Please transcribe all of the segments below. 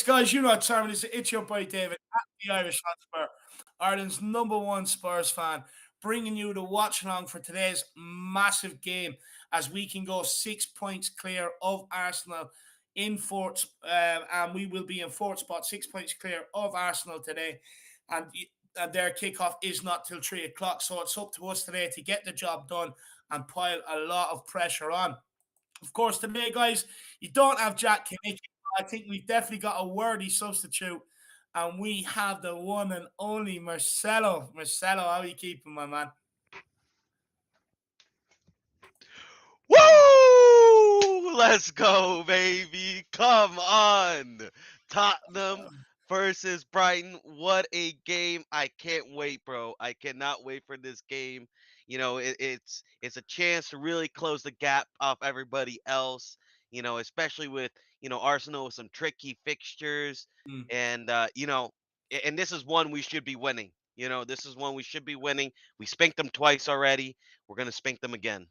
guys, you know what time it is. It's your boy David at the Irish Hotspur, Ireland's #1 Spurs fan, bringing you the watch along for today's massive game as we can go 6 points clear of Arsenal in fourth, and we will be in fourth spot, 6 points clear of Arsenal today. And, and their kickoff is not till 3 o'clock, so it's up to us today to get the job done and pile a lot of pressure on. Of course, today, guys, you don't have Jack Kinnick. I think we've definitely got a worthy substitute, and we have the one and only Marcelo. Marcelo, how are you keeping, my man? Woo! Let's go, baby. Come on. Tottenham versus Brighton. What a game. I can't wait, bro. I cannot wait for this game. It's a chance to really close the gap off everybody else, especially with, Arsenal with some tricky fixtures. Mm. And, and this is one we should be winning. This is one we should be winning. We spanked them twice already. We're going to spank them again.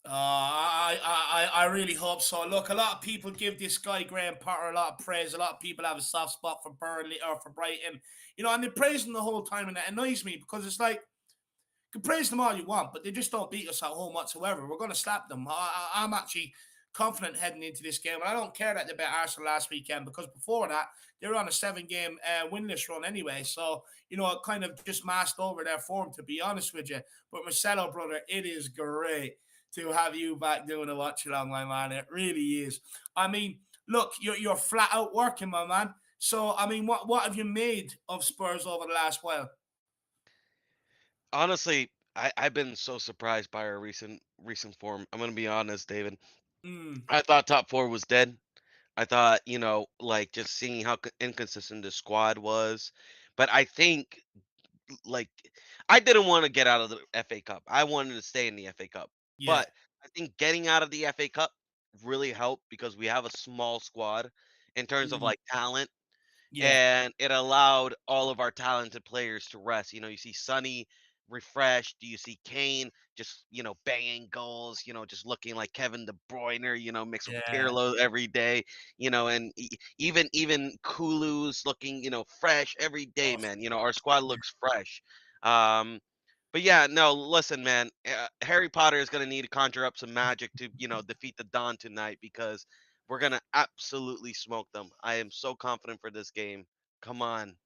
I really hope so. Look, a lot of people give this guy Graham Potter a lot of praise. A lot of people have a soft spot for Burnley or for Brighton, and they praise him the whole time, and it annoys me because it's like, you can praise them all you want, but they just don't beat us at home whatsoever. We're going to slap them. I'm actually confident heading into this game, and I don't care that they beat Arsenal last weekend because before that they were on a 7-game winless run anyway. So it kind of just masked over their form, to be honest with you. But Marcelo, brother, it is great to have you back doing a watch along, my man. It really is. I mean, look, you're flat out working, my man. So I mean, what have you made of Spurs over the last while? Honestly, I've been so surprised by our recent form. I'm gonna be honest, David. Mm, I thought top four was dead. I thought, like just seeing how inconsistent the squad was. But I think, like, I didn't want to get out of the FA Cup. I wanted to stay in the FA Cup. yeah, But I think getting out of the FA Cup really helped because we have a small squad in terms of mm, like talent, yeah. and it allowed all of our talented players to rest. You see Sonny refreshed. You see Kane just, banging goals, just looking like Kevin De Bruyne, mixed with Yeah. Pirlo every day, and even Kulu's looking, fresh every day, Oh, man. Our squad looks fresh. Um, but yeah, no, listen, man. Harry Potter is gonna need to conjure up some magic to, defeat the Don tonight because we're gonna absolutely smoke them. I am so confident for this game. Come on.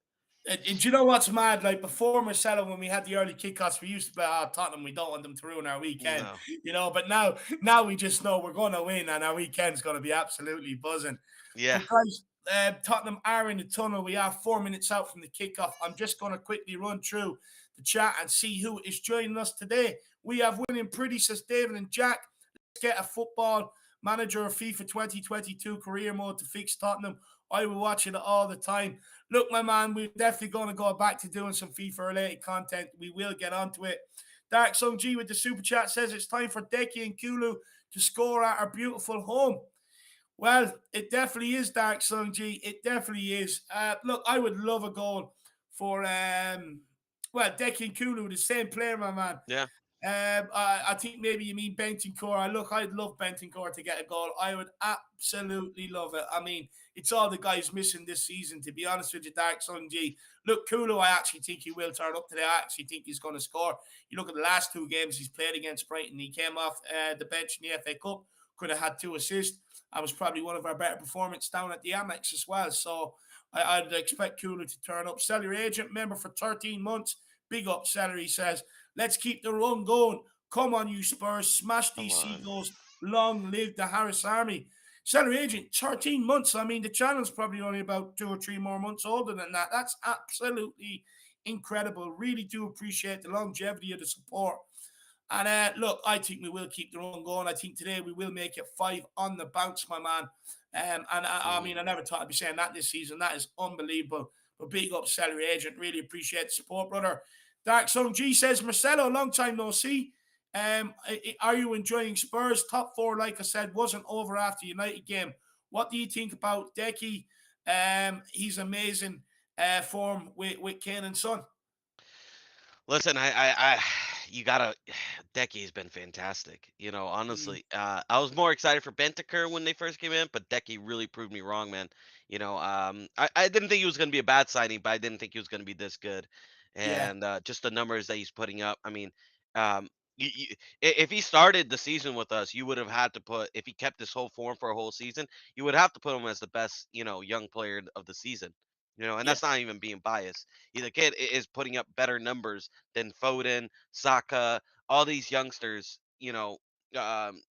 and do you know what's mad? Like before Marcelo, when we had the early kickoffs, we used to be, Tottenham, we don't want them to ruin our weekend, No. But now we just know we're going to win and our weekend's going to be absolutely buzzing. Yeah. But guys, Tottenham are in the tunnel. We are 4 minutes out from the kickoff. I'm just going to quickly run through the chat and see who is joining us today. We have winning pretty, says David and Jack. Let's get a football manager of FIFA 2022 career mode to fix Tottenham. I will watch it all the time. Look, my man, we're definitely going to go back to doing some FIFA-related content. We will get onto it. Dark Song G with the super chat says it's time for Deki and Kulu to score at our beautiful home. Well, it definitely is, Dark Song G. It definitely is. Look, I would love a goal for Deki and Kulu, the same player, my man. Yeah. I think maybe you mean Bentancur. Look, I'd love Bentancur to get a goal. I would absolutely love it. I mean, it's all the guys missing this season, to be honest with you, Dark Sun G. Look, Kulu, I actually think he will turn up today. I actually think he's going to score. You look at the last 2 games he's played against Brighton. He came off the bench in the FA Cup, could have had 2 assists. I was probably one of our better performances down at the Amex as well. So I'd expect Kulu to turn up. Sell your agent member for 13 months. Big up, Celery says. Let's keep the run going. Come on, you Spurs. Smash Come these on. Seagulls. Long live the Harris Army. Celery agent, 13 months. I mean, the channel's probably only about 2 or 3 more months older than that. That's absolutely incredible. Really do appreciate the longevity of the support. And look, I think we will keep the run going. I think today we will make it 5 on the bounce, my man. I mean, I Mm. never thought I'd be saying that this season. That is unbelievable. But big up, Celery Agent. Really appreciate the support, brother. Dark Song G says, Marcelo, long time no see. Are you enjoying Spurs? Top 4, like I said, wasn't over after United game. What do you think about Decky? He's amazing form with Kane and Son. Listen, you gotta Decky's been fantastic. Honestly, I was more excited for Bentaker when they first came in, but Decky really proved me wrong, man. I didn't think he was gonna be a bad signing, but I didn't think he was gonna be this good. Yeah, And just the numbers that he's putting up. I mean, um, if he started the season with us, you would have had to put if he kept this whole form for a whole season, you would have to put him as the best, young player of the season. And yeah, that's not even being biased. The kid is putting up better numbers than Foden, Saka, all these youngsters.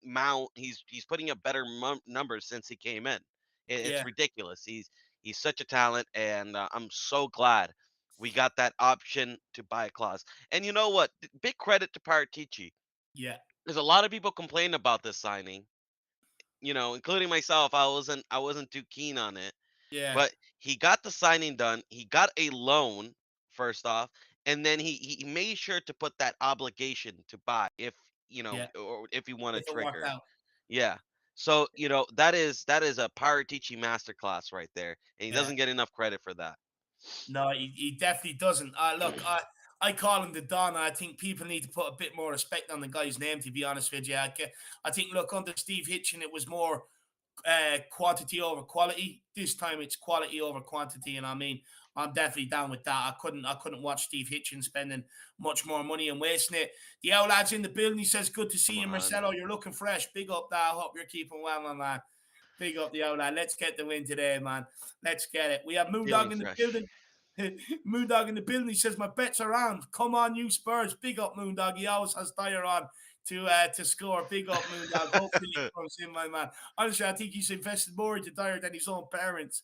Mount. He's putting up better numbers since he came in. It's yeah, ridiculous. He's such a talent, and I'm so glad we got that option to buy a clause. And you know what? Big credit to Paratici. yeah, There's a lot of people complaining about this signing. Including myself. I wasn't too keen on it, yeah, but he got the signing done. He got a loan first off, and then he made sure to put that obligation to buy if yeah. or if you want to If it worked trigger it. out. Yeah. So that is a Paratici masterclass right there, and he Yeah. doesn't get enough credit for that. No, he definitely doesn't. Look, I call him the Don. I think people need to put a bit more respect on the guy's name, to be honest with you. I think, look, under Steve Hitchen, it was more quantity over quality. This time it's quality over quantity, and I mean, I'm definitely down with that. I couldn't watch Steve Hitchen spending much more money and wasting it. The old lad's in the building. He says, "Good to see Come you, on, Marcelo. You're looking fresh. Big up that. I hope you're keeping well, my man. Big up the old lad. Let's get the win today, man. Let's get it. We have feeling Moondog in the fresh. building. Moondog in the building. He says, "My bets are on. Come on, you Spurs. Big up, Moondog. He always has Dyer on to score. Big up, Moondog. Hopefully he comes in, my man. Honestly, I think he's invested more into Dyer than his own parents.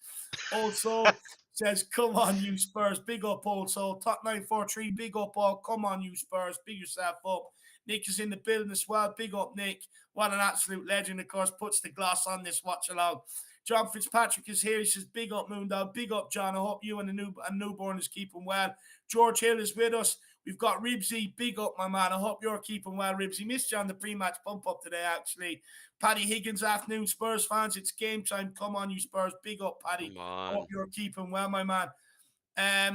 Also says, "Come on, you Spurs. Big up, also. Top 943. Big up, all. Come on, you Spurs. Big yourself up." Nick is in the building as well. Big up, Nick. What an absolute legend, of course, puts the gloss on this watch along. John Fitzpatrick is here. He says, "Big up, Moondog. Big up, John. I hope you and the newborn is keeping well." George Hill is with us. We've got Ribsy. Big up, my man. I hope you're keeping well, Ribsy. Missed you on the pre-match bump up today, actually. Paddy Higgins, afternoon, Spurs fans. It's game time. Come on, you Spurs. Big up, Paddy. Come Hope on, you're keeping well, my man.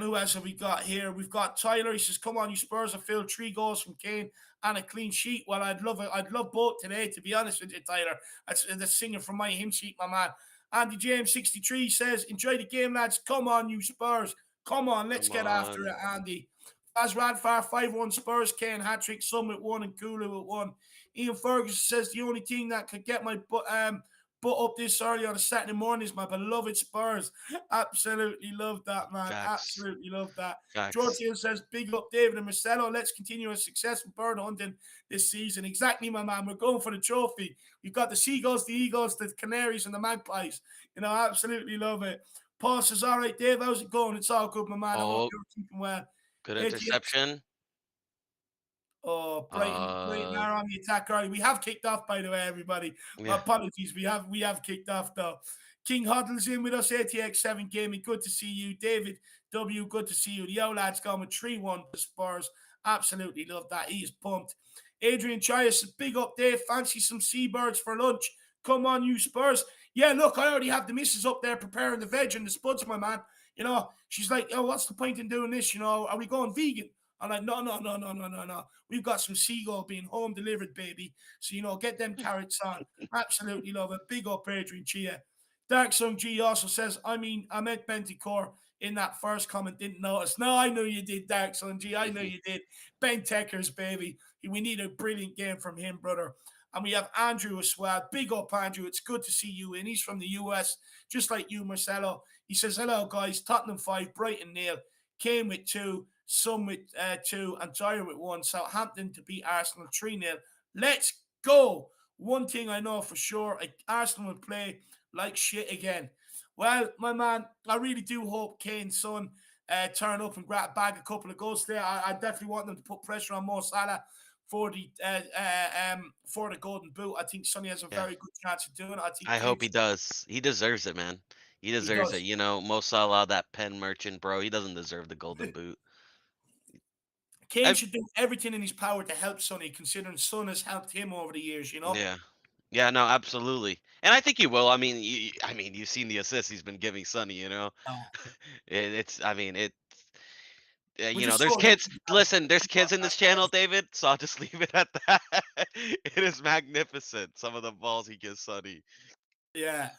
Who else have we got here? We've got Tyler. He says, "Come on, you Spurs have filled 3 goals from Kane and a clean sheet." Well, I'd love it. I'd love both today, to be honest with you, Tyler. That's the singer from my hymn sheet, my man. Andy James 63 says, "Enjoy the game, lads. Come on, you Spurs. Come on, let's come get after on. it, Andy." As Radfar 5-1 Spurs, Kane hat trick, Summit 1 and Kulu at 1. Ian Ferguson says, "The only thing that could get my butt up this early on a Saturday morning is my beloved Spurs." Absolutely love that, man. Facts, Absolutely love that. George facts. Hill says, "Big up David and Marcelo. Let's continue our successful bird hunting this season." Exactly, my man. We're going for the trophy. We've got the Seagulls, the Eagles, the Canaries, and the Magpies. Absolutely love it. Paul says, "All right, Dave, how's it going?" It's all good, my man. I hope Oh, you're keeping well. good ATX. interception. Oh, Brighton Uh, are on the attack early. We have kicked off, by the way, everybody. yeah, Apologies, we have kicked off though. King Huddle's in with us, ATX7 Gaming. Good to see you. David W, good to see you. The old lad's gone with 3-1 to Spurs. Absolutely love that. He is pumped. Adrian Chias, big up Dave. Fancy some seabirds for lunch. Come on, you Spurs. Yeah, look, I already have the missus up there preparing the veg and the spuds, my man. She's like, "Oh, what's the point in doing this? Are we going vegan?" I'm like, "No, no, no, no, no, no, no. We've got some seagull being home delivered, baby. So, get them carrots on." Absolutely love it. Big up, Adrian Chia. Dark Sun G also says, I meant Benticore in that first comment. Didn't notice. No, I know you did, Dark Sun G. I know you did. Ben Techers, baby. We need a brilliant game from him, brother. And we have Andrew as well. Big up, Andrew. It's good to see you in. He's from the US, just like you, Marcelo. He says, "Hello, guys. Tottenham 5, Brighton nil. Came with 2, some with 2, and Dyer with 1. Southampton to beat Arsenal 3-0. Let's go." One thing I know for sure, Arsenal will play like shit again. Well, my man, I really do hope Kane's son turn up and bag a couple of goals there. I definitely want them to put pressure on Mo Salah for the Golden Boot. I think Sonny has a yeah. very good chance of doing it. I think I hope Kane he does. He deserves it, man. He he deserves it. does. Mo Salah, that pen merchant, bro. He doesn't deserve the golden boot. Kane I, should do everything in his power to help Sonny, considering Son has helped him over the years. yeah, yeah, no, absolutely. And I think he will. I mean, you've seen the assists he's been giving Sonny. Oh, It's. I mean, it. We're You know, just there's so lucky kids. to have Listen, there's people kids in like this that. channel, David. So I'll just leave it at that. It is magnificent. Some of the balls he gives Sonny. Yeah.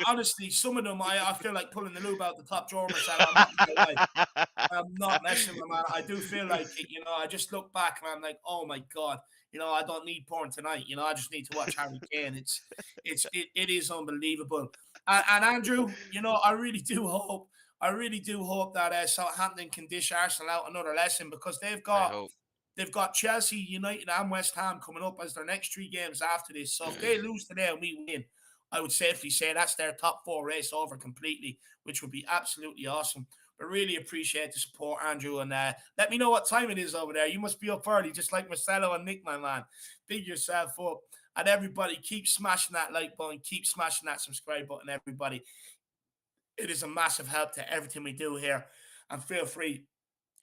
Honestly, some of them, I feel like pulling the lube out the top drawer myself. I'm not gonna lie. I'm not messing with man. I do feel like it, you know. I just look back and I'm like, oh my god, you know, I don't need porn tonight. You know, I just need to watch Harry Kane. It is unbelievable. And Andrew, you know, I really do hope that Southampton can dish Arsenal out another lesson because I hope. they've got Chelsea, United, and West Ham coming up as their next three games after this. So if they lose today and we win, I would safely say that's their top four race over completely, which would be absolutely awesome. But really appreciate the support, Andrew. And let me know what time it is over there. You must be up early, just like Marcelo and Nick, my man. Big yourself up. And everybody, keep smashing that like button, keep smashing that subscribe button, everybody. It is a massive help to everything we do here. And feel free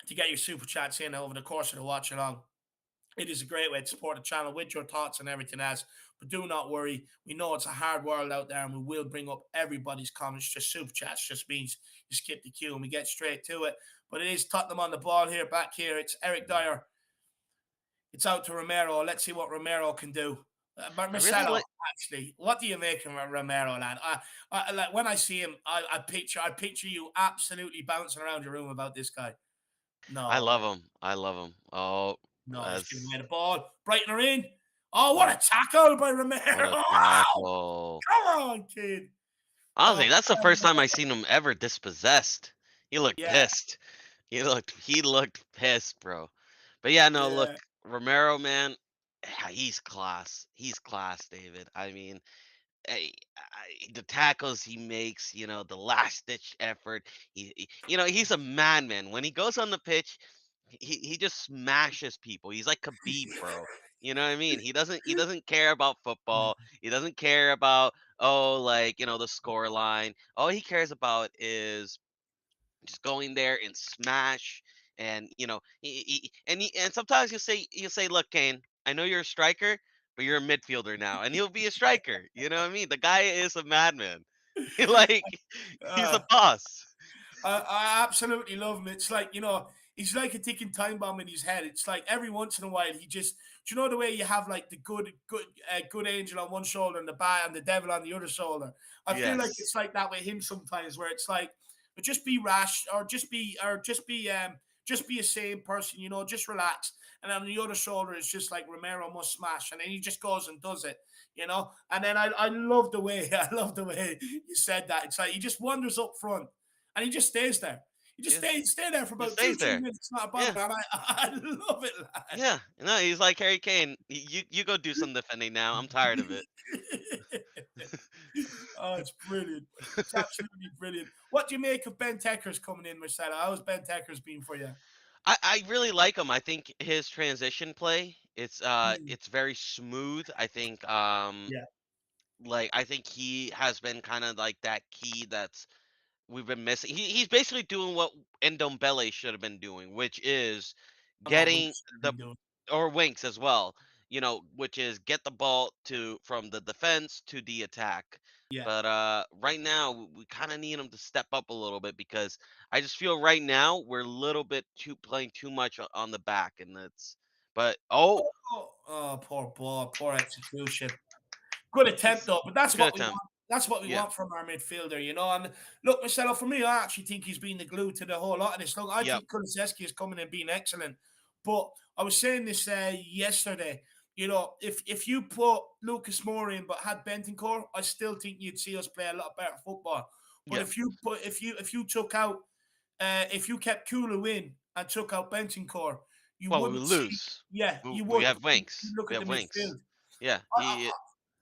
to get your super chats in over the course of the watch along. It is a great way to support the channel with your thoughts and everything else. But do not worry. We know it's a hard world out there and we will bring up everybody's comments. Just super chats just means you skip the queue and we get straight to it. But it is Tottenham on the ball here, back here. It's Eric Dyer. It's out to Romero. Let's see what Romero can do. But I really Marcelo, like. actually, what do you make of Romero, lad? Like when I see him, I picture you absolutely bouncing around your room about this guy. I No love way. him. I love him. Oh, No, he's giving that's away the ball. Brighton are in. Oh, what oh, a tackle by what Romero. a Wow. tackle. Come on, kid. Honestly, Oh, that's the first time I seen him ever dispossessed. He looked yeah, pissed. He looked pissed, bro. But yeah, no, look, yeah. Romero, man, he's class. He's class, David. I mean, the tackles he makes, the last ditch effort. He's a madman. When he goes on the pitch, he just smashes people. He's like Khabib, bro. You know what I mean? He doesn't care about football. He doesn't care about like the score line. All he cares about is just going there and smash. And and sometimes you say, look, Kane, I know you're a striker, but you're a midfielder now, and he'll be a striker. You know what I mean? The guy is a madman. Like he's a Uh, boss. I absolutely love him. It's like, he's like a ticking time bomb in his head. It's like every once in a while he just, do you know the way you have like the good angel on one shoulder and the bad and the devil on the other shoulder? I feel like Yes. it's like that with him sometimes, where it's like, just be rash or just be a sane person, just relax. And on the other shoulder, it's just like Romero must smash, and then he just goes and does it, And then I love the way I love the way you said that. It's like he just wanders up front and he just stays there. He just Yeah. stay there for He about two, stays three there. minutes, not a bother. Yeah. And I love it, lad. Yeah. No, he's like Harry Kane. You go do some defending now. I'm tired of it. Oh, it's brilliant. It's absolutely brilliant. What do you make of Ben Tekker's coming in, Marcelo? How's Ben Tekker's been for you? I really like him. I think his transition play, it's Mm, it's very smooth. I think yeah, like I think he has been kind of like that key that's we've been missing. He's basically doing what Ndombele should have been doing, which is I'm on getting Winks. the Been doing. or Winks as well, which is get the ball to from the defense to the attack. Yeah. But right now we kind of need him to step up a little bit because I just feel right now we're a little bit too playing too much on the back, and that's. But Oh, poor ball, poor execution. Good attempt he's though, but that's good what we attempt. want. That's what we Yeah. want from our midfielder. And look, Marcelo, for me, I actually think he's been the glue to the whole lot of this. Look, I Yep. think Kulusevski is coming and being excellent. But I was saying this yesterday. If you put Lucas Moura in but had Bentancur, I still think you'd see us play a lot better football. But Yep. if you took out if you kept Kulu in and took out Bentancur, you Well, we wouldn't see. lose. Yeah, you We would. have You Winks. look We at the have Winks. midfield. Yeah.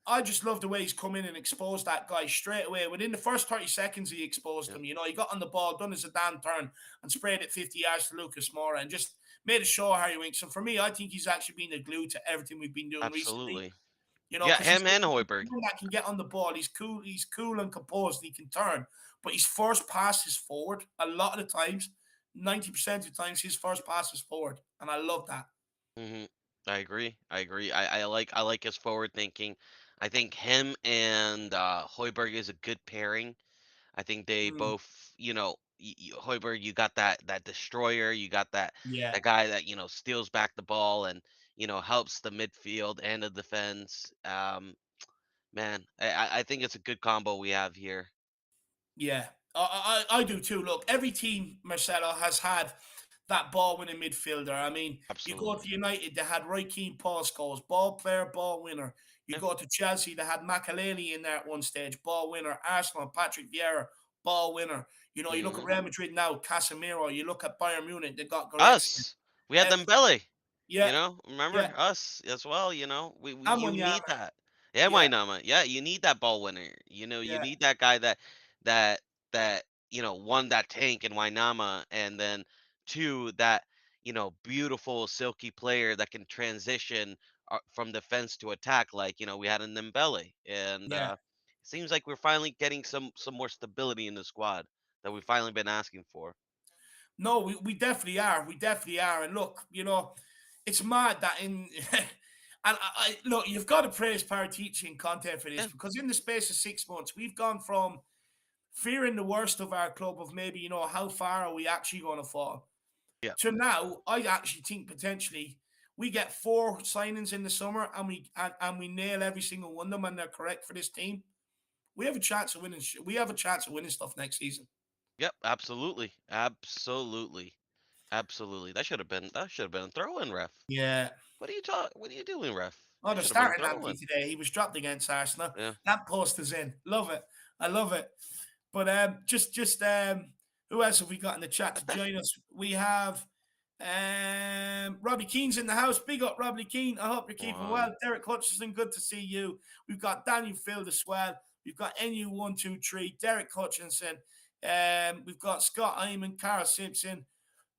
I just love the way he's come in and exposed that guy straight away. Within the first 30 seconds, he exposed Yeah. him. He got on the ball, done his Zidane turn, and sprayed it 50 yards to Lucas Moura and just made a show of Harry Winks. And for me, I think he's actually been the glue to everything we've been doing recently. Absolutely. Yeah. Because he's Him and Hoiberg. someone that can get on the ball. He's cool and composed, and he can turn. But his first pass is forward. A lot of the times, 90% of the times, his first pass is forward. And I love that. hmm I agree. I agree. I like his forward thinking. I think him and Hoiberg is a good pairing. I think they Mm, both, Hoiberg, you got that destroyer, you got Yeah. that guy that steals back the ball and helps the midfield and the defense. Man, I think it's a good combo we have here. Yeah, I do too. Look, every team, Marcelo, has had that ball winning midfielder. I mean, you go to Absolutely. United, they had Roy Keane, Paul Scholes, ball player, ball winner. You Yeah. go to Chelsea, they had Makaleli in there at one stage, ball winner. Arsenal, Patrick Vieira, ball winner. You look at hmm Real Madrid now, Casemiro. You look at Bayern Munich, they got Goretzka. Us, we had Uh, them belly. yeah, Remember yeah, us as well. You Amonyama. need that. Yeah, Yeah, why not? Yeah, you need that ball winner. You yeah, need that guy that won that tank in Wainama, and then two that beautiful silky player that can transition from defense to attack, like we had in Dembele, and yeah. it seems like we're finally getting some more stability in the squad that we've finally been asking for. No, we definitely are. We definitely are. And look, it's mad that in and look, you've got to praise Paratici and Conte for this Yeah, because in the space of 6 months, we've gone from fearing the worst of our club of maybe, how far are we actually going to fall yeah, to now, I actually think potentially we get four signings in the summer and we nail every single one of them and they're correct for this team. We have a chance of winning. We have a chance of winning stuff next season. yep, absolutely, absolutely. Absolutely. That should have been a throw-in, ref. Yeah. What are you doing, ref? Oh, That they're should have been a starting Lamptey throw-in. today. He was dropped against Arsenal. Yeah. That post is in. Love it. I love it. But just who else have we got in the chat to join us? We have Robbie Keane's in the house. Big up, Robbie Keane. I hope you're Come keeping well. on. Derek Hutchinson, good to see you. We've got Daniel Field as well. We've got NU123, Derek Hutchinson. We've got Scott Hyman, Cara Simpson,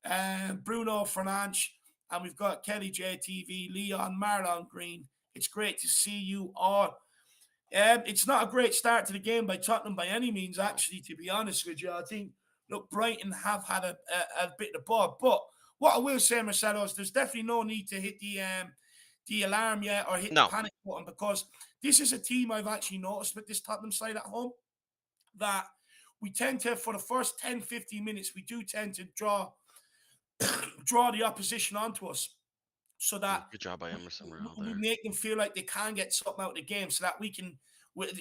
Bruno Fernandes, and we've got Kelly JTV, Leon, Marlon Green. It's great to see you all. It's not a great start to the game by Tottenham by any means, No. actually, to be honest with you. I think, look, Brighton have had a bit of the ball. But what I will say, Marcelo, is there's definitely no need to hit the alarm yet or hit the No. panic button because this is a team I've actually noticed with this Tottenham side at home that we tend to, for the first 10, 15 minutes, we do tend to draw the opposition onto us so that Good job by we, Emerson Royale we there. make them feel like they can get something out of the game so that we can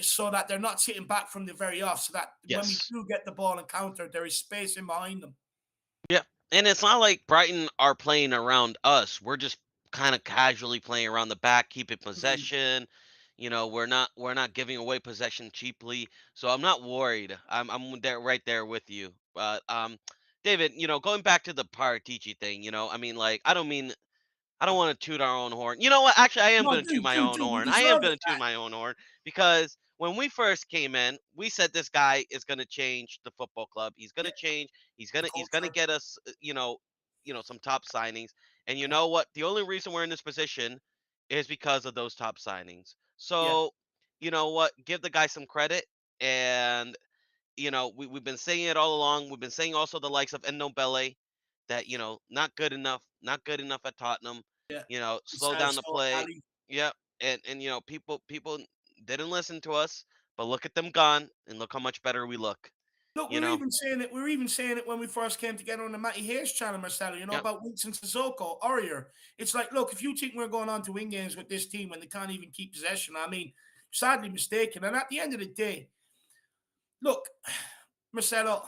so that they're not sitting back from the very off so that when we Yes. do get the ball and counter there is space in behind them. Yeah. And it's not like Brighton are playing around us. We're just kind of casually playing around the back, keeping Mm, possession. We're not giving away possession cheaply. So I'm not worried. I'm there right there with you. But David, going back to the Paratici thing, I mean, like, I don't want to toot our own horn. You know what? Actually, I am no, going to toot my own do you horn. I am deserve going it to for toot that. my own horn because when we first came in, we said this guy is going to change the football club. He's going Yeah, to change. He's the going to he's going to culture. get us, some top signings. And you Yeah, know what? The only reason we're in this position is because of those top signings. yeah, So, you know what? Give the guy some credit. And we've been saying it all along. We've been saying also the likes of Ndombele that not good enough, not good enough at Tottenham. yeah. Slow down the Sancho, play. Ali. Yep, and people didn't listen to us, but look at them gone, and look how much better we look. Look, You know. we were even saying it when we first came together on the Matty Hayes channel, Marcelo, Yep. about Wilson Sissoko, Aurier. It's like, look, if you think we're going on to win games with this team when they can't even keep possession, I mean, sadly mistaken. And at the end of the day, look, Marcelo,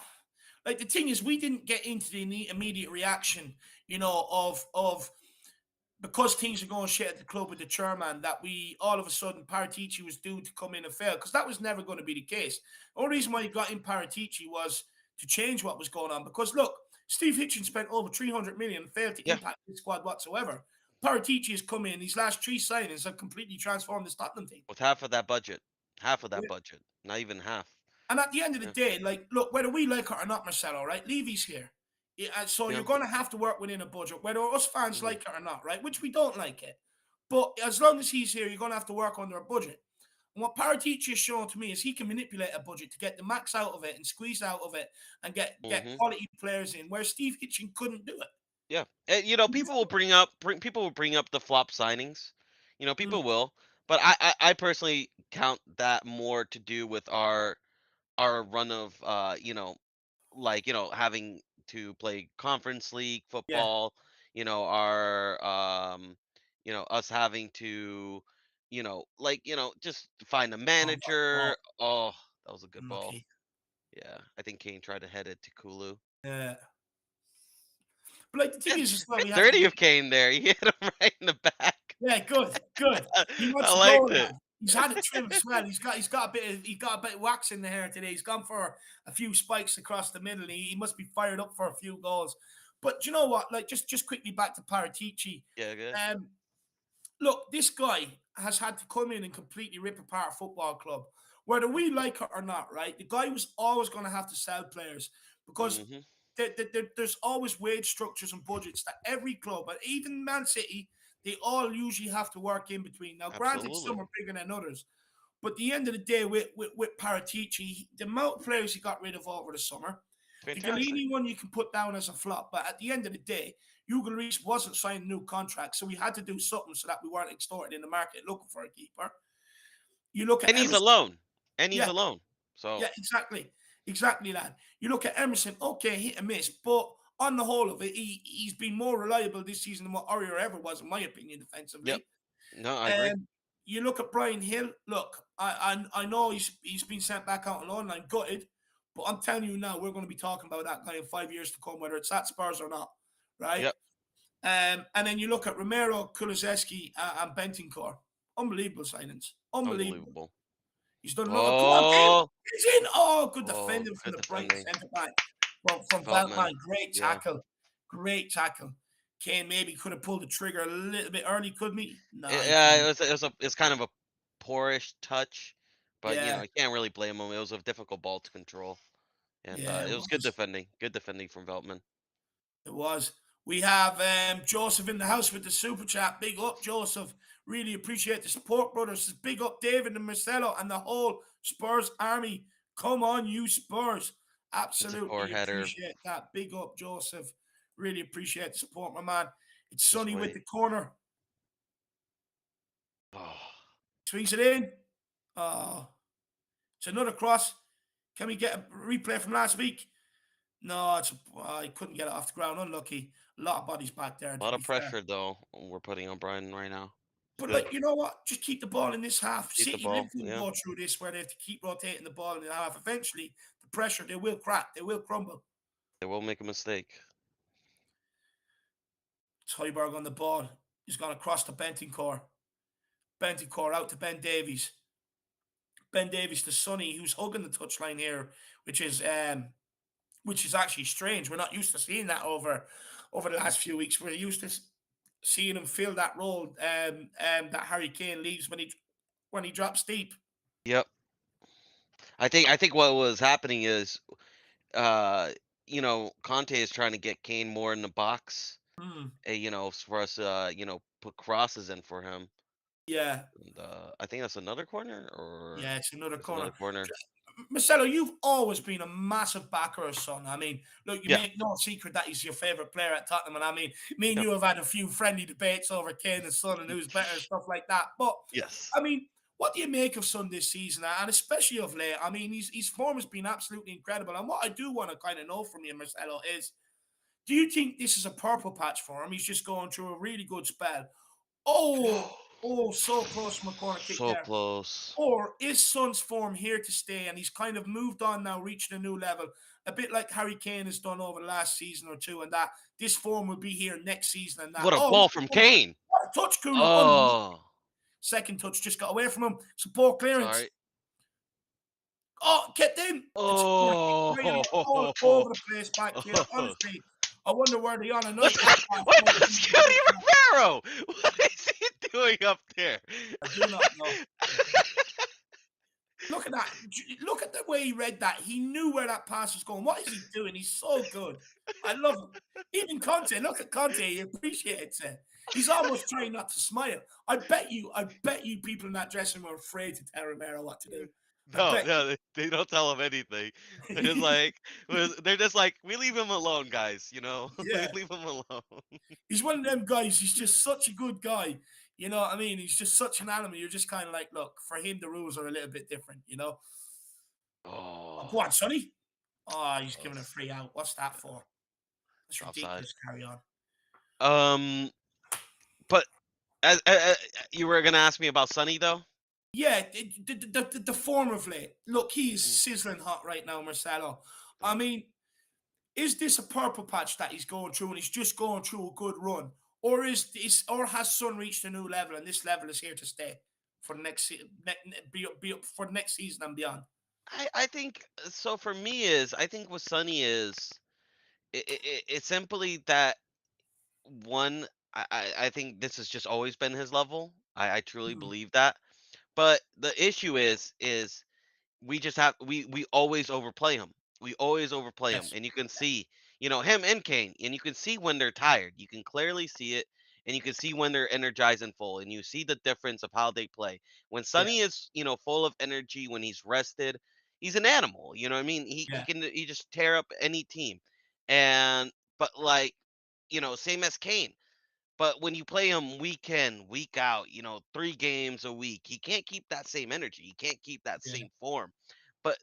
like the thing is, we didn't get into the immediate reaction, of because things are going shit at the club with the chairman, that we all of a sudden Paratici was doomed to come in and fail because that was never going to be the case. The only reason why he got in Paratici was to change what was going on. Because look, Steve Hitchens spent over 300 million and failed to Yeah. impact his squad whatsoever. Paratici has come in; these last three signings have completely transformed the Tottenham team. With half of that budget, not even half. And at the end of the Yeah. day, like, look, whether we like it or not, Marcelo, right? Levy's here. Yeah, and so Yeah. you're going to have to work within a budget, whether us fans hmm like it or not, right? Which we don't like it. But as long as he's here, you're going to have to work under a budget. And what Paratici has shown to me is he can manipulate a budget to get the max out of it and squeeze out of it and get hmm quality players in, where Steve Hitchen couldn't do it. Yeah. And, people will bring up the flop signings. Mm, People will, but I personally count that more to do with our run of like having to play conference league Yeah. football, our us having to like just find a Oh, what a manager. ball. Oh, that was a good ball. Unlucky. Yeah, I think Kane tried to head it to Kulu. Yeah. But like the thing is as well, Bit we have to dirty be. of Kane there. He hit him right in the back. Yeah, good, good. He I wants to go, liked it. lad. He's had it trimmed as well. He's got a bit of wax in the hair today. He's gone for a few spikes across the middle. He must be fired up for a few goals. But do you know what? Like just quickly back to Paratici. Yeah, good. Um, look, this guy has had to come in and completely rip apart a football club, whether we like it or not. Right? The guy was always going to have to sell players because Hmm. there's always wage structures and budgets that every club, and even Man City, they all usually have to work in between. Now, granted, Absolutely. some are bigger than others, but at the end of the day, with Paratici, the amount of players he got rid of over the summer, the Fantastic. Galini one you can put down as a flop, but at the end of the day, Hugo Reese wasn't signing a new contract, so we had to do something so that we weren't extorted in the market looking for a keeper. You look at And he's Emerson, alone. And he's yeah, alone. yeah, So, exactly, lad. You look at Emerson, okay, hit and miss, but on the whole of it, he's been more reliable this season than what Aurier ever was, in my opinion, yep. defensively. No, I agree. Um, you look at Brian Hill. Look, I know he's been sent back out on loan, and I'm gutted, but I'm telling you now, we're going to be talking about that guy in 5 years to come, whether it's at Spurs or not, right? Yep. And then you look at Romero, Kulusevski, and Bentancur. Unbelievable signings. Unbelievable. Unbelievable. He's done another. Come on, Kane. Oh, He's in. Oh, good oh, defending from good the Brighton defending. centre back from Veltman. Veltman. Great Yeah. tackle. Great tackle. Kane maybe could have pulled the trigger a little bit early, couldn't he? No, he It couldn't. was it's kind of a poorish touch, but Yeah, you can't really blame him. It was a difficult ball to control, and yeah, it it was good was. defending. Good defending from Veltman. It was. We have Joseph in the house with the super chat. Big up, Joseph. Really appreciate the support, brothers. Big up, David and Marcelo and the whole Spurs army. Come on, you Spurs. It's a poor Absolutely header. appreciate that. Big up, Joseph. Really appreciate the support, my man. It's Just Sonny with wait. the corner. Oh, Swings it in. Oh, it's another cross. Can we get a replay from last week? No, I couldn't get it off the ground. Unlucky. A lot of bodies back there, a to lot be of fair. pressure though we're putting on Brian right now. It's But good. like, you know what? Just keep the ball in this half. Keep the City, ball. Liverpool Yeah, go through this where they have to keep rotating the ball in the half. Eventually, the pressure, they will crack. They will crumble. they will make a mistake. Tyberg on the ball. He's gone across to Bentancur. Bentancur out to Ben Davies. Ben Davies to Sonny, who's hugging the touchline here, which is actually strange. We're not used to seeing that over the last few weeks. We're used to seeing him fill that role that Harry Kane leaves when he drops deep. Yep. I think what was happening is uh Conte is trying to get Kane more in the box, Hmm. for us put crosses in for him. Yeah, And, I think that's another corner, or yeah, it's another it's another corner. corner. Marcelo, you've always been a massive backer of Son. I mean, look, you Yeah. make no secret that he's your favourite player at Tottenham. And I mean, me and Yeah. you have had a few friendly debates over Kane and Son and who's better and stuff like that. But, Yes. I mean, what do you make of Son this season? And especially of late, I mean, his form has been absolutely incredible. And what I do want to kind of know from you, Marcelo, is do you think this is a purple patch for him? He's just going through a really good spell. So close from a corner kick So there. close. Or is Son's form here to stay and he's kind of moved on now, reaching a new level, a bit like Harry Kane has done over the last season or two, and that this form will be here next season and that. What a Oh, ball from Kane. what a touch, Kulo. Oh, Second touch just got away from him. Support clearance. sorry. Oh, get in. It's a corner kick. Really all Oh. over the place back here. Honestly, I wonder where they're on a What night the, like that. what about Scotty Romero? What is he doing up there? I do not know. Look at that. Look at the way he read that. He knew where that pass was going. What is he doing? He's so good. I love him. Even Conte, look at Conte. He appreciates it. He's almost trying not to smile. I bet you people in that dressing room are afraid to tell Romero what to do. I No, bet no, they don't tell him anything. They're just you. like, they're just like, we leave him alone, guys. We Yeah. leave him alone. He's one of them guys. He's just such a good guy. You know what I mean? He's just such an animal. You're just kind of like, look, for him, the rules are a little bit different, you know? Oh, Oh, go on, Sonny. Oh, he's giving a Close. free out. What's that for? That's Offside. ridiculous. Carry on. Um, but you were gonna ask me about Sonny though. Yeah, the form of late. Look, he's Mm, sizzling hot right now, Marcelo. I yeah. mean, is this a purple patch that he's going through and he's just going through a good run? Or or has Sun reached a new level and this level is here to stay for the next for the next season and beyond? I think so. For me, is I think with Sonny is it's simply that one. I think this has just always been his level. I truly Mhm. believe that. But the issue is we just have we always overplay him. We always overplay him, Yes. and you can see, him and Kane, and you can see when they're tired. You can clearly see it, and you can see when they're energized and full, and you see the difference of how they play. When Yeah. Sonny is, full of energy, when he's rested, he's an animal. You know what I mean? Yeah. He just tear up any team, and but like, same as Kane. But when you play him week in, week out, 3 games a week, he can't keep that same energy. He can't keep that Yeah. same form. But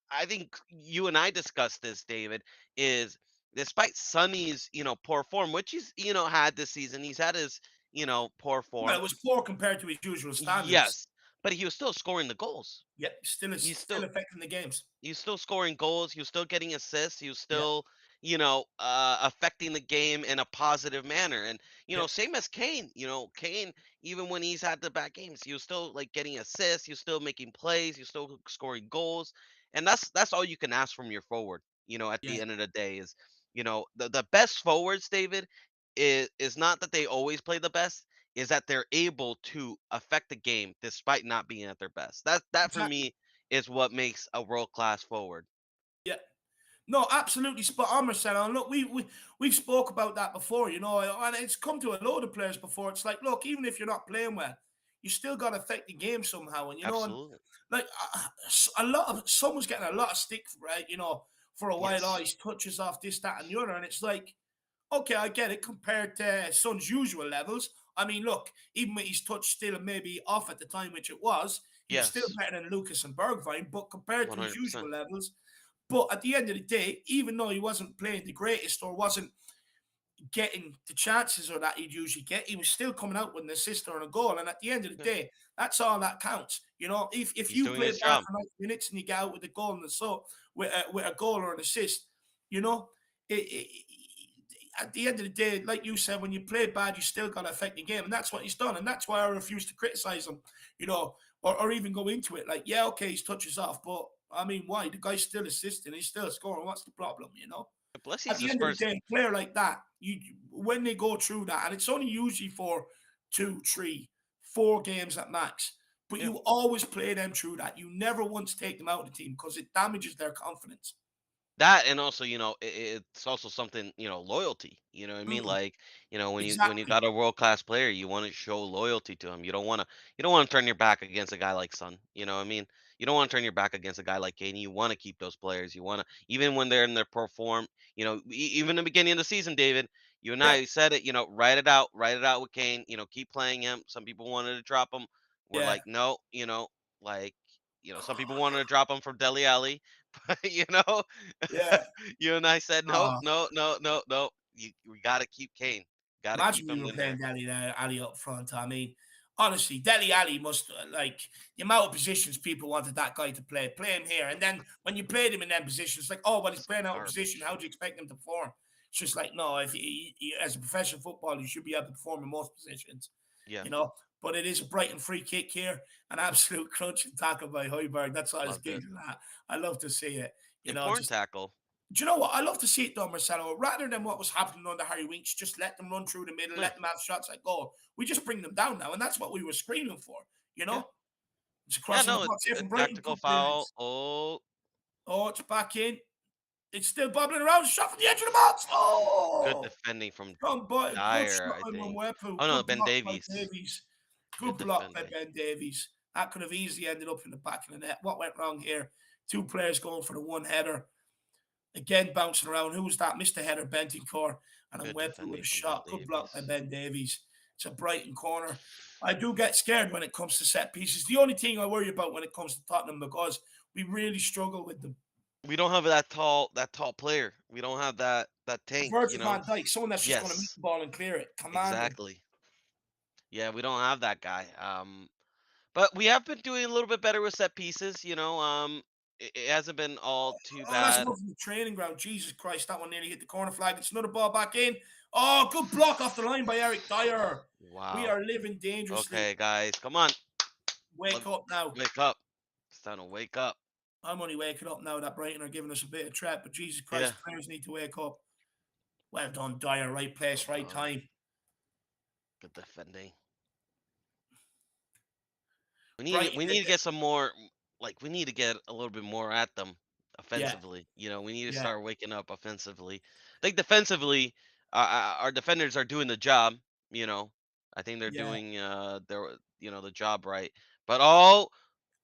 I think you and I discussed this, David, is despite Sonny's, poor form, which he's, had this season, he's had his, poor Well, form. it was poor compared to his usual standards. Yes, but he was still scoring the goals. Yeah, still is He's still still affecting the games. he was still scoring goals. He was still getting assists. He was Yeah. still, affecting the game in a positive manner. And Yeah. same as Kane. Kane, even when he's had the bad games, he was still like getting assists. He was still making plays. He was still scoring goals. And that's all you can ask from your forward. At Yeah. the end of the day is, the best forwards, David, is not that they always play the best. Is that they're able to affect the game despite not being at their best. That for Exactly. me is what makes a world class forward. Yeah. No, absolutely spot on, Marcelo. And look, we've spoke about that before, and it's come to a load of players before. It's like, look, even if you're not playing well, you still got to affect the game somehow. And Absolutely. like a lot of someone's getting a lot of stick, right? For a while, oh, Yes. he's touches off this, that, and the other, and it's like, okay, I get it compared to Son's usual levels. I mean, look, even with his touch still maybe off at the time, which it was, he was still Yes. better than Lucas and Bergwijn. But compared to his usual 100%. levels, but at the end of the day, even though he wasn't playing the greatest or wasn't getting the chances or that he'd usually get, he was still coming out with an assist or a goal. And at the end of the Yeah. day, that's all that counts. If He's you doing play his bad job. for 90 minutes and you get out with a goal and so with a goal or an assist, you know, at the end of the day, like you said, when you play bad, you still got to affect the game, and that's what he's done, and that's why I refuse to criticize him, or even go into it. Like, yeah, okay, his touch is off, but I mean, why? The guy's still assisting, he's still scoring. What's the problem? Plus, At he's the his end of the first. day, a player like that, when they go through that, and it's only usually for 2, 3, 4 games at max, but Yeah. you always play them through that. You never once take them out of the team because it damages their confidence. That and also, it's also something, loyalty. You know what I mean? Mm, Like, when you exactly. got a world class player, you want to show loyalty to him. You don't want to turn your back against a guy like Son. You know what I mean? You don't want to turn your back against a guy like Kane. You want to keep those players. You want to even when they're in their poor form. Even in the beginning of the season, David, you and Yeah, I said it. Write it out with Kane. Keep playing him. Some people wanted to drop him. We're yeah, like, no. Like, some people wanted to drop him from Deli Alley, but yeah. you and I said, "No, Oh, no, no, no, no. We gotta keep Kane. Gotta imagine keep we him were in there." playing Ali up front. I mean, honestly, Deli Ali must like the amount of positions people wanted that guy to play. Play him here, and then when you played him in them positions, it's like, oh, well, he's It's playing out of position. garbage. How do you expect him to perform? It's just like, no, if as a professional footballer, you should be able to perform in most positions, Yeah, you know. But it is a Brighton free kick here, an absolute crunch and tackle by Højbjerg. That's what I was loved it. giggling at. I love to see it, Important just tackle. do you know what? I love to see it though, Marcelo. Rather than what was happening under Harry Winks, just let them run through the middle, Yeah, let them have shots at goal. We just bring them down now, and that's what we were screaming for. You yeah, know, it's yeah. across in the No, box here a from Brighton. tactical Good foul. clearance. Oh, Oh, it's back in. It's still bubbling around. Shot from the edge of the box. good Oh, defending from come by. Good Dyer, shot I by think. Mwepu. Oh no, Good Ben block by Davies. Davies. Good Good block by defending. Ben Davies. That could have easily ended up in the back of the net. What went wrong here? Two players going for the one header. Again, bouncing around. Who was that? Mr. Header Bentincourt. And I'm Good Wepu with defending a from Ben shot. Good block by Davies. Ben Davies. It's a Brighton corner. I do get scared when it comes to set pieces. The only thing I worry about when it comes to Tottenham because we really struggle with them. We don't have that tall player. We don't have that tank, Virgil van Dijk, someone that's just going to meet Yes, the ball and clear it. Commander. exactly. Yeah, we don't have that guy. But we have been doing a little bit better with set pieces. It hasn't been all too Oh, that's bad. one from the training ground. Jesus Christ, that one nearly hit the corner flag. It's another ball back in. Oh, good block off the line by Eric Dyer. We Wow. are living dangerously. Okay, guys, come on. Wake Let- up now. Wake up. It's time to wake up. I'm only waking up now that Brighton are giving us a bit of threat, but Jesus Yeah. Christ, players need to wake up. Well done, Dyer. Right place, Well right done. time. Good defending. We need Brighton we did need to get some more. Like we need to get a little bit more at them Yeah, offensively. We need to yeah, start waking up offensively. I think defensively, our defenders are doing the job. You know, I think they're yeah. doing the job right. But Oh,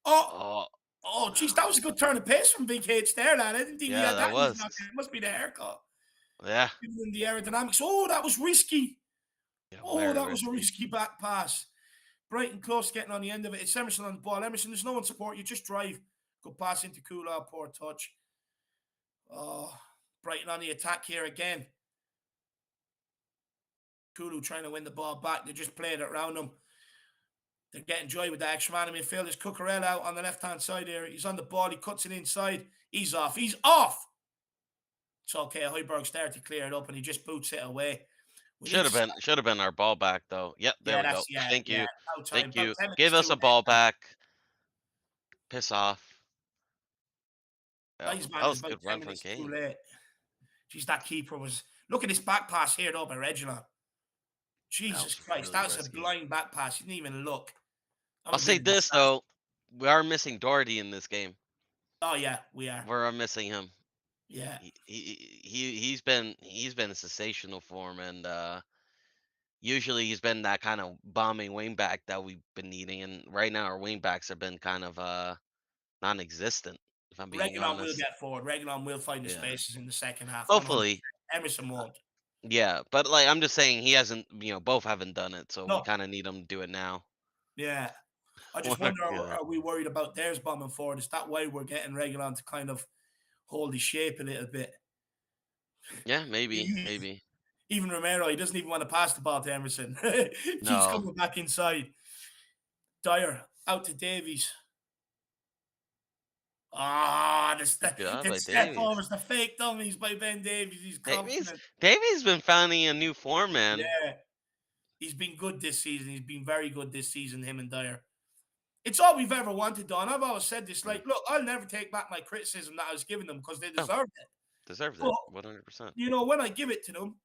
oh oh, no, geez, that was a good turn of pace from Big H there, lad. I didn't think he yeah, had that that in his was knockout. It must be the haircut. yeah, Giving him the aerodynamics. Oh, that was risky. yeah, Oh, very that was a risky. risky back pass. Brighton close getting on the end of it. It's Emerson on the ball. Emerson, there's no one support. You just drive. Good pass into Kula. Poor touch. Oh, Brighton on the attack here again. Kulu trying to win the ball back. They just played it around them. They're getting joy with the extra man in midfield. There's Cucurella out on the left hand side here. He's on the ball. He cuts it inside. He's off. He's off. It's okay. Hoiberg started to clear it up and he just boots it away. We need Should to have been should have been our ball back though. Yep, there Yeah, we go. that's yeah, Thank yeah. you, No time. thank About you. 10 minutes Give too us a late. ball back. Piss off. Oh, Nice that man is was a about good 10 run from minutes too Kane. late. Jeez, that keeper was look at this back pass here though by Reginald. That Jesus was Christ, really that was a risky. blind back pass. He didn't even look. That I'll would have say been a this disaster. though, we are missing Doherty in this game. Oh yeah, we are. We're missing him. Yeah. He's been a sensational form, and usually he's been that kind of bombing wingback that we've been needing. And right now our wingbacks have been kind of non-existent, if I'm being Regulon will honest. get forward. Regulon will find the Yeah, spaces in the second half. 100%. hopefully. Emerson won't. Yeah, but like I'm just saying, he hasn't. Both haven't done it, so we No. kind of need him to do it now. Yeah. I just What a wonder good. are we worried about theirs bombing forward? Is that why we're getting Regulon to kind of hold his shape a little bit? Yeah, maybe, He- maybe. Even Romero, he doesn't even want to pass the ball to Emerson. Keeps No, coming back inside. Dyer out to Davies. Ah, good job the by step Davies. overs, the fake dummies by Ben Davies. He's Davies, confident. Davies been finding a new form, man. Yeah, he's been good this season. He's been very good this season, him and Dyer. It's all we've ever wanted, Don. I've always said this. Yeah. Like, look, I'll never take back my criticism that I was giving them because they Oh, deserved it. deserves But, it, 100%. when I give it to them,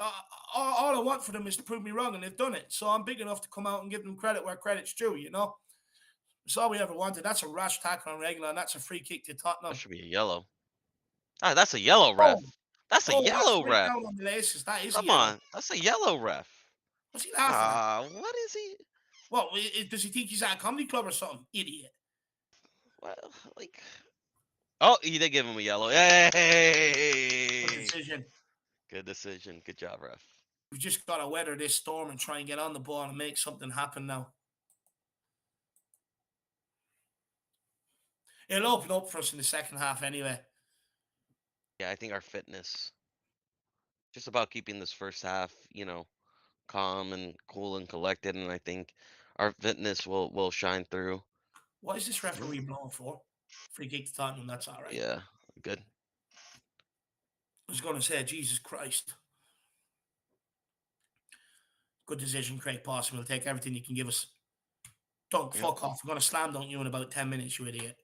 uh, all I want for them is to prove me wrong, and they've done it. So I'm big enough to come out and give them credit where credit's due. It's all we ever wanted. That's a rash tackle on regular, and that's a free kick to That Tottenham. should be a yellow. Ah, that's a yellow Oh, ref. That's a that's yellow right ref. down on the laces. That is a Come yellow. on, that's a yellow ref. What's he laughing at? Ah, what is he? What, does he think he's at a comedy club or something? Idiot. Well, like, oh, he did give him a yellow. Good Yay! decision. Good decision. Good job, ref. We've just got to weather this storm and try and get on the ball and make something happen now. It'll open up for us in the second half anyway. Yeah, I think our fitness, just about keeping this first half, calm and cool and collected, and I think our fitness will shine through. What is this referee blowing for? Free kick to Tottenham, that's all right. Yeah, good. I was going to say, Jesus Christ. Good decision, Craig Pawson. We'll take everything you can give us. Don't Yep. fuck off. We're going to slam dunk you in about 10 minutes, you idiot.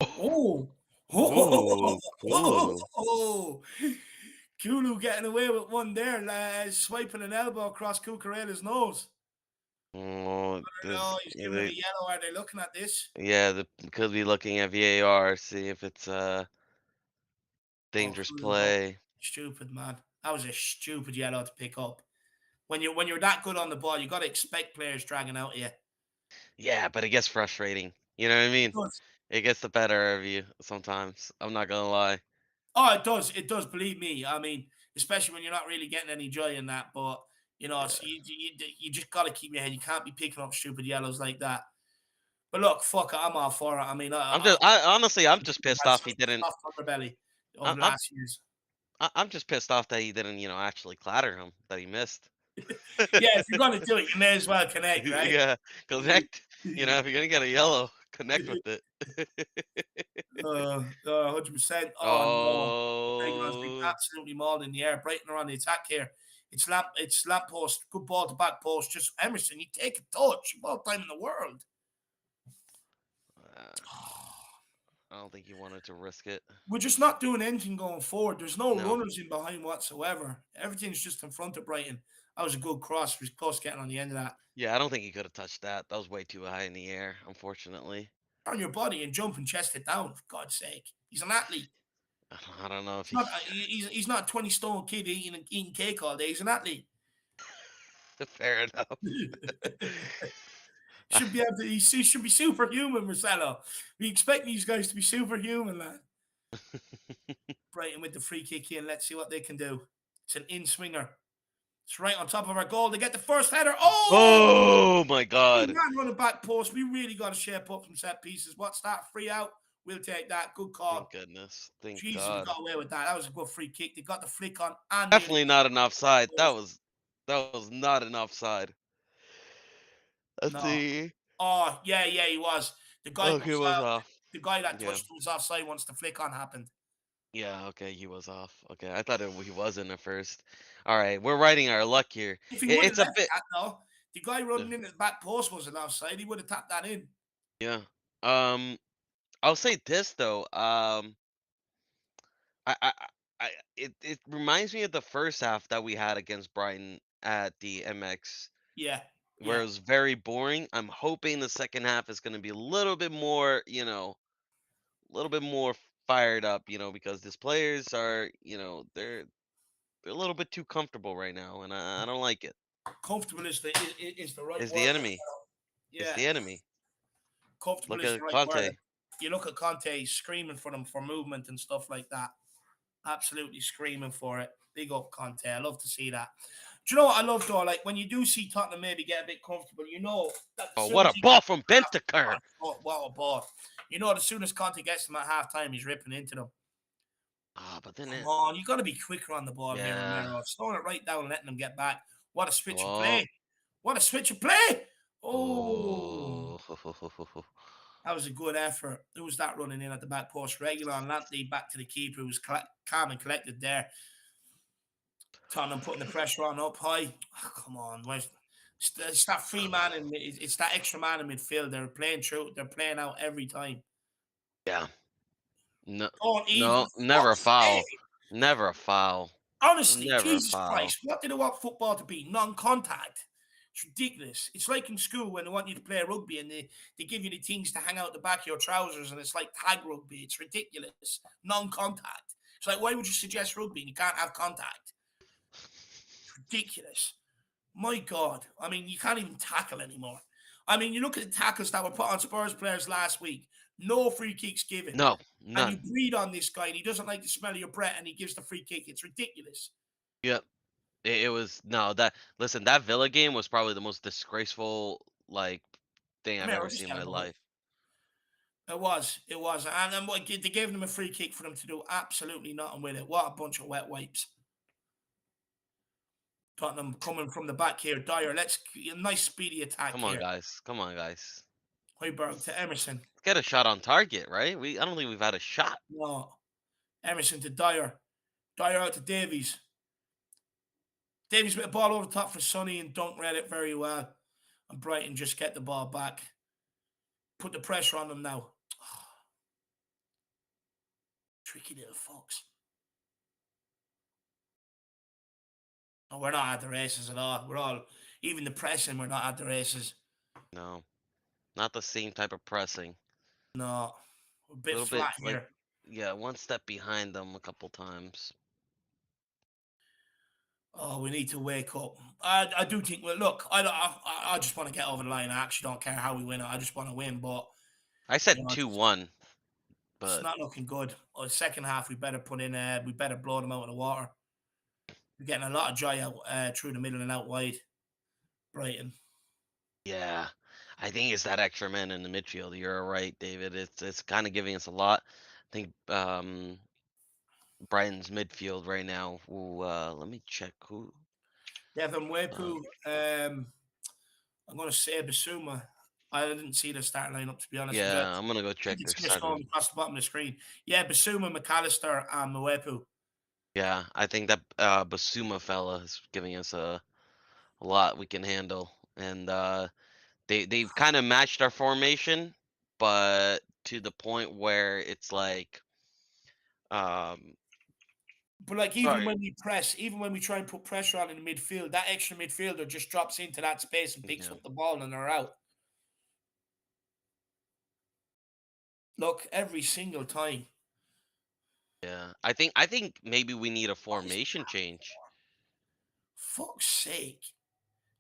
Oh. Ooh, cool. Oh. Kulu getting away with one there, swiping an elbow across Cucurella's nose. Oh, I don't know. He's giving him a yellow. Are they looking at this? yeah, could be looking at VAR, see if it's Oh, dangerous Kulu, don't. play. Stupid, man. That was a stupid yellow to pick up. When you're that good on the ball, you got to expect players dragging out of you. Yeah, but it gets frustrating. You know what I mean? Does. It gets the better of you sometimes. I'm not gonna lie. Oh, it does. It does. Believe me. I mean, especially when you're not really getting any joy in that. But so Yeah. you just got to keep your head. You can't be picking up stupid yellows like that. But look, fuck it, I'm all for it. I mean, I'm just I've pissed had off he such a didn't. soft underbelly over I, the I'm last years. I'm just pissed off that he didn't, actually clatter him. That he missed. Yeah, if you're gonna do it, you may as well connect, right? Yeah, connect. If you're gonna get a yellow, connect with it. 100%. Oh no, Reguilon's been Oh, absolutely mauled in the air. Brighton are on the attack here. It's lamp post. Good ball to back post. Just Emerson, you take a touch. All time in the world. uh, I don't think he wanted to risk it. We're just not doing anything going forward. There's no No. runners in behind whatsoever. Everything's just in front of Brighton. That was a good cross. He was close getting on the end of that. Yeah, I don't think he could have touched that. That was way too high in the air, unfortunately. On your body and jump and chest it down, for God's sake. He's an athlete. I don't know if He's he. not, he's not a 20 stone kid eating cake all day. He's an athlete. Fair enough. Should be able to, he should be superhuman, Marcelo. We expect these guys to be superhuman, lad. Brighton with the free kick in. Let's see what they can do. It's an in swinger. It's right on top of our goal. They get the first header. Oh! Oh my Hey, God! man, running back post. We really got to shape up some set pieces. What's that? Free out. We'll take that. Good Thank call. goodness. Thank Jesus, we God. got away with that. That was a good free kick. They got the flick on and nearly Definitely not an offside. goals. That was not an offside. Let's No. see. Oh, yeah, he was. The guy Okay, was it was off. the guy that Yeah. touched was offside once the flick on happened. Yeah, okay, he was off. Okay, I thought he wasn't at first. All right, we're riding our luck here. If he would have It's a left bit. that though, the guy Yeah. running in at the back post wasn't offside. He would have tapped that in. Yeah. Um, I'll say this though. I, I, it reminds me of the first half that we had against Brighton at the MX, Yeah, where yeah. it was very boring. I'm hoping the second half is going to be a little bit more, a little bit more fired up, because these players are, they're a little bit too comfortable right now, and I don't like it. Comfortable is the right It's the word. enemy. It's Yeah, the enemy. comfortable Look is the at right word. Conte. You look at Conte, he's screaming for them for movement and stuff like that. Absolutely screaming for it. Big up Conte. I love to see that. Do you know what I love though? Like when you do see Tottenham maybe get a bit comfortable, you know that as Oh, soon what as a he ball gets from half, Bentaker! what a ball. You know, as soon as Conte gets them at halftime, he's ripping into them. Ah, but then Come it. on, you got to be quicker on the ball here, Yeah. Romero. Slowing it right down and letting them get back. What a switch of Oh. play. What a switch of play. Oh, Oh. that was a good effort. Who was that running in at the back post? Regular and Lantley back to the keeper who was calm and collected there. Tottenham putting the pressure on up high. Oh, come on. It's that free man in it's that extra man in midfield. They're playing through. They're playing out every time. Yeah. No. Don't even No. Never a fuck's foul. sake. Never a foul. Honestly, Never a Jesus foul. Christ, what do they want football to be? Non-contact. It's ridiculous. It's like in school when they want you to play rugby and they give you the things to hang out the back of your trousers and it's like tag rugby. It's ridiculous. Non-contact. It's like, why would you suggest rugby and you can't have contact? It's ridiculous. My God. I mean, you can't even tackle anymore. I mean, you look at the tackles that were put on Spurs players last week. No free kicks given. No. And you None. breathe on this guy and he doesn't like the smell of your breath and he gives the free kick. It's ridiculous. Yep. It was no that. Listen, that Villa game was probably the most disgraceful thing I've Romero, ever just seen in get my him out. life. It was. And then they gave them a free kick for them to do absolutely nothing with it. What a bunch of wet wipes. Tottenham coming from the back here. Dyer, let's a nice speedy attack Come on, here. guys. Come on, guys. Højbjerg to Emerson. Let's get a shot on target, right? I don't think we've had a shot. No. Emerson to Dyer. Dyer out to Davies. Davies with the ball over the top for Sonny and don't read it very well. And Brighton just get the ball back. Put the pressure on them now. Tricky little fox. Oh, we're not at the races at all. We're all, even the pressing, we're not at the races. No, not the same type of pressing. No. We're a A bit little bit flat here. yeah, one step behind them a couple times. Oh, we need to wake up. I do think. Well, look, I just want to get over the line. I actually don't care how we win it. I just want to win. But I said you know, 2-1, it's but not looking good. Or the second half, we better put in. We better blow them out of the water. We're getting a lot of joy out through the middle and out wide. Brighton. yeah. I think it's that extra man in the midfield. You're right, David. It's kind of giving us a lot. I think Brighton's midfield right now. Ooh, let me check who. Devin Uh, Wepu, I'm going to say Basuma. I didn't see the start lineup, to be honest with you. yeah, I'm gonna go You check can their see the score starting. across the bottom of the screen. Yeah, Basuma, McAllister, and Mwepu. Yeah, I think that Basuma fella is giving us a lot we can handle, and they've kind of matched our formation, but to the point where it's like, um, But like even sorry, when we press, even when we try and put pressure on in the midfield, that extra midfielder just drops into that space and picks yeah, up the ball and they're out. Look, every single time. yeah. I think maybe we need a What is formation that change. for? Fuck's sake.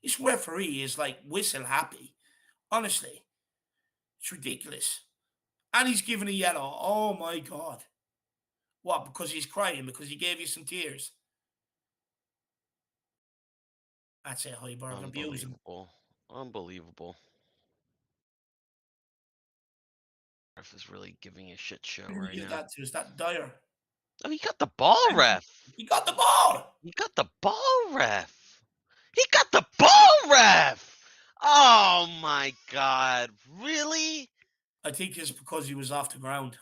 This referee is like whistle happy. Honestly, it's ridiculous. And he's given a yellow. Oh my God. What? Because he's crying? Because he gave you some tears? That's it, Hoiberg. Abuse him. Unbelievable, unbelievable. Ref is really giving a shit show Who did he right give now. that to? Is that Dyer? Oh, he got the ball, ref. He got the ball. He got the ball, ref. He got the ball, ref. Oh my God, really? I think it's because he was off the ground.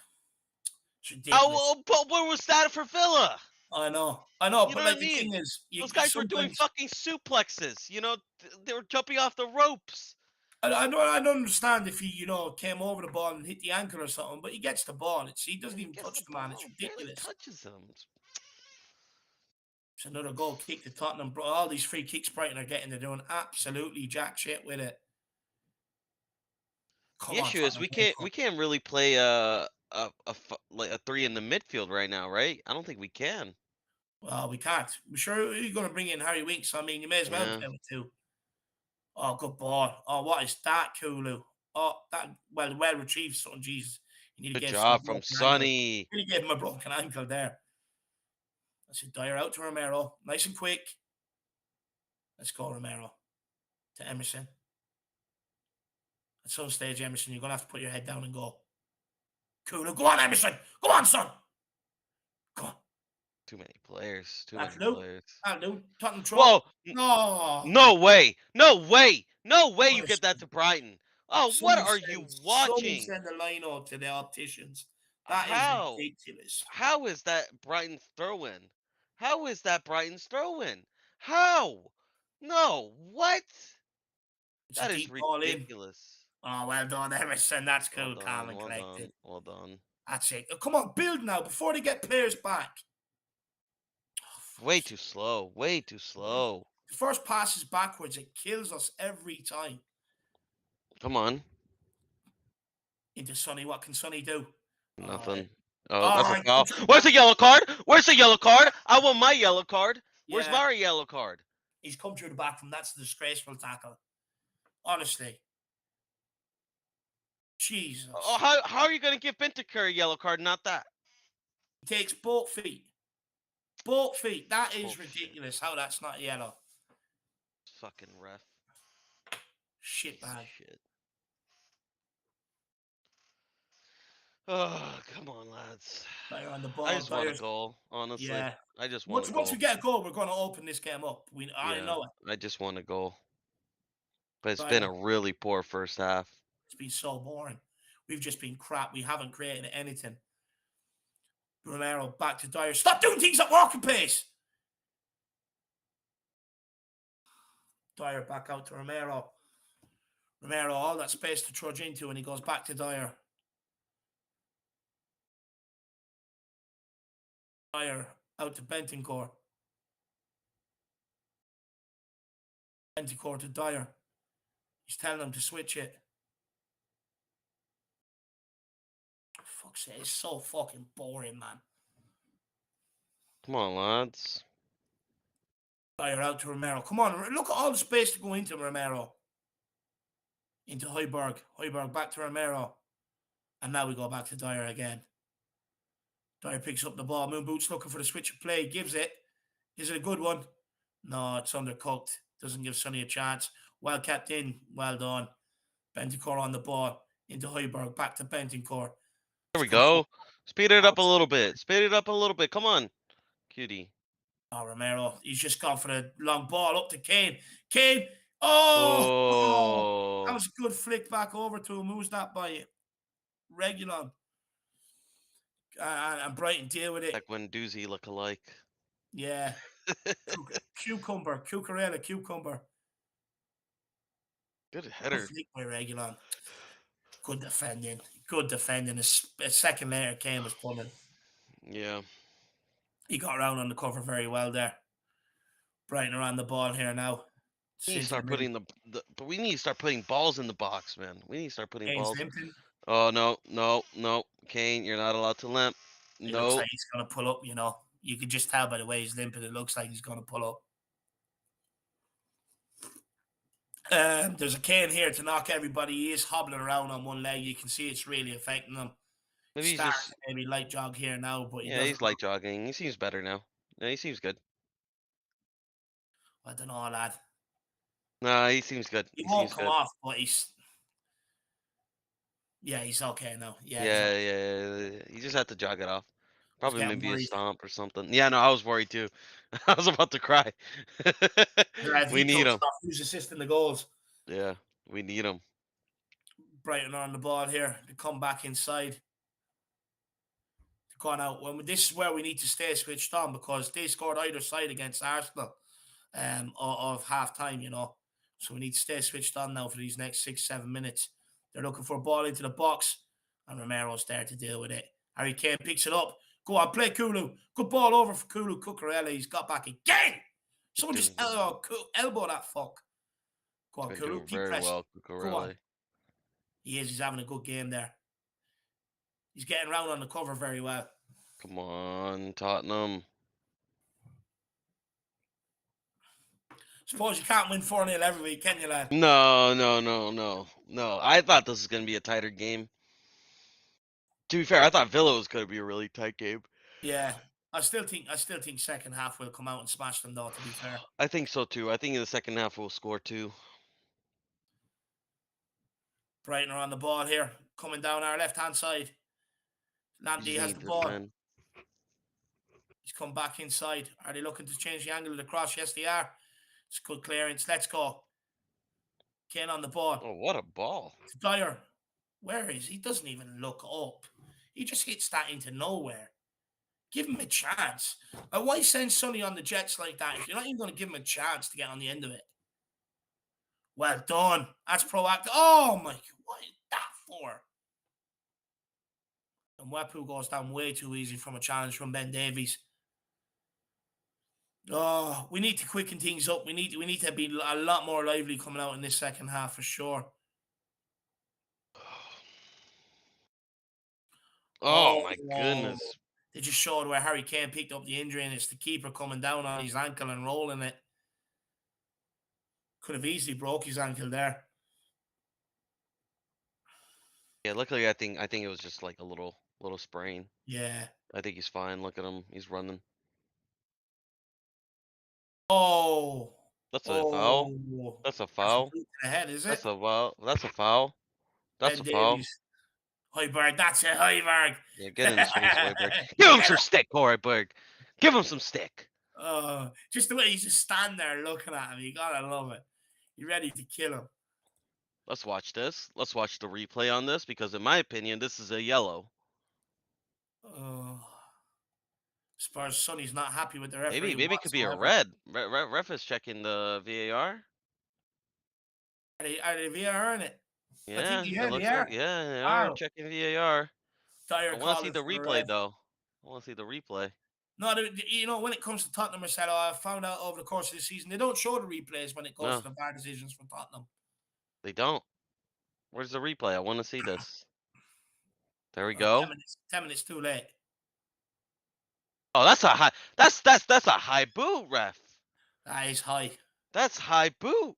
It's ridiculous. Oh, but where was that for Villa? I know, You but know what like I the mean? thing is, Those you guys were doing sometimes fucking suplexes. They were jumping off the ropes. I don't understand if he came over the ball and hit the ankle or something, but he gets the ball. He Yeah, doesn't he even gets the touch the man. It's ball, barely ridiculous. touches him. It's another goal kick to Tottenham. Bro, all these free kicks Brighton are getting, they're doing absolutely jack shit with it. The Come on, issue is Tottenham. we can't really play like a three in the midfield right now, right? I don't think we can. Well, we can't. I'm sure you're going to bring in Harry Winks. I mean, you may as well Yeah, play with two. Oh, good ball. Oh, what is that, Kulu? Oh, that well retrieved, son. Jesus, you need to good give some job from broken ankle. Sonny. You need to give him a broken ankle there. That's it. Dyer out to Romero, nice and quick. Let's go, Romero to Emerson. At some stage, Emerson, you're gonna have to put your head down and go. Kulu, go on, Emerson. Go on, son. Come on. Too many players. Too That'll many do. players. That'll do. Tottenham throw. Whoa! No. No way! No way! No way! You get that Honestly, to Brighton. Oh, what are you someone watching? send a line out to the opticians. That is How? ridiculous. How is that Brighton's throw in? How is that Brighton's throw in? How? No, what? It's a That is deep ball in. ridiculous. Oh, well done, Emerson. That's Well cool, calm done, and well done, collected. well done. That's it. Oh, come on, build now before they get players back. Oh, Way fuck's too slow, way too sake. slow. The first pass is backwards. It kills us every time. Come on. Into Sonny. What can Sonny do? All right. Nothing. Oh, All that's a right. foul. Come through the Where's back. the yellow card? Where's the yellow card? I want my yellow card. Where's Yeah, my yellow card? he's come through the back from that's a disgraceful tackle. Honestly. Oh, Jesus. how are you going to give Bentancur a yellow card, not that? He takes both feet. Both feet. That is Bullshit. ridiculous. How that's not yellow. Fucking ref. Shit Piece of bag. shit. Oh, come on, lads. Dyer on the I ball. just want a Dyer's goal, honestly. yeah. I just want a Once we goal. get a goal, we're going to open this game up. I Yeah, know it. I just want a goal. But it's been Dyer, a really poor first half. it's been so boring. We've just been crap. We haven't created anything. Romero back to Dyer. Stop doing things at walking pace. Dyer back out to Romero. Romero, all that space to trudge into, and he goes back to Dyer. Dyer out to Bentancur. Bentancur to Dyer. He's telling him to switch it. For fuck's sake, it's so fucking boring, man. Come on, lads. Dyer out to Romero. Come on, look at all the space to go into Romero. Into Højbjerg. Højbjerg back to Romero. And now we go back to Dyer again. Dyer picks up the ball. Moon Boots looking for the switch of play. Gives it. Is it a good one? No, it's undercooked. Doesn't give Sonny a chance. Well kept in. Well done. Bentancur on the ball into Højbjerg, back to Bentancur. There He's we come out go. Speed it up a little outside. bit. Speed it up a little bit. Come on, cutie. Oh, Romero, he's just gone for the long ball up to Kane. Kane, oh, that Oh, was a good flick back over to him. Who's that by? Regulon. And Brighton deal with it. like when Doozy look alike. Yeah. Cucurella, cucumber. Good Good header. flick by Regulon. Good defending. Good defending. A second later, Kane was coming. Yeah. He got around on the cover very well there. Brighton are on the ball here now. We It's need to into the start middle. putting but we need to start putting balls in the box, man. We need to start putting Kane's balls. limping. Oh no, no, no, Kane, you're not allowed to limp. It looks No, like he's going to pull up, you know. You can just tell by the way he's limping. It looks like he's going to pull up. There's a Kane here to knock everybody. He is hobbling around on one leg. You can see it's really affecting him. maybe he's Starting just to maybe light jog here now, but he yeah, doesn't he's look. light jogging. He seems better now. Yeah, he seems good. I don't know, lad. Nah, he seems good. He He won't seems come good. off, but he's okay now. Yeah, he's Yeah, okay. yeah, yeah, yeah. You just have to jog it off. I was Probably getting maybe a worried. stomp or something. Yeah, no, I was worried too. I was about to cry. If We he need closes him. off, who's assisting the goals? Yeah, we need him. Brighton are on the ball here. They come back inside. They've gone out. Well, this is where we need to stay switched on because they scored either side against Arsenal of half time, you know. So we need to stay switched on now for these next 6, 7 minutes. They're looking for a ball into the box, and Romero's there to deal with it. Harry Kane picks it up. Go on, play Kulu. Good ball over for Kulu. Cucurella, he's got back again. He's Someone just been elbow that fuck. Go on, been Kulu. doing Keep very pressing. well, Go on. Cucurella. He is. He's having a good game there. He's getting around on the cover very well. Come on, Tottenham. Suppose you can't win 4-0 every week, can you, lad? No, no, no, no, no. I thought this was gonna be a tighter game. To be fair, I thought Villa was gonna be a really tight game. Yeah. I still think second half will come out and smash them though, to be fair. I think so too. I think in the second half we'll score too. Brighton are on the ball here, coming down our left hand side. We Lamptey just has need the to ball. defend. He's come back inside. Are they looking to change the angle of the cross? Yes, they are. It's good clearance. Let's go. Kane on the ball. Oh, what a ball! To Dyer. Where is he? Doesn't even look up. He just hits that into nowhere. Give him a chance. Why send Sonny on the Jets like that if you're not even going to give him a chance to get on the end of it? Well done. That's proactive. Oh my! What is that for? And Wepu goes down way too easy from a challenge from Ben Davies. Oh, we need to quicken things up. We need to be a lot more lively coming out in this second half for sure. Oh Oh, my goodness! they just showed where Harry Kane picked up the injury, and it's the keeper coming down on his ankle and rolling it. Could have easily broke his ankle there. Yeah, luckily I think it was just like a little sprain. Yeah. I think he's fine. Look at him. He's running. Oh. That's a foul. Oh. That's a That's a foul. boot to the head, is That's it? a foul. That's a foul. That's Ben a foul. Davies. Højbjerg, that's it, Højbjerg. Yeah, get in his face, Hoiberg. Give him some stick, Hoiberg. Give him some stick. Just the way he's just stand there looking at him, you gotta love it. You're ready to kill him. Let's watch this. Let's watch the replay on this because, in my opinion, this is a yellow. Spurs Sonny's not happy with the referee Maybe it could be a whatsoever. red. Ref is checking the VAR. Are they VAR in it? I think Yeah, it they looks like are. they are Wow. checking VAR. I Dyer want to see calling the for a replay red. though. I want to see the replay. No, you know, when it comes to Tottenham, Marcelo, I found out over the course of the season, they don't show the replays when it goes No, to the VAR decisions for Tottenham. they don't. Where's the replay? I want to see this. There we 10 go. minutes, 10 minutes too late. Oh, that's a high. That's a high boot, ref. That is high. That's high boot.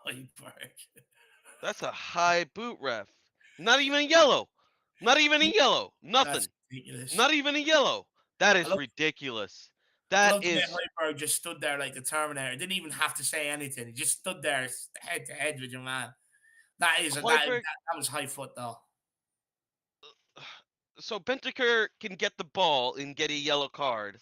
Højbjerg. That's a high boot, ref. Not even yellow. Not even a yellow. That's Nothing. ridiculous. Not even a yellow. That I is love, ridiculous. I That love the way is. Højbjerg just stood there like the Terminator. Didn't even have to say anything. He just stood there head to head with your man. That is a Hoiberg. that was high foot though. So Bentaker can get the ball and get a yellow card,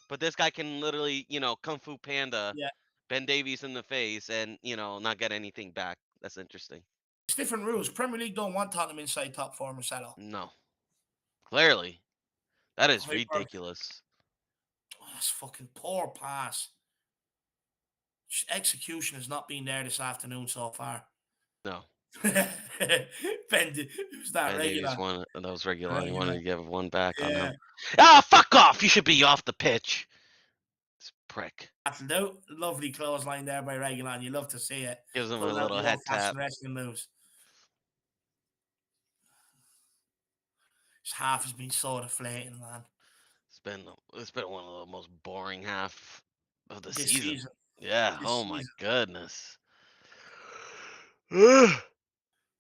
but this guy can literally, Kung Fu Panda Yeah, Ben Davies in the face and, not get anything back. That's interesting. it's different rules. Premier League don't want Tottenham inside top four, Marcelo. No, clearly. That is Hoiberg, ridiculous. oh, that's fucking poor pass. Execution has not been there this afternoon so far. No. Who's that Ben Davies regular? won. That was regular. He wanted Regular. to give one back on Yeah. him. Ah, fuck off! You should be off the pitch. This prick. Battled out. Lovely clothesline there by regular, and you love to see it. Gives him a Pulling out little the head old tap. fashioned wrestling moves. His half has been so deflating, man. It's been one of the most boring half of the This season. season. Yeah. This Oh my season. goodness.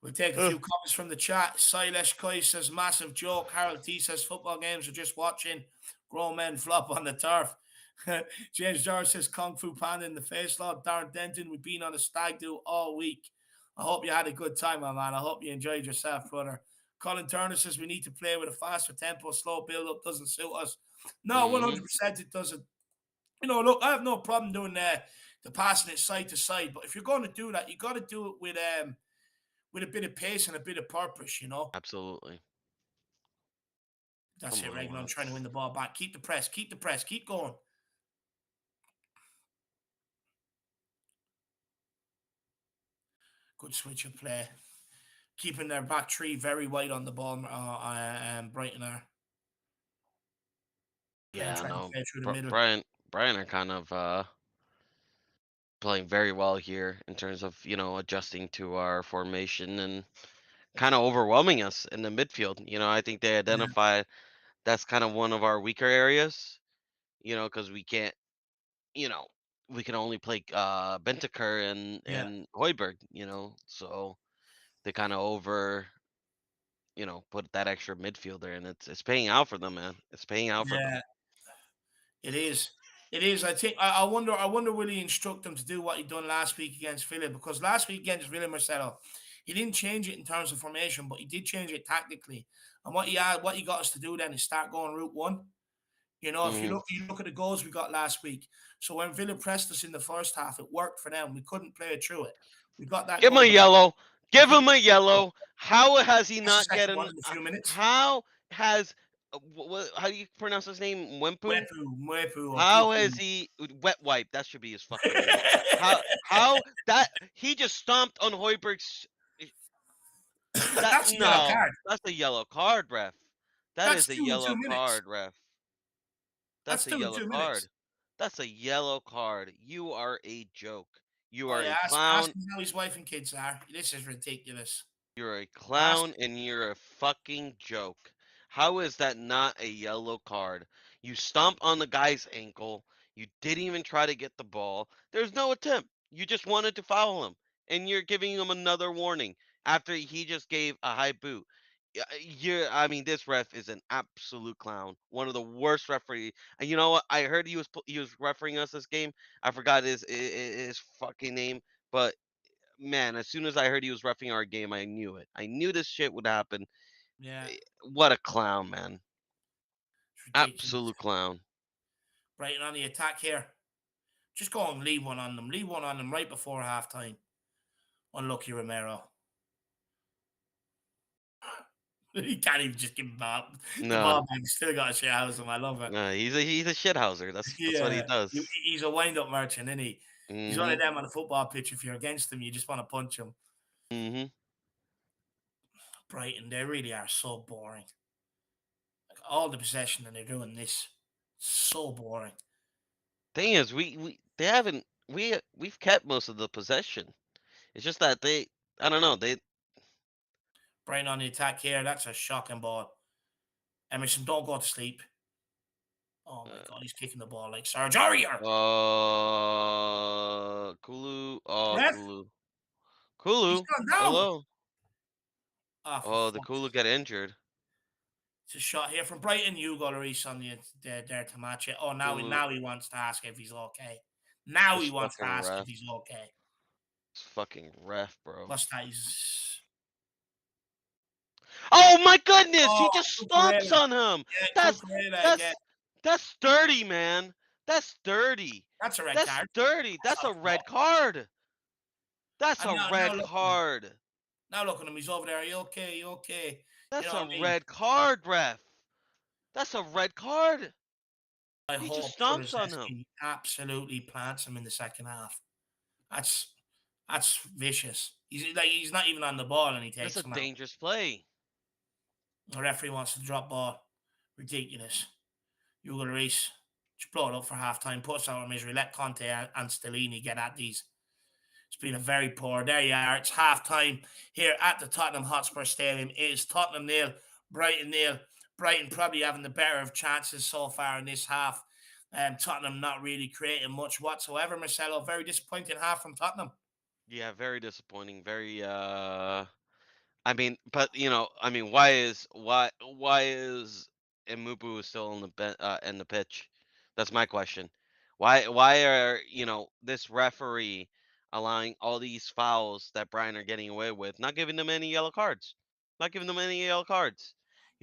We'll take a few comments from the chat. Silesh Kai says, massive joke. Harold T says, football games are just watching grown men flop on the turf. James George says, Kung Fu Panda in the face, Lord. Darren Denton, we've been on a stag do all week. I hope you had a good time, my man. I hope you enjoyed yourself, brother. Colin Turner says, we need to play with a faster tempo. Slow build-up doesn't suit us. No, hmm 100% it doesn't. Look, I have no problem doing the passing it side to side, but if you're going to do that, you got to do it with a bit of pace and a bit of purpose. Absolutely. That's Come it, on, Regan. I'm trying to lads. win the ball back. Keep the press, keep the press, keep going. Good switch of play. Keeping their back three very wide on the ball, Brighton are Yeah, trying to no. play through the middle. Brian are kind of playing very well here in terms of adjusting to our formation and kind of overwhelming us in the midfield. I think they Yeah, identify that's kind of one of our weaker areas. Because we can't. You know, we can only play Bentaker yeah, and Hoiberg. So they kind of put that extra midfielder, and it's paying out for them, man. It's paying out for them. yeah. It is. It is. I think. I wonder. I wonder will he instruct them to do what he done last week against Villa? Because last week against Villa, Marcelo, he didn't change it in terms of formation, but he did change it tactically. And what he got us to do then is start going route one. If hmm you look at the goals we got last week. So when Villa pressed us in the first half, it worked for them. We couldn't play it through it. We got that Give him a goal, but yellow. I Give think him a yellow. How has he that's the not second one getting? in a few minutes. How has how do you pronounce his name? Wempu? Mwepu or How Pupu. has he wet wipe? That should be his fucking name. How that he just stomped on Hoiberg's that That's a yellow no, card. that's a yellow card, ref. That That's is a two in yellow 2 minutes. card, ref. That's That's a two in yellow 2 minutes. card. That's a yellow card. You are a joke. You Oh are yeah, a ask clown. him how his wife and kids are. This is ridiculous. You're a Ask clown and you're a fucking joke. How is that not a yellow card? You stomp on the guy's ankle. You didn't even try to get the ball. There's no attempt. You just wanted to foul him. And you're giving him another warning after he just gave a high boot. I mean, this ref is an absolute clown. One of the worst referee. And you know what? I heard he was refereeing us this game. I forgot his fucking name, but man, as soon as I heard he was roughing our game, I knew it. I knew this shit would happen. Yeah, What a clown, man. it's ridiculous. Absolute clown. Brighton on the attack here. Just go and leave one on them. Leave one on them right before halftime. Unlucky Romero. He can't even just give him the No, ball back. He's still got a shit house him. I love it. no, he's a shithouser. That's what he Yeah, does. he's a wind-up merchant, isn't he? He's one of Mhm. them on a football pitch. If you're against him, you just want to punch him. Mhm. Brighton, they really are so boring. Like all the possession and they're doing this. So boring. Thing is, we they haven't we've kept most of the possession. It's just that I don't know they Brighton on the attack here. That's a shocking ball. Emerson, don't go to sleep. Oh my uh, god, he's kicking the ball like Serge Aurier. Kulu Ref, Kulu he's Kulu gone down. hello For the fuck's Kulu sake. got injured. It's a shot here from Brighton. Hugo Lloris on there to match it. Oh, Kulu now he wants to ask if he's okay. Now he this wants to fucking ask if ref. he's okay. It's fucking ref, bro. What's that? He's Oh my goodness! He oh, just stomps Cucurella. on him. Yeah, That's Cucurella again. that's that's dirty, man. That's dirty. That's a red That's card. dirty. That's That's not a fault. red card. That's And a now red look at him. card. Now look at him. He's over there. Are you okay? You okay? You That's know a what I mean? red card, ref. That's a red card. I He just hope stomps on him. Kulusevski absolutely plants him in the second half. That's that's vicious. He's not even on the ball and he That's takes a him out. dangerous play. The referee wants to drop ball. Ridiculous. Hugo Lloris just blow it up for half time. Puts out of misery. Let Conte and Stellini get at these. It's been a very poor. There you are. It's half time here at the Tottenham Hotspur Stadium. It is Tottenham nil, Brighton nil. Brighton probably having the better of chances so far in this half. Tottenham not really creating much whatsoever. Marcelo, very disappointing half from Tottenham. Yeah, very disappointing. Very I mean, but I mean, why is Mbubu still in the pitch? That's my question. Why are this referee allowing all these fouls that Brian are getting away with, not giving them any yellow cards, not giving them any yellow cards?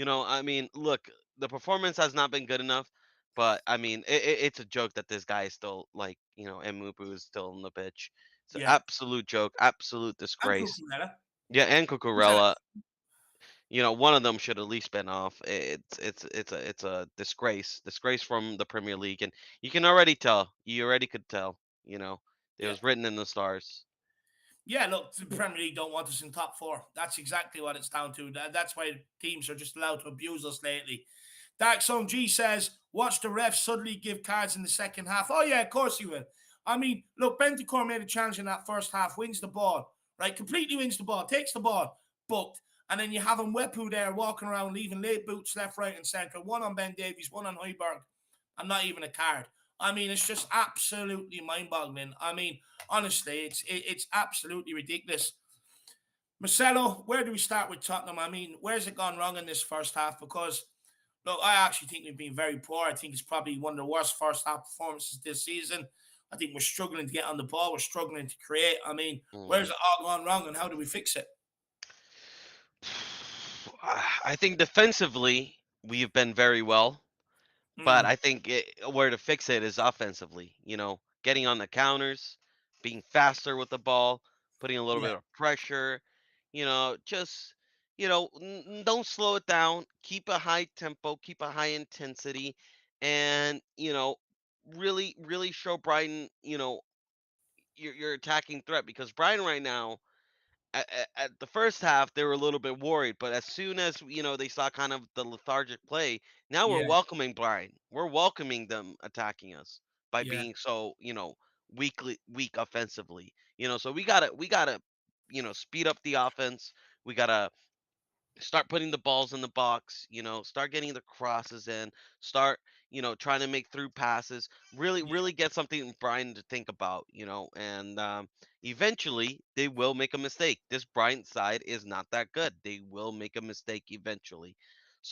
I mean, look, the performance has not been good enough, but I mean, it's a joke that this guy is still like Mbubu is still in the pitch. It's an Yeah. absolute joke, absolute And disgrace. Cucurella. Yeah, and He's had Cucurella, one of them should at least been off. It's a disgrace from the Premier League, and you can already tell. You already could tell. It yeah. was written in the stars. Yeah, look, the Premier League don't want us in top four. That's exactly what it's down to. That's why teams are just allowed to abuse us lately. Dark Zone G says, watch the refs suddenly give cards in the second half. Oh, yeah, of course he will. I mean, look, Bentancur made a challenge in that first half, wins the ball, right? Completely wins the ball, takes the ball, booked. And then you have him Wepu there walking around, leaving late boots left, right, and centre. One on Ben Davies, one on Højbjerg, and not even a card. I mean, it's just absolutely mind-boggling. I mean, honestly, it's absolutely ridiculous. Marcelo, where do we start with Tottenham? I mean, where's it gone wrong in this first half? Because look, I actually think we've been very poor. I think it's probably one of the worst first half performances this season. I think we're struggling to get on the ball. We're struggling to create. I mean, where's Mm. it all gone wrong and how do we fix it? I think defensively we've been very well. But Mm, I think where to fix it is offensively. Getting on the counters, being faster with the ball, putting a little yeah, bit of pressure. Just don't slow it down. Keep a high tempo, keep a high intensity, and really, really show Brighton your attacking threat because Brighton right now at the first half they were a little bit worried, but as soon as they saw kind of the lethargic play, now we're yeah, welcoming Brian. We're welcoming them attacking us by yeah, being so weak offensively. So we gotta speed up the offense. We gotta start putting the balls in the box, start getting the crosses in, start, trying to make through passes, really, yeah, really get something Brian to think about, and eventually they will make a mistake. This Brian side is not that good. They will make a mistake eventually.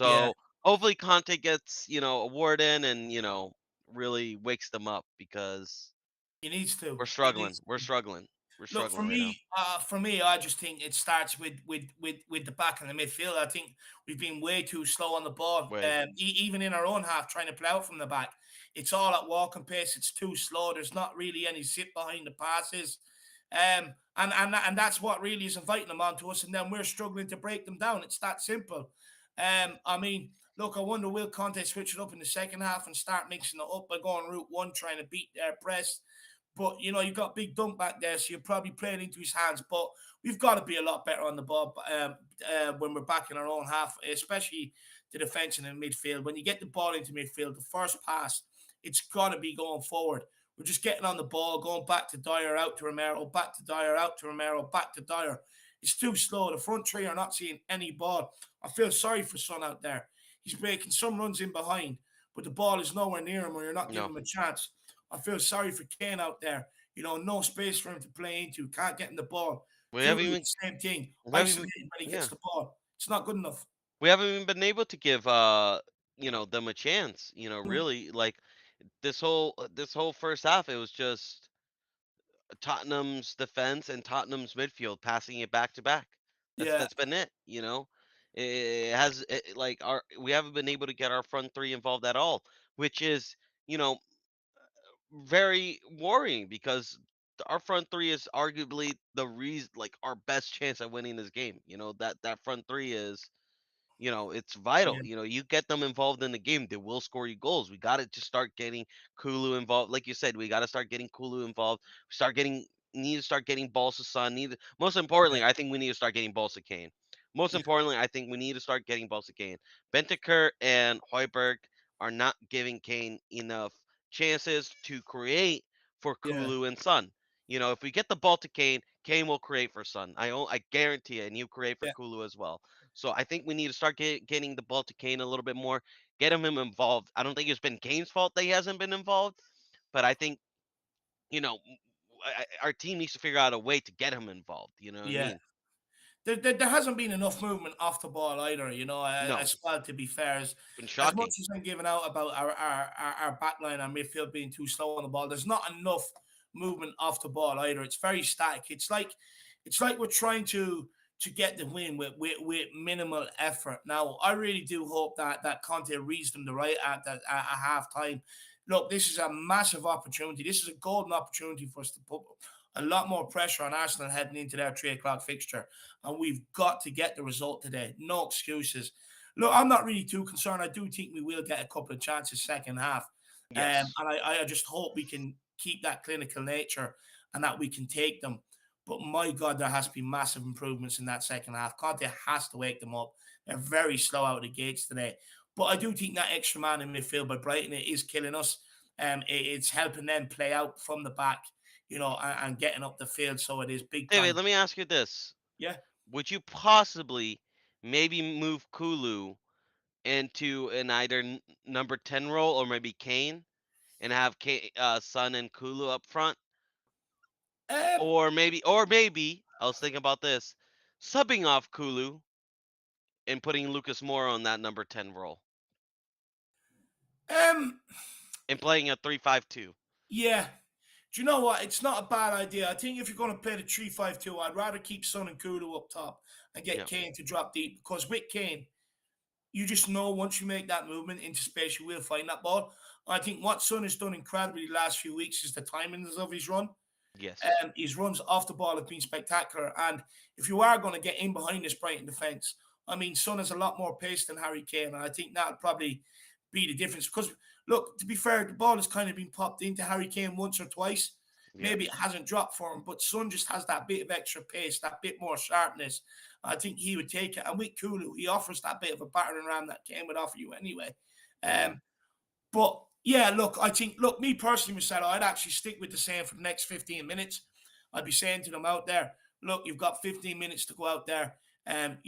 yeah. So hopefully Conte gets, a word in and, really wakes them up because He needs to. we're He struggling. needs We're to. struggling. We're Look, struggling right now. for me, I just think it starts with the back and the midfield. I think we've been way too slow on the ball, Way. even in our own half, trying to play out from the back. It's all at walking pace. It's too slow. There's not really any sit behind the passes, and that's what really is inviting them onto us. And then we're struggling to break them down. It's that simple. I mean, look, I wonder will Conte switch it up in the second half and start mixing it up by going route one, trying to beat their press. But you've got Big Dunk back there, so you're probably playing into his hands. But we've got to be a lot better on the ball when we're back in our own half, especially the defense and the midfield. When you get the ball into midfield, the first pass, it's got to be going forward. We're just getting on the ball, going back to Dyer, out to Romero, back to Dyer, out to Romero, back to Dyer. It's too slow. The front three are not seeing any ball. I feel sorry for Son out there. He's making some runs in behind, but the ball is nowhere near him or you're not giving No. him a chance. I feel sorry for Kane out there. No space for him to play into. Can't get in the ball. We haven't Dooley, even the same thing. we haven't even Isolated when he gets yeah. the ball. It's not good enough. We haven't even been able to give them a chance, Mm, really like this whole first half it was just Tottenham's defense and Tottenham's midfield passing it back to back. Yeah, That's been it. You know, it has like our we haven't been able to get our front three involved at all, which is you know very worrying because our front three is arguably the reason, like our best chance at winning this game. You know that front three is it's vital. yeah, You get them involved in the game, they will score you goals. We got to just start getting Kulu involved. Like you said, we got to start getting Kulu involved. Start getting Need to start getting balls to Sun. Most yeah, importantly, I think we need to start getting balls to Kane. Most yeah, importantly, I think we need to start getting balls to Kane. Bentaker and Hoiberg are not giving Kane enough chances to create for yeah, Kulu and Sun. If we get the ball to Kane, Kane will create for Sun. I guarantee it, and you create for yeah, Kulu as well. So I think we need to start getting the ball to Kane a little bit more, get him involved. I don't think it's been Kane's fault that he hasn't been involved, but I think you know our team needs to figure out a way to get him involved. You know what I yeah. mean? There hasn't been enough movement off the ball either, No, as well, to be fair. been As much shocking. as I'm giving out about our back line and midfield being too slow on the ball, there's not enough movement off the ball either. It's very static. It's like we're trying to get the win with minimal effort. Now, I really do hope that Conte reads them the right at half time. Look, this is a massive opportunity. This is a golden opportunity for us to put a lot more pressure on Arsenal heading into their 3 o'clock fixture, and we've got to get the result today. No excuses. Look, I'm not really too concerned. I do think we will get a couple of chances second half, Yes. and I just hope we can keep that clinical nature and that we can take them. But my God, there has to be massive improvements in that second half. Conte has to wake them up. They're very slow out of the gates today. But I do think that extra man in midfield by Brighton, it is killing us. It's helping them play out from the back, and getting up the field. So it is big David, time. let me ask you this: Yeah. would you possibly maybe move Kulu into an either number 10 role or maybe Kane and have Son and Kulu up front? Um, Or maybe I was thinking about this, subbing off Kulu and putting Lucas Moura on that number 10 role um, and playing a 3-5-2. yeah. Do you know what? It's not a bad idea. I think if you're going to play the 3-5-2, I'd rather keep Son and Kudu up top and get Yeah. Kane to drop deep, because with Kane, you just know once you make that movement into space, you will find that ball. I think what Son has done incredibly the last few weeks is the timings of his run. Yes. His runs off the ball have been spectacular. And if you are going to get in behind this Brighton defence, I mean, Son has a lot more pace than Harry Kane. And I think that'll probably be the difference. Because, look, to be fair, the ball has kind of been popped into Harry Kane once or twice. Yeah. Maybe it hasn't dropped for him, but Son just has that bit of extra pace, that bit more sharpness. I think he would take it. And with Kulu, he offers that bit of a battering ram that Kane would offer you anyway. Yeah. Um, but yeah, look, I think, me personally, Marcelo, I'd actually stick with the same for the next 15 minutes. I'd be saying to them out there, look, you've got 15 minutes to go out there, and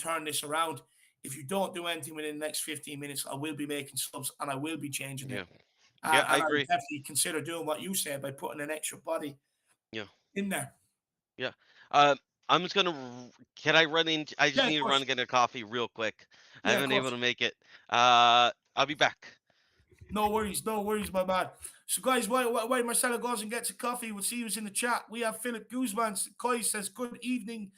turn this around. If you don't do anything within the next 15 minutes, I will be making subs and I will be changing Yeah. it. Yeah, I And I would agree. definitely consider doing what you said by putting an extra body Yeah. in there. Yeah. I'm just gonna. Can I run in? I just Yeah, of need to run course. and get a coffee real quick. I Yeah, of haven't been able course. to make it. I'll be back. No worries, my man. So, guys, while Marcelo goes and gets a coffee, we'll see who's in the chat. We have Philip Guzman. Koi says, good evening,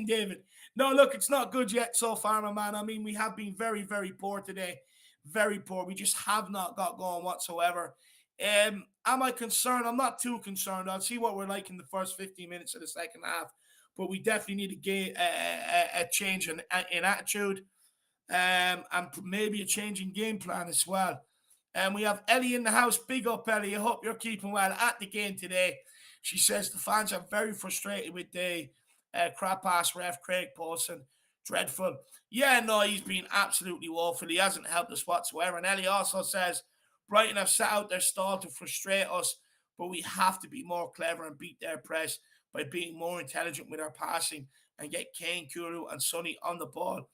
David. No, look, it's not good yet so far, my man. I mean, we have been very, very poor today. Very poor. We just have not got going whatsoever. Am I concerned? I'm not too concerned. I'll see what we're like in the first 15 minutes of the second half. But we definitely need to get a change in attitude, and maybe a change in game plan as well. And we have Ellie in the house. Big up, Ellie. I hope you're keeping well at the game today. She says the fans are very frustrated with the crap ass ref Craig Paulson. Dreadful. Yeah, no, he's been absolutely woeful. He hasn't helped us whatsoever. And Ellie also says Brighton have sat out their stall to frustrate us, but we have to be more clever and beat their press by being more intelligent with our passing and get Kane, Kuru, and Sonny on the ball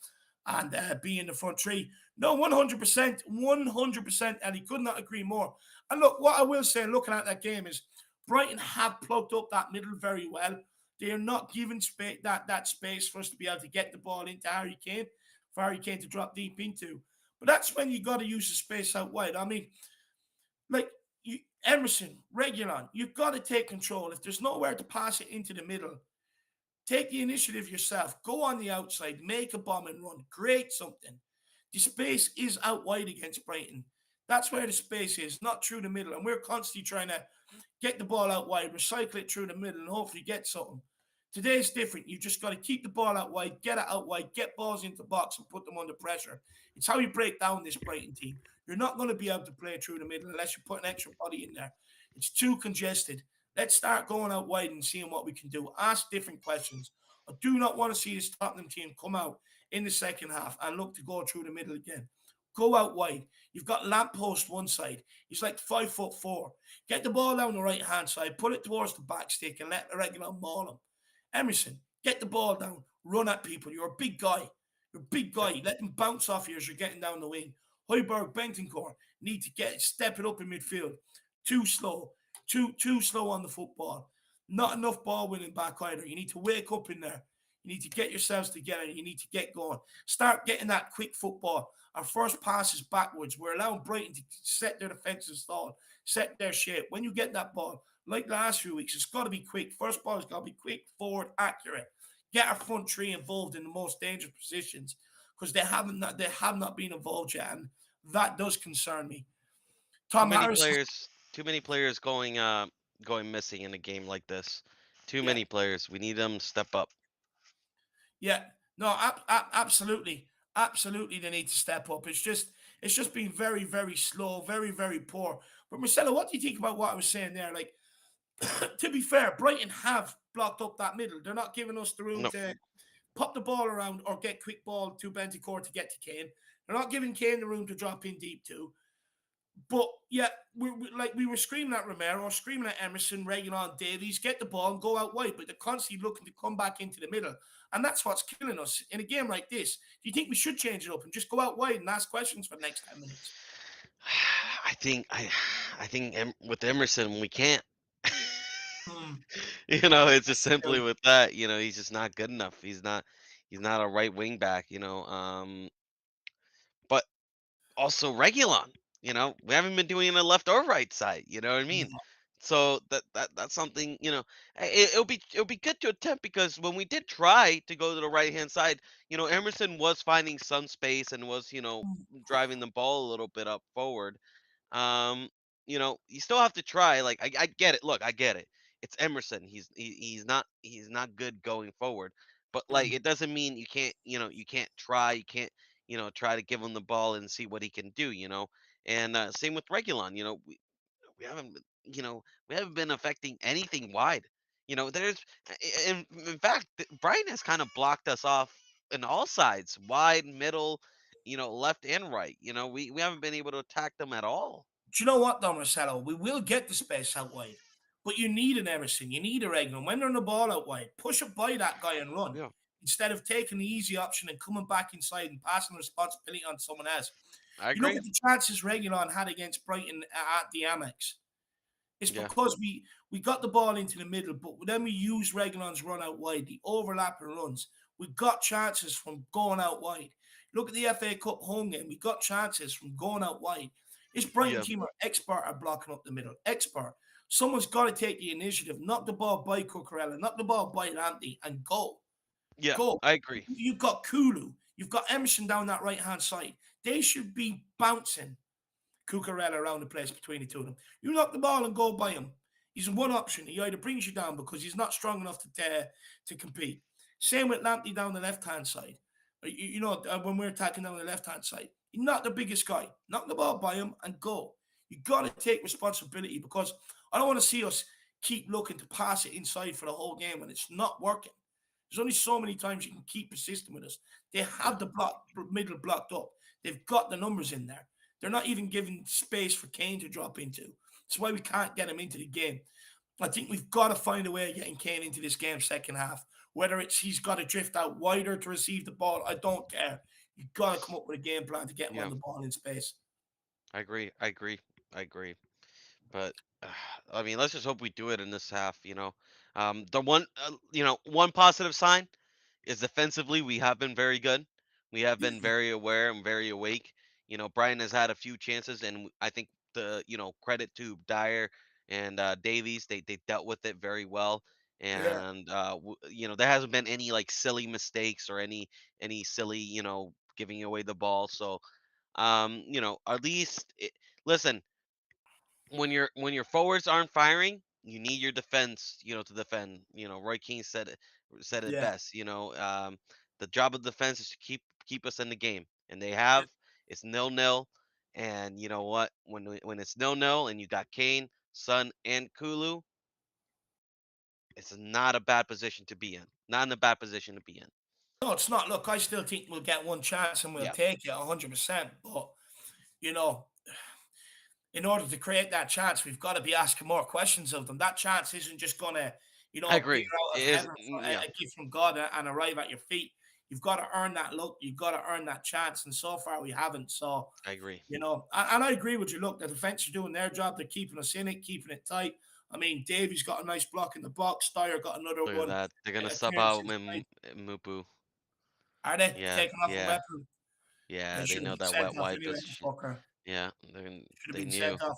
and be in the front three. No, 100%, 100%, and he could not agree more. And look, what I will say, looking at that game, is Brighton have plugged up that middle very well. They are not giving that space for us to be able to get the ball into Harry Kane, for Harry Kane to drop deep into. But that's when you got to use the space out wide. I mean, like, Emerson, Regulon, you've got to take control. If there's nowhere to pass it into the middle, take the initiative yourself. Go on the outside, make a bomb and run, create something. The space is out wide against Brighton. That's where the space is, not through the middle. And we're constantly trying to get the ball out wide, recycle it through the middle, and hopefully get something. Today's different. You just got to keep the ball out wide, get it out wide, get balls into the box, and put them under pressure. It's how you break down this Brighton team. You're not going to be able to play through the middle unless you put an extra body in there. It's too congested. Let's start going out wide and seeing what we can do. Ask different questions. I do not want to see this Tottenham team come out in the second half and look to go through the middle again. Go out wide. You've got Lamppost one side. He's like 5'4". Get the ball down the right hand side, put it towards the back stick, and let the regular maul him. Emerson, get the ball down, run at people. You're a big guy. You're a big Yeah. guy. Let them bounce off you as you're getting down the wing. Hoiberg, Bentancur need to step it up in midfield. Too slow. Too slow on the football. Not enough ball winning back either. You need to wake up in there. You need to get yourselves together. You need to get going. Start getting that quick football. Our first pass is backwards. We're allowing Brighton to set their defensive stall, set their shape. When you get that ball, like the last few weeks, it's got to be quick. First ball has got to be quick, forward, accurate. Get our front three involved in the most dangerous positions because they have not been involved yet, and that does concern me. Too Tom many Harris, players. Too many players going missing in a game like this. Too yeah, many players. We need them to step up. yeah, no, absolutely, absolutely, they need to step up. It's just been very, very slow, very, very poor. But Marcelo, what do you think about what I was saying there? Like, to be fair, Brighton have blocked up that middle. They're not giving us the room No, to pop the ball around or get quick ball to Bentancur to get to Kane. They're not giving Kane the room to drop in deep too. But yeah, we were screaming at Romero, screaming at Emerson, Reguilon, Davies, get the ball and go out wide. But they're constantly looking to come back into the middle, and that's what's killing us in a game like this. Do you think we should change it up and just go out wide and ask questions for the next 10 minutes? I think with Emerson we can't. Hmm. It's just simply with that. He's just not good enough. He's not a right wing back. But also Regulon. We haven't been doing it on the left or right side. You know what I mean? So that's something. It'll be good to attempt because when we did try to go to the right hand side, Emerson was finding some space and was driving the ball a little bit up forward. Um, you still have to try. Like I get it. Look, I get it. It's Emerson. He's not good going forward. But like Mm. it doesn't mean you can't try. You can't try to give him the ball and see what he can do. And same with Regulon. We haven't we haven't been affecting anything wide. There's in fact Brian has kind of blocked us off in all sides, wide, middle, left and right. We haven't been able to attack them at all. Do you know what, though, Marcelo? We will get the space out wide, but you need an Emerson, you need a Regnum. When they're on the ball out wide, push it by that guy and run Yeah, instead of taking the easy option and coming back inside and passing the responsibility on someone else. I You look agree. at the chances Regulon had against Brighton at the Amex. It's Yeah, because we got the ball into the middle, but then we used Reguilon's run out wide, the overlapping runs. We got chances from going out wide. Look at the FA Cup home game. We got chances from going out wide. This Brighton yeah, team are expert at blocking up the middle. Expert. Someone's got to take the initiative, knock the ball by Cucurella, knock the ball by Lamptey, and go. yeah. Go. I agree. You've got Kulu. You've got Emerson down that right hand side. They should be bouncing Cucurella around the place between the two of them. You knock the ball and go by him. He's one option. He either brings you down because he's not strong enough to compete. Same with Lamptey down the left hand side. When we're attacking down the left hand side, he's not the biggest guy. Knock the ball by him and go. You got to take responsibility because I don't want to see us keep looking to pass it inside for the whole game when it's not working. There's only so many times you can keep persisting with us. They Yeah, have the middle blocked up. They've got the numbers in there. They're not even giving space for Kane to drop into. That's why we can't get him into the game. I think we've got to find a way of getting Kane into this game second half. Whether it's he's got to drift out wider to receive the ball, I don't care. You've got to come up with a game plan to get him on yeah. the ball in space. I agree. I agree. I agree. But I mean, let's just hope we do it in this half. The one positive sign is defensively we have been very good. We have been very aware and very awake. Brian has had a few chances, and I think the credit to Dyer and Davies. They dealt with it very well, Yeah. and there hasn't been any like silly mistakes or any silly giving away the ball. So at least listen, when your forwards aren't firing, you need your defense, to defend. Roy Keane said it Yeah. best. The job of defense is to keep us in the game, and they Yeah. have. It's 0-0, and you know what? When it's 0-0, and you got Kane, Son, and Kulu, it's not a bad position to be in. Not in a bad position to be in. No, it's not. Look, I still think we'll get one chance and we'll Yeah, take it 100%. But, you know, in order to create that chance, we've got to be asking more questions of them. That chance isn't just going to, I appear agree. out It of is. heaven, Yeah, a gift from God and arrive at your feet. You've got to earn that look. You've got to earn that chance. And so far, we haven't. So, I agree. and I agree with you. Look, the defense are doing their job. They're keeping us in it, keeping it tight. I mean, Davies got a nice block in the box. Dyer got another Look at one. that. They're gonna sub Clearance out inside. Mupu. Are they Yeah, taking off a yeah, weapon? They yeah. They should have know been that sent wet off wipe anyway, is. the fucker. Yeah, Should have they been knew. sent off.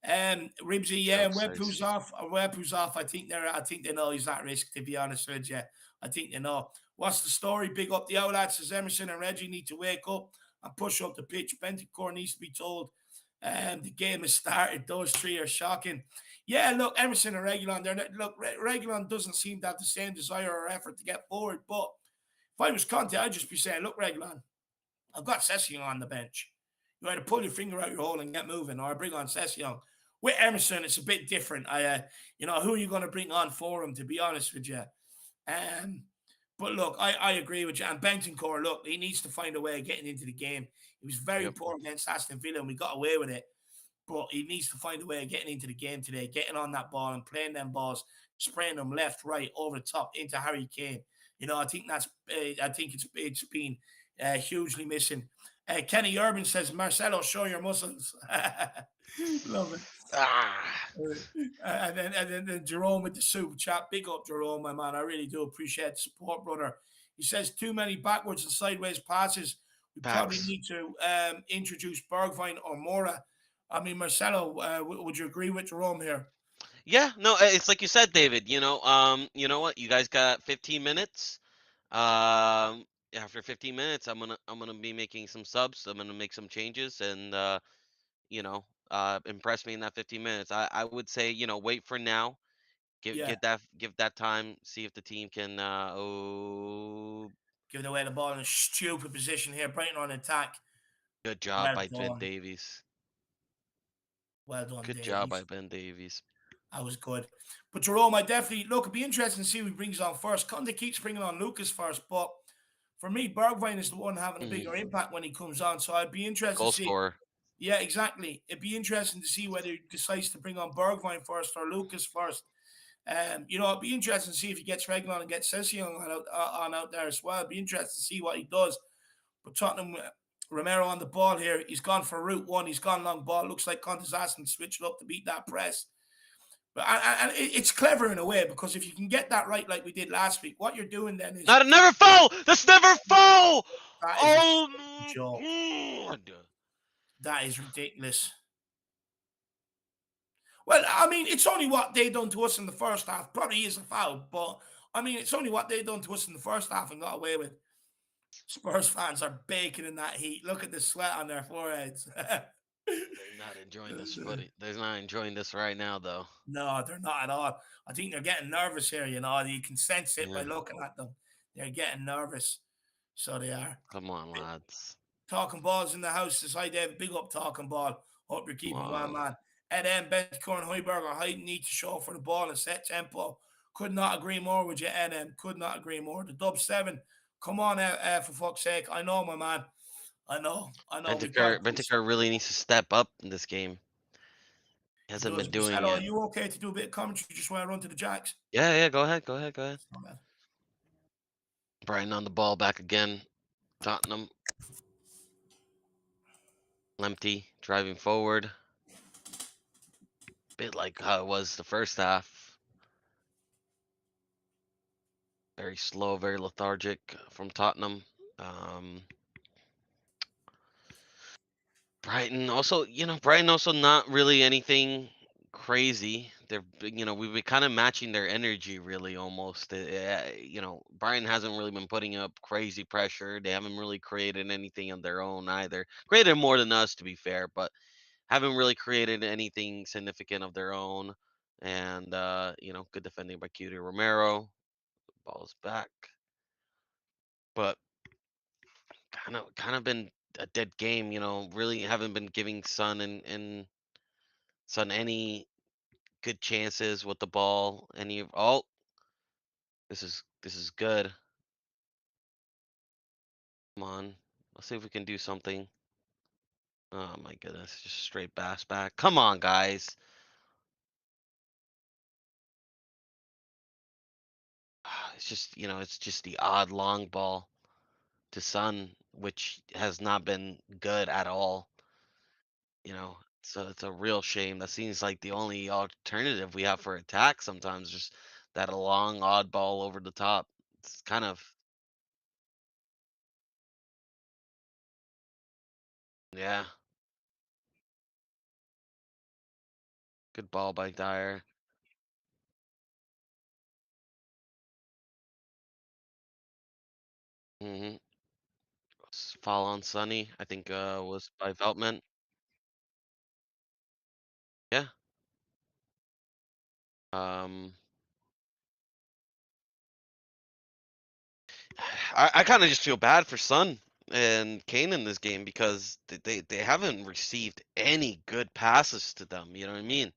Ribsy, yeah, Joke Webpu's size. off. Webpu's off. I think they know he's at risk, to be honest with you. I think they know. What's the story? Big up the outlets. Says Emerson and Reggie need to wake up and push up the pitch. Bentancur needs to be told. The game has started. Those three are shocking. Yeah, look, Emerson and Regulon, Regulon doesn't seem to have the same desire or effort to get forward. But if I was Conte, I'd just be saying, look, Regulon, I've got Session on the bench. You either pull your finger out your hole and get moving, or bring on Session. With Emerson, it's a bit different. Who are you going to bring on for him? To be honest with you, um, but look, I agree with you. And Bentancur, look, he needs to find a way of getting into the game. He was very Yep. poor against Aston Villa, and we got away with it. But he needs to find a way of getting into the game today, getting on that ball and playing them balls, spraying them left, right, over the top into Harry Kane. I think I think it's been hugely missing. Kenny Urban says, Marcelo, show your muscles. Love it. Ah. And then Jerome with the super chat. Big up, Jerome, my man. I really do appreciate the support, brother. He says too many backwards and sideways passes. We probably Facts. need to introduce Bergwijn or Mora. I mean, Marcelo, would you agree with Jerome here? Yeah. No. It's like you said, David. You know what? You guys got 15 minutes. After 15 minutes, I'm gonna be making some subs. I'm gonna make some changes, and impress me in that 15 minutes. I would say, wait for now. Yeah, Give that time. See if the team can. Oh, giving away the ball in a stupid position here. Brighton on attack. good job Well by Ben done. Davies. Well done, Good job by Davies. Ben Davies. That was good. But Jerome, I definitely look. It'd be interesting to see who he brings on first. Conte keeps bringing on Lucas first, but for me, Bergwijn is the one having a Hmm. bigger impact when he comes on. So I'd be interested Goal to see. scorer. Yeah, exactly. It'd be interesting to see whether he decides to bring on Bergwijn first or Lucas first. It'd be interesting to see if he gets Reguilon and gets Session on out there as well. It'd be interesting to see what he does. But Tottenham, Romero on the ball here. He's gone for route one. He's gone long ball. Looks like Conte's asking to switch it up to beat that press. But it's clever in a way because if you can get that right, like we did last week, what you're doing then is Not a never fall. That's never fall. that is a Oh my joke. god. That is ridiculous. Well, I mean, it's only what they done to us in the first half. Probably is a foul, but I mean, it's only what they done to us in the first half and got away with. Spurs fans are baking in that heat. Look at the sweat on their foreheads. They're not enjoying this footy. They're not enjoying this right now, though. No, they're not at all. I think they're getting nervous here. You can sense it by Yeah. looking at them. They're getting nervous. So they are. Come on, lads. Talking balls in the house. Says, hi, Dave. Big up talking ball. Hope you're Come keeping well, on. man. Ed M, Bentcore, and Hoiberger height need to show for the ball and set tempo. Could not agree more with you, NM. Could not agree more. The dub seven. Come on, for fuck's sake. I know, my man. I know. We got to do Bentaker really needs to step up in this game. He He hasn't does. been doing Marcelo, are it. you okay to do a bit of commentary just while I run to the Jacks? Yeah, yeah. Go ahead. Go ahead. Go ahead. Oh, man. Brighton on the ball back again. Tottenham. Empty. Driving forward. Bit like how it was the first half. Very slow, very lethargic from Tottenham. Um, Brighton also, Brighton also not really anything crazy. We've been kind of matching their energy really almost. Brighton hasn't really been putting up crazy pressure. They haven't really created anything on their own either. Created more than us, to be fair, but haven't really created anything significant of their own. And good defending by Cutie Romero. Ball's back, but kind of been a dead game. Really haven't been giving Son any good chances with the ball. This is good. Come on. Let's see if we can do something. Oh my goodness, just straight bass back. Come on, guys. It's just the odd long ball to Sun, which has not been good at all. So it's a real shame. That seems like the only alternative we have for attack sometimes, just that a long odd ball over the top. It's kind of, yeah, good ball by Dyer. hmm Fall on Sunny, I think was by Veltman. Yeah. Um, I kind of just feel bad for Sun and Kane in this game because they haven't received any good passes to them. You know what I mean?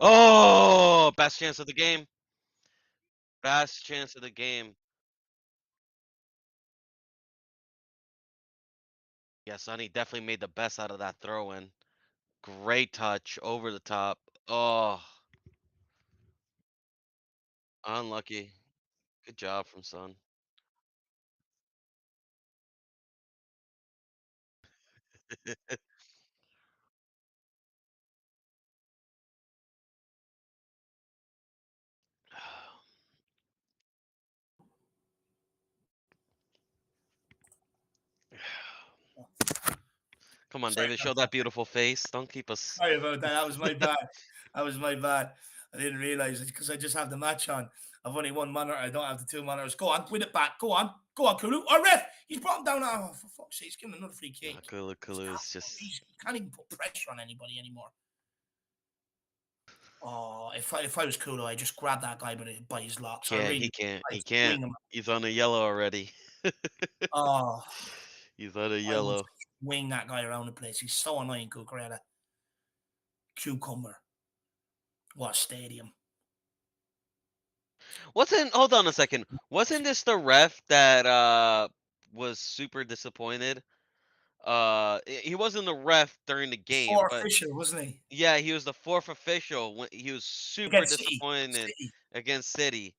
Oh, best chance of the game. Best chance of the game. Yeah, Sonny definitely made the best out of that throw in. Great touch over the top. Oh, unlucky. Good job from Son. Come on, Sorry David, about show that beautiful face. Don't keep us. Sorry about that. That was my bad. That was my bad. I didn't realize it because I just have the match on. I've only one monitor. I don't have the two monitors. Go on, win it back. Go on. Go on, Kulu. Oh, ref. He's brought him down. Oh, for fuck's sake. He's giving another free Nah, kick. Kulu is just. He can't even put pressure on anybody anymore. Oh, if I was Kulu, I'd just grab that guy by his locks. I Can't. He really, can't. I'd He can't. swing him. He's on a yellow already. Oh, He's on a I would yellow. swing that guy around the place. He's so annoying, Cucurella. Cucumber. What a stadium. Wasn't hold on a second. Wasn't this the ref that was super disappointed? He wasn't the ref during the game, Four but official, wasn't he? yeah, he was the fourth official when he was super Against City. disappointed City. against City.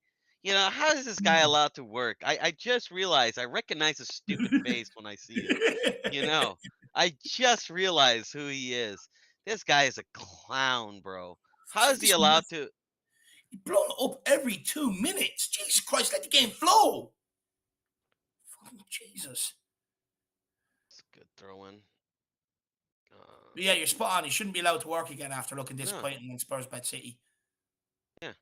How is this guy allowed to work? I just realized I recognize his stupid face when I see it. You know, I just realized who he is. This guy is a clown, bro. How is he This allowed to? He blown it up every 2 minutes. Jesus Christ, let the game flow. Fucking Jesus. It's a good throw in. But yeah, you're spot on. He shouldn't be allowed to work again after looking No, disappointing in Spurs Bet City. yeah.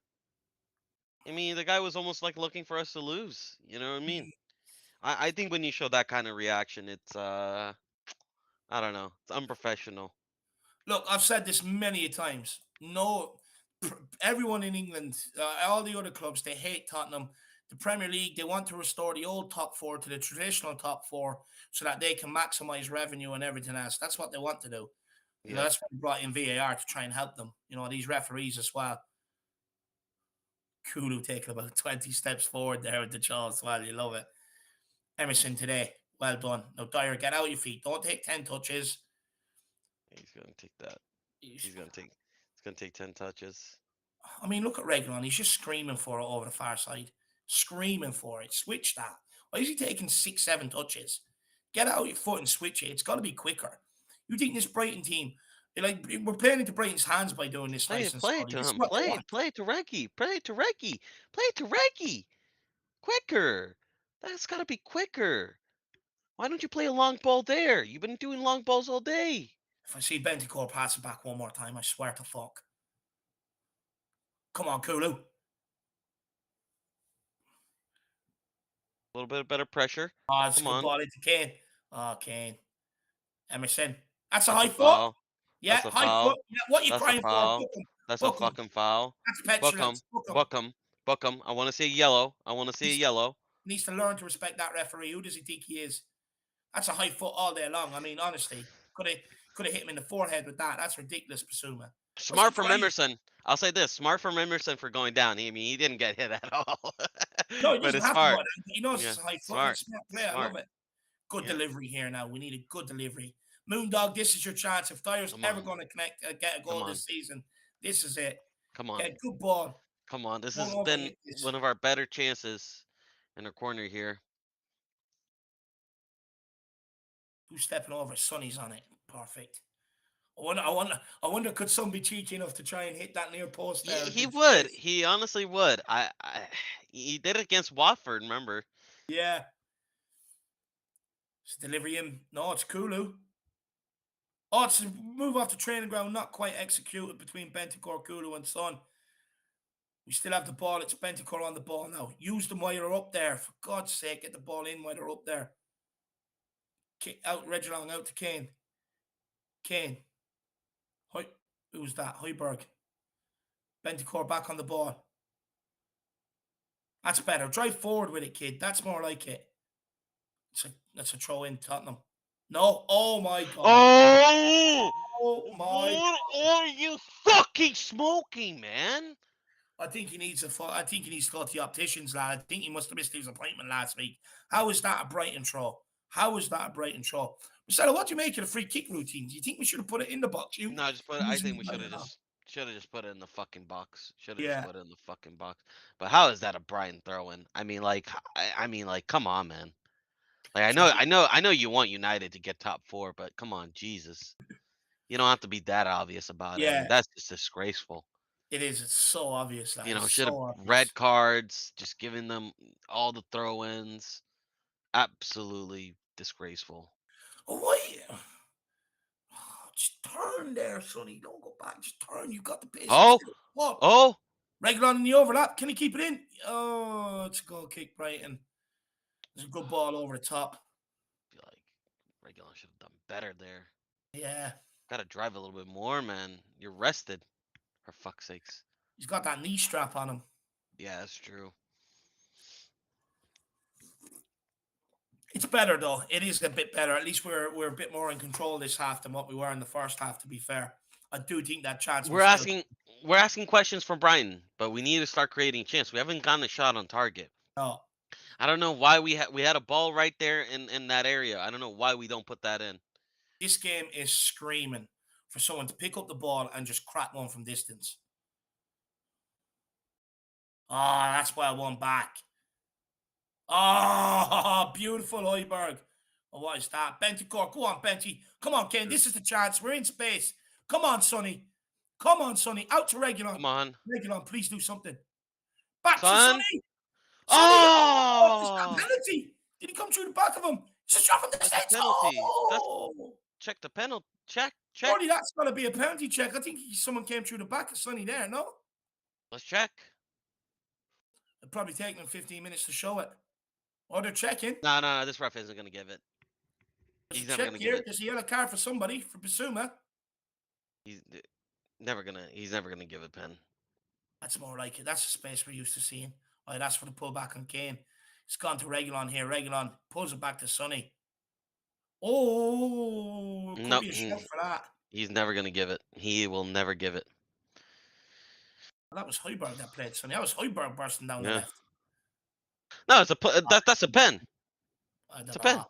I mean, the guy was almost like looking for us to lose. You know what I mean? I think when you show that kind of reaction, it's I don't know, it's unprofessional. Look, I've said this many a times. No, everyone in England, all the other clubs, they hate Tottenham. The Premier League, they want to restore the old top four to the traditional top four so that they can maximize revenue and everything else. That's what they want to do. Yep. That's why they brought in VAR to try and help them. These referees as well. Kulu taking about 20 steps forward there with the jaw as well. You love it. Emerson today. Well done. Now, Dyer, get out your feet. Don't take 10 touches. He's gonna take that. He's gonna take. It's gonna take 10 touches. I mean, look at Reguilon. He's just screaming for it over the far side. Screaming for it. Switch that. Why is he taking 6, 7 touches? Get out your foot and switch it. It's got to be quicker. You think this Brighton team, Like we're playing into Brighton's hands by doing this Play nice it, and play it slowly. to This is him. what they Play want. it, play it to Reggie. Play it to Reggie. Play it to Reggie. Quicker. That's gotta be quicker. Why don't you play a long ball there? You've been doing long balls all day. If I see Bentacore pass it back one more time, I swear to fuck. Come on, Kulu. A little bit better pressure. Oh, it's a Come good on. ball into Kane. Oh, Kane. Emerson. That's a That's high a foot. foul. Yeah, That's a high foot. foul. Yeah, what you That's a crying for? foul. Book him. That's a Book him. fucking foul. That's Book him. petulance. Book him. Book him. Book him. I want to see a yellow. I want to see a He's, yellow. needs to learn to respect that referee. Who does he think he is? That's a high foot all day long. I mean, honestly, could have hit him in the forehead with that. That's ridiculous, Basuma. What's he Smart from crying? Emerson. I'll say this: smart from Emerson for going down. I mean, he didn't get hit at all, No, he but doesn't it's have to go smart. down. He knows Yeah, it's a high foot. He's smart, a smart player. I smart. love it. Good Yeah, delivery here now. We need a good delivery. Moondog, this is your chance. If Dyer's come ever on, going to get a come goal on, this season, this is it. come on, Get good ball. come on. This Don't has been overhit this. one of our better chances in the corner here. Who's stepping over? Sonny's on it. Perfect. I wonder, could someone be cheeky enough to try and hit that near post there He against would. space? He honestly would. He did it against Watford. Remember? Yeah. It's delivery him. No, it's Kulu. Oh, it's a move off the training ground, not quite executed between Bentacore, Kulu, and Son. We still have the ball. It's Bentacore on the ball now. Use them while you're up there. For God's sake, get the ball in while they're up there. Out, Reginald, out to Kane. Kane. Who's that? Hoiberg. Bentacore back on the ball. That's better. Drive forward with it, kid. That's more like it. That's a throw in Tottenham. No. Oh my God. Oh, Oh my. what are you fucking smoking, man? I think he needs I think he needs to go to the opticians, lad. I think he must have missed his appointment last week. How is that a Brighton throw? How is that a Brighton throw? Marcelo, what do you make of the free kick routine? Do you think we should have put it in the box? No, just put it. I Usually, think we I don't know. should have just put it in the fucking box. Should have just Yeah, put it in the fucking box. But how is that a Brian throw-in? I mean, like, come on, man. Like, it's ridiculous. I know you want United to get top four, but come on, Jesus, you don't have to be that obvious about it. I mean, Yeah, that's just disgraceful. it is. It's so obvious, lad. You It's know, should have so obvious. red cards, just giving them all the throw-ins. Absolutely disgraceful. Oh, wait. Oh, just turn there, Sonny. Don't go back. Just turn. You got the pace. Oh, What? oh, Regular in the overlap. Can he keep it in? Oh, it's a goal kick, Brighton. There's a good ball over the top. feel like Regulon should have done better there. Yeah. Gotta drive a little bit more, man. You're rested, for fuck's sakes. He's got that knee strap on him. Yeah, that's true. It's better though. It is a bit better. At least we're a bit more in control this half than what we were in the first half. To be fair, I do think that chance We're was still. asking we're asking questions from Brighton, but we need to start creating chance. We haven't gotten a shot on target. No, I don't know why we had a ball right there in that area. I don't know why we don't put that in. this game is screaming for someone to pick up the ball and just crack one from distance. Ah, that's why I won back. Oh, beautiful, Hoiberg. Oh, what is that? Bentacore, go on, Benty. Come on, Ken. This is the chance. We're in space. Come on, Sonny. Come on, Sonny. Out to Regulon. Come on, Regulon, please do something. Back to son. Sonny. Sonny. Oh, is that a Oh, penalty? Did he come through the back of him? It's a shot from that's a distance. penalty. That's Oh, check the penalty. Check, check. surely that's got to be a penalty check. I think someone came through the back of Sonny there. No, Let's check. it'll probably take them 15 minutes to show it. Oh, they're checking. No, no, no. This ref isn't gonna give it. There's a He's never check gonna give here. it. There's a yellow card for somebody for Basuma. He's never gonna. He's never gonna give it, pen. That's more like it. That's the space we're used to seeing. Oh, that's for the pullback on Kane. It's gone to Regulon here. Regulon pulls it back to Sonny. Oh, could Nope. be a shout for that. He's never gonna give it. He will never give it. Well, that was Hoiberg that played Sonny. That was Hoiberg bursting down the Yeah. left. No, that's a pen. I It's don't a know. pen.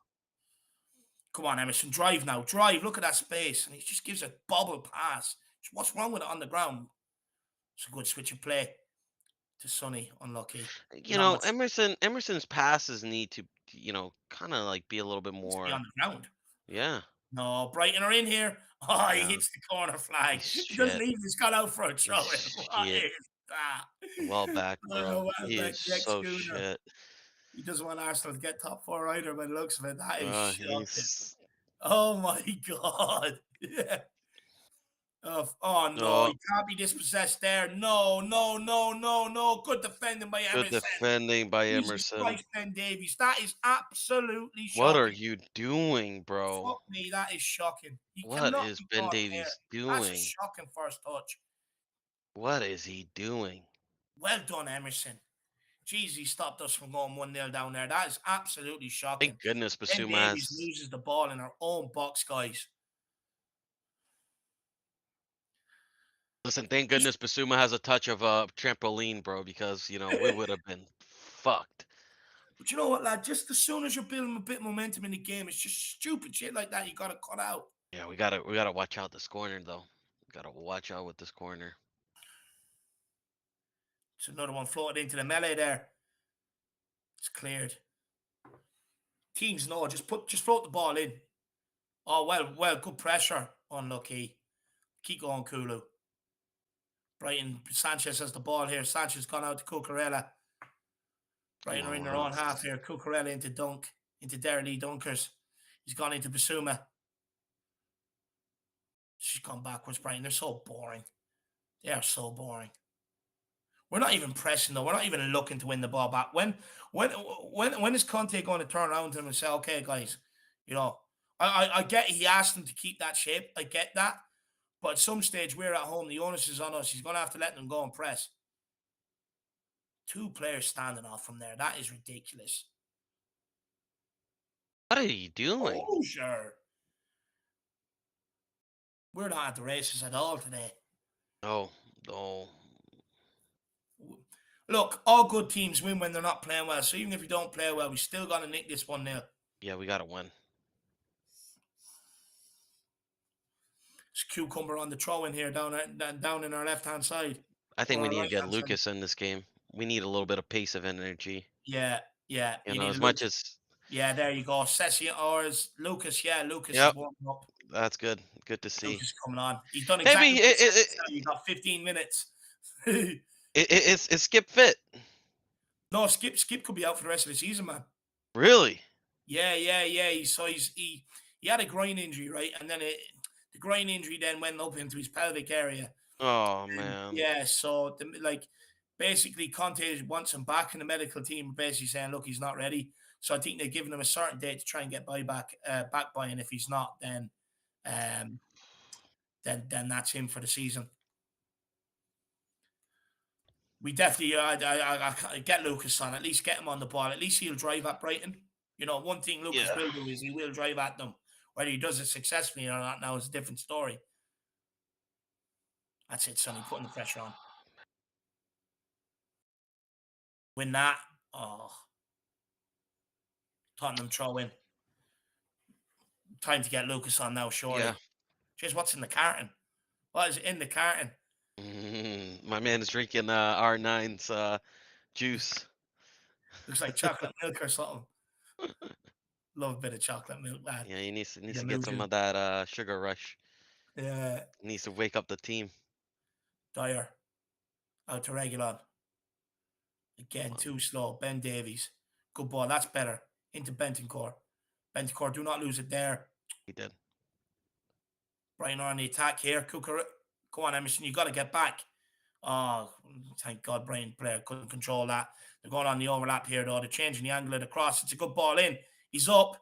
Come on, Emerson. Drive now. Drive. Look at that space. And he just gives a bobble pass. What's wrong with it on the ground? It's a good switch of play to Sonny. Unlucky. You Not know, much. Emerson's passes need to, kind of like be a little bit Needs to be more. on the ground. Yeah. No, Brighton are in here. Oh, he Yeah, hits the corner flag. he's He doesn't shit. even, he's got out for a He's throw in. What shit. is that? Well back, bro. Oh, well, He back is the so ex-Schooner. shit. He doesn't want Arsenal to get top four either by the looks of it. That is shocking. He's Oh my God. Yeah. Oh no, oh, he can't be dispossessed there. No, no, no, no, no. Good defending by good Emerson. defending by Jesus Emerson. Christ, Ben Davies. That is absolutely What are shocking. you doing, bro? Fuck me, that is shocking. He What cannot is be Ben caught there. Davies That's a doing? shocking first touch. What is he doing? Well done, Emerson. Jeez, he stopped us from going 1-0 down there. That is absolutely shocking. Thank goodness Ben Basuma Davies has. loses the ball in our own box, guys. Listen, thank Just, goodness Basuma has a touch of a trampoline, bro, because we would have been fucked. but you know what, lad? Just as soon as you're building a bit of momentum in the game, it's just stupid shit like that you got to cut out. Yeah, we gotta watch out this corner though. We gotta watch out with this corner. It's another one floated into the melee there. It's cleared. Teams know, just float the ball in. Oh well, good pressure. Unlucky. Keep going, Kulu. Brighton Sanchez has the ball here. Sanchez gone out to Cucurella. Come Brighton are in on, their own half lads. here. Cucurella into Derry Dunkers. He's gone into Basuma. She's gone backwards, Brighton. They're so boring. They are so boring. We're not even pressing though. We're not even looking to win the ball back. When is Conte going to turn around to him and say, "Okay, guys, you know, I get he asked them to keep that shape. I get that, but at some stage we're at home. The onus is on us. He's going to have to let them go and press." Two players standing off from there. That is ridiculous. What are you doing? Oh, sure. We're not at the races at all today. No, no. Look, all good teams win when they're not playing well. So even if you don't play well, we still got to nick this 1-0. Yeah, we gotta win. It's Cucumber on the throw in here down in our left hand side I think or we our need to right get hand side. Lucas in this game. We need a little bit of pace of energy. Yeah, yeah. You need a As look. much as Yeah, there you go. Sessi or is Lucas? Yeah, Lucas is yep, warming up. that's good. Good to see. Lucas is coming on. He's done Maybe exactly what he said. You got 15 minutes. it's skip fit. No, Skip could be out for the rest of the season, man. Really? Yeah, yeah, yeah. He had a groin injury, right? And then the groin injury then went up into his pelvic area. Oh And man. yeah, so basically Conte wants him back in the medical team, basically saying, look, he's not ready. So I think they're giving him a certain date to try and get back by, and if he's not, um, then that's him for the season. We definitely, I get Lucas on. At least get him on the ball. At least he'll drive at Brighton. You know, one thing Lucas Yeah. will do is he will drive at them. Whether he does it successfully or not now is a different story. That's it, Sonny, putting the pressure on. Win that. Oh, Tottenham throw in. Time to get Lucas on now, Yeah. surely. Jeez, what's in the carton? What is in the carton? My man is drinking R9's juice. Looks like chocolate milk or something. Love a bit of chocolate milk, lad. Yeah, he needs The to get some Mugen. of that sugar rush. Yeah, He needs to wake up the team. Dyer. Out to Regulon. Again, Come on. too slow. Ben Davies. Good ball. That's better. Into Bentancur. Bentancur, do not lose it there. He did. Brighton on the attack here. Cooker. Go on, Emerson. You got to get back. Oh, thank God, Brighton player couldn't control that. They're going on the overlap here, though. They're changing the angle of the cross. It's a good ball in. He's up.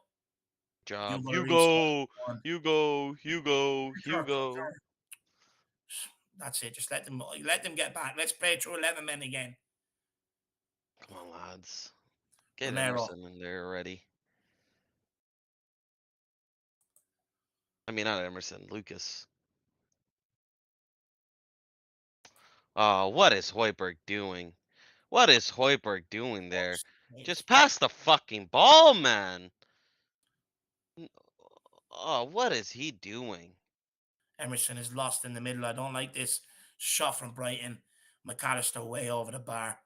Job. Hugo Lloris. Hugo. That's it. Just let them get back. Let's play through 11 men again. Come on, lads. Get Romero. Emerson in there already. I mean, not Emerson. Lucas. Oh, what is Hoiberg doing? What is Hoiberg doing there? Just pass the fucking ball, man. Oh, what is he doing? Emerson is lost in the middle. I don't like this shot from Brighton. McAllister way over the bar.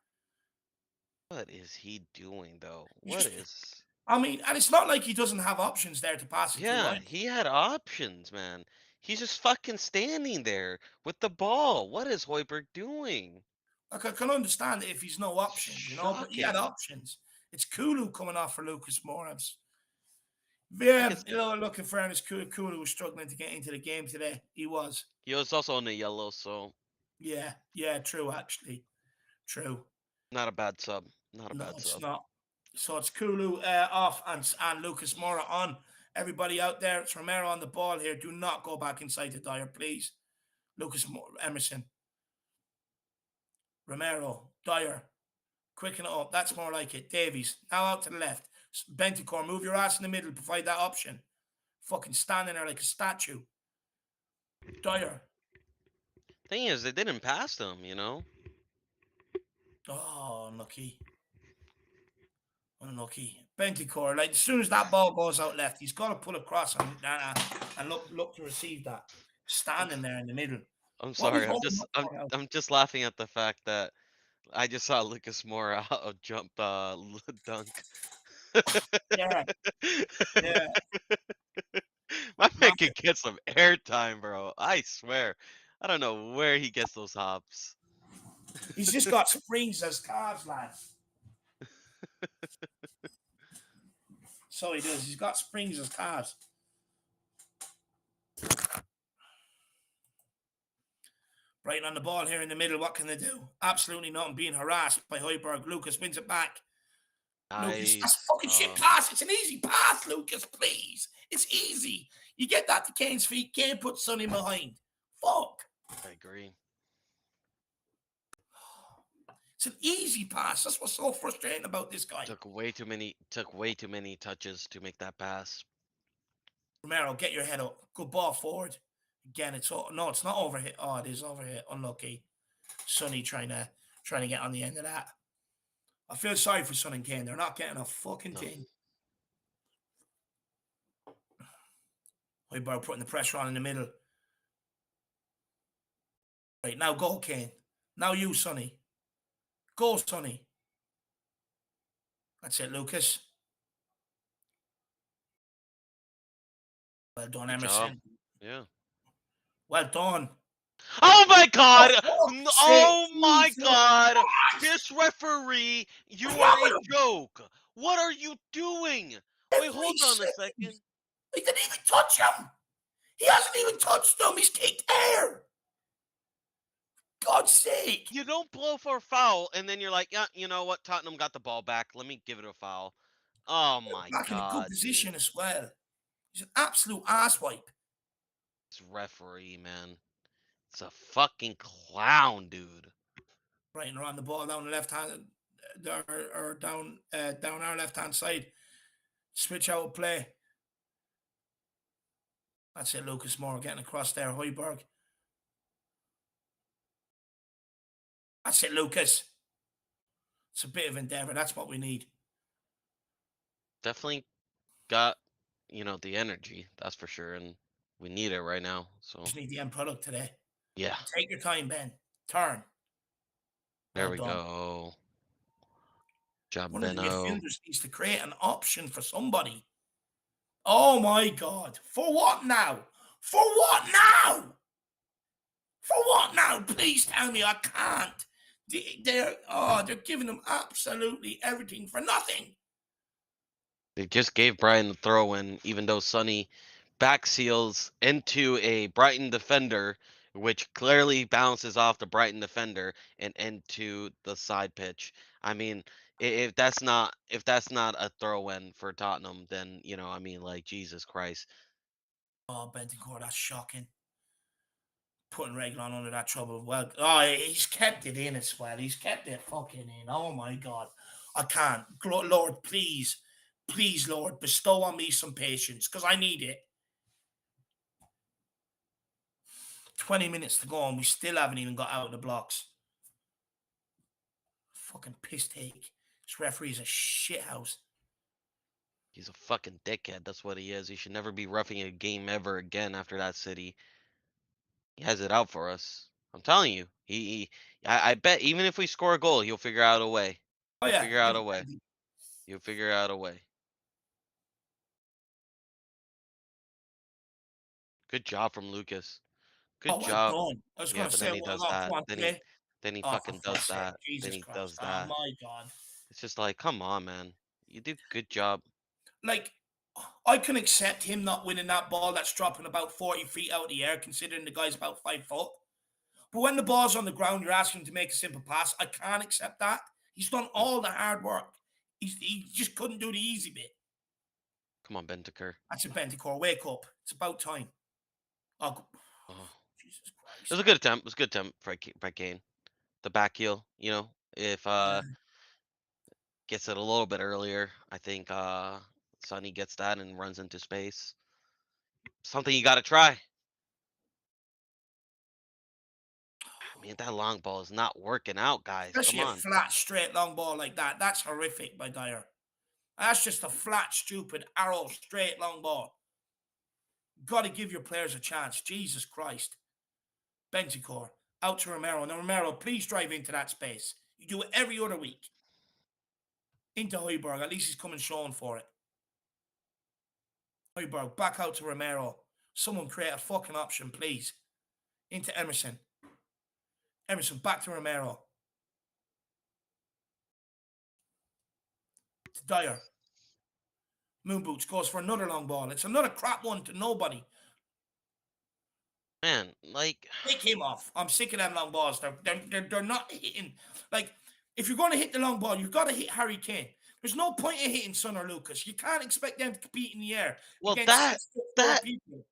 What is he doing though? You What just is? I mean, and it's not like he doesn't have options there to pass it to Yeah, either. he had options, man. He's just fucking standing there with the ball. What is Hoiberg doing? Like I can understand it if he's no options, but he had Shocking. options. It's Kulu coming off for Lucas Moura. I Yeah, guess look, in fairness, Kulu was struggling to get into the game today. He was. he was also on the yellow, so Yeah, yeah, true, actually. True. not a bad sub. Not a No, bad it's sub. not. So it's Kulu off and Lucas Moura on. Everybody out there, it's Romero on the ball here. Do not go back inside the Dyer, please. Emerson, Romero, Dyer, quicken it up. That's more like it. Davies, now out to the left. Bentacore, move your ass in the middle. Provide that option. Fucking standing there like a statue. Dyer. Thing is, they didn't pass him. Oh, unlucky. Unlucky. Bentacore, like as soon as that ball goes out left, he's got to pull across and look to receive that. I'm Standing there in the middle. I'm What are we sorry. I'm holding just up I'm for now? I'm just laughing at the fact that I just saw Lucas Moura jump dunk. Yeah, yeah. My man Massive. could get some airtime, bro. I swear. I don't know where he gets those hops. He's just got springs as calves, lads. So he does. He's got springs as calves. Right on the ball here in the middle. What can they do? Absolutely nothing. Being harassed by Hoiberg. Lucas wins it back. Lucas, that's Nice. fucking shit pass. It's an easy pass, Lucas, please. It's easy. You get that to Kane's feet. Kane puts Sonny behind. Fuck. I agree. It's an easy pass. That's what's so frustrating about this guy. Took way too many touches to make that pass. Romero, get your head up. Good ball forward. Again, no, it's not overhit. Oh, it is overhit. Unlucky. Sonny trying to get on the end of that. I feel sorry for Son and Kane. They're not getting a fucking No. thing. Hoiberg putting the pressure on in the middle. Right, now go, Kane. Now you, Sonny. Go, Sonny. That's it, Lucas. Well done, Good job. Emerson. Yeah. Well done. Oh my For god! fuck's sake, Oh my Jesus god! Christ! This referee, you What's are wrong with a him? joke! What are you doing? Wait, Every hold on a second. second. He didn't even touch him. He hasn't even touched him. He's kicked air. God's sake. You don't blow for a foul, and then you're like, yeah, you know what? Tottenham got the ball back. Let me give it a foul. Oh my Back in a good god, dude. position as well. He's an absolute asswipe. This referee, man. It's a fucking clown, dude. Right, and around the ball down the left hand, or down our left hand side. Switch out play. That's it, Lucas Moore getting across there. Hoiberg. That's it, Lucas. It's a bit of endeavour. That's what we need. Definitely got, the energy, that's for sure, and we need it right now. So, Just need the end product today. yeah, Take your time, Ben. Turn. there Well we done. go. Job One of the Benno. midfielders needs to create an option for somebody. Oh my God. For what now? For what now? For what now? Please tell me I can't. They're giving them absolutely everything for nothing. They just gave Brian the throw in, even though Sonny back seals into a Brighton defender, which clearly bounces off the Brighton defender and into the side pitch. I mean, if that's not a throw in for Tottenham, then like Jesus Christ. Oh, Bentancur, that's shocking. Putting Reguilon under that trouble. Well, oh, he's kept it in as well. He's kept it fucking in. Oh my God. I can't. Lord, please, please, Lord, bestow on me some patience because I need it. 20 minutes to go and we still haven't even got out of the blocks. Fucking piss take. This referee's a shithouse. He's a fucking dickhead. That's what he is. He should never be roughing a game ever again after that city. He has it out for us. I'm telling you. I bet even if we score a goal, he'll figure out a way. Oh He'll yeah, figure out give a it way. plenty. He'll figure out a way. Good job from Lucas. Good Oh, well job. done. I was Yeah, going to but say, then he well, does oh, that. come on, today. Then he Oh, for fucking does fuck's sake. that. Then Jesus he does Christ. Oh, that. my God. It's just like, come on, man. You do good job. Like, I can accept him not winning that ball that's dropping about 40 feet out of the air, considering the guy's about 5 foot. But when the ball's on the ground, you're asking him to make a simple pass. I can't accept that. He's done Yeah. all the hard work. He just couldn't do the easy bit. Come on, Bentaker. That's a Benticore. Wake up. It's about time. Oh, Oh. Jesus It was Christ. a good attempt. It was a good attempt, Brett Kane. The back heel, if gets it a little bit earlier, I think Sonny gets that and runs into space. Something you got to try. I mean, that long ball is not working out, guys. Come Especially a on. flat, straight, long ball like that. That's horrific by Dyer. That's just a flat, stupid, arrow, straight, long ball. Got to give your players a chance. Jesus Christ. Benticore. Out to Romero. Now, Romero, please drive into that space. You do it every other week. Into Højbjerg. At least he's coming showing for it. Højbjerg, back out to Romero. Someone create a fucking option, please. Into Emerson. Emerson, back to Romero. To Dyer. Moonboots goes for another long ball. It's another crap one to nobody. Man, like, Take him off. I'm sick of them long balls. They're not hitting. Like, if you're going to hit the long ball, you've got to hit Harry Kane. There's no point in hitting Son or Lucas. You can't expect them to compete in the air well, against that, 6'4" that, people.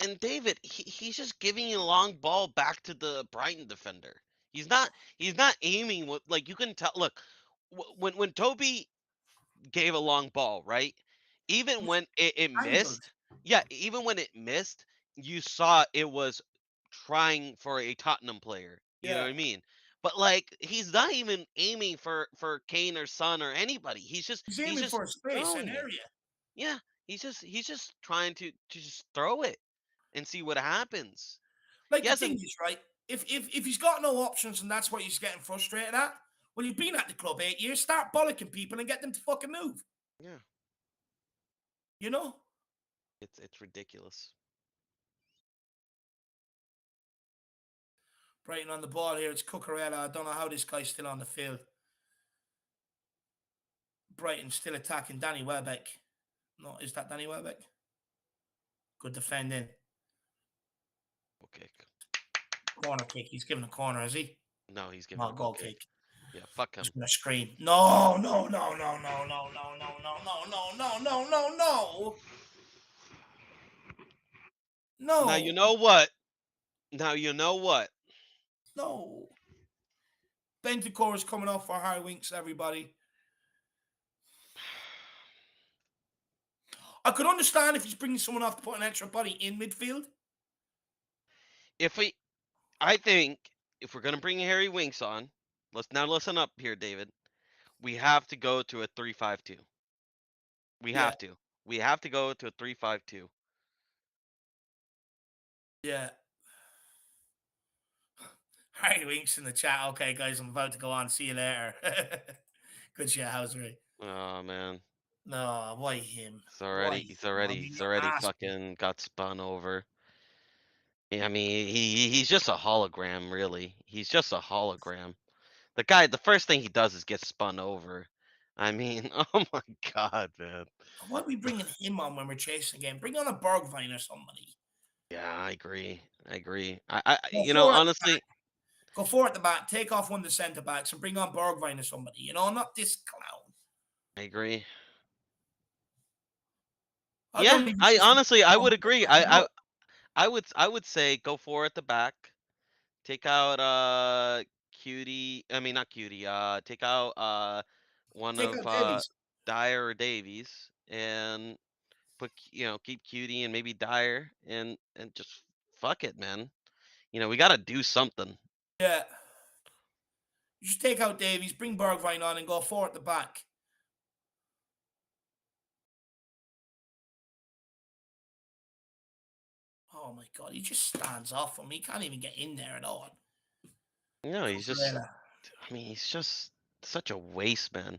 and David, he's just giving you a long ball back to the Brighton defender. He's not, he's not aiming with, like, you can tell. Look, when Toby gave a long ball, right? Even when it Angled. missed, yeah, even when it missed, you saw it was trying for a Tottenham player. You know Yeah. what I mean? But like he's not even aiming for Kane or Son or anybody. He's He's aiming just for a space, an throwing it. area. Yeah, he's just trying to just throw it and see what happens. Like He the thing hasn't. is, right? If he's got no options and that's what he's getting frustrated at, well, you've been at the club 8 years. Start bollocking people and get them to fucking move. Yeah, You know. it's ridiculous. Brighton on the ball here. It's Cucurella. I don't know how this guy's still on the field. Brighton still attacking Danny Welbeck. No, is that Danny Welbeck? Good defending. Okay. Corner kick. He's giving a corner, is he? No, he's giving a Not goal goal kick. kick. Yeah, fuck Just him. gonna scream. No, no, no, no, no, no, no, no, no, no, no, no, no, no, no. Now you No. know what? Now you know what? No. Bentacore is coming off for high winks, everybody. I could understand if he's bringing someone off to put an extra body in midfield. If we, I think if we're gonna bring Harry Winks on, let's now listen up here, David. We have to go to a 3-5-2. We Yeah, have to. We have to go to a 3-5-2. yeah. Harry Winks in the chat. Okay, guys, I'm about to go on. See you later. Good shit, Housery. Oh man, No, why him? he's Why already, him? he's I already, mean, he's you're already asking. fucking got spun over. I mean, he's just a hologram, really. He's just a hologram. The guy, the first thing he does is get spun over. I mean, oh my god, man. Why are we bringing him on when we're chasing again? Bring on a Bergvine or somebody. Yeah, I agree. I agree. Go for it. Honestly, Go for it at the back. Take off one of the centre backs and bring on Bergvine or somebody. You know, not this clown. I agree. I Yeah, don't even I see honestly, I would agree. him up. I would say go for it at the back. Take out Cutie. I mean not Cutie. Take out one Take of out Davies. Dyer or Davies and put keep Cutie and maybe Dyer and just fuck it, man. We got to do something. Yeah. You just take out Davies, bring Bergvine on, and go for it at the back. Oh my god, he just stands off him. He can't even get in there at all. No, he's just Cucurella. I mean, he's just such a waste, man.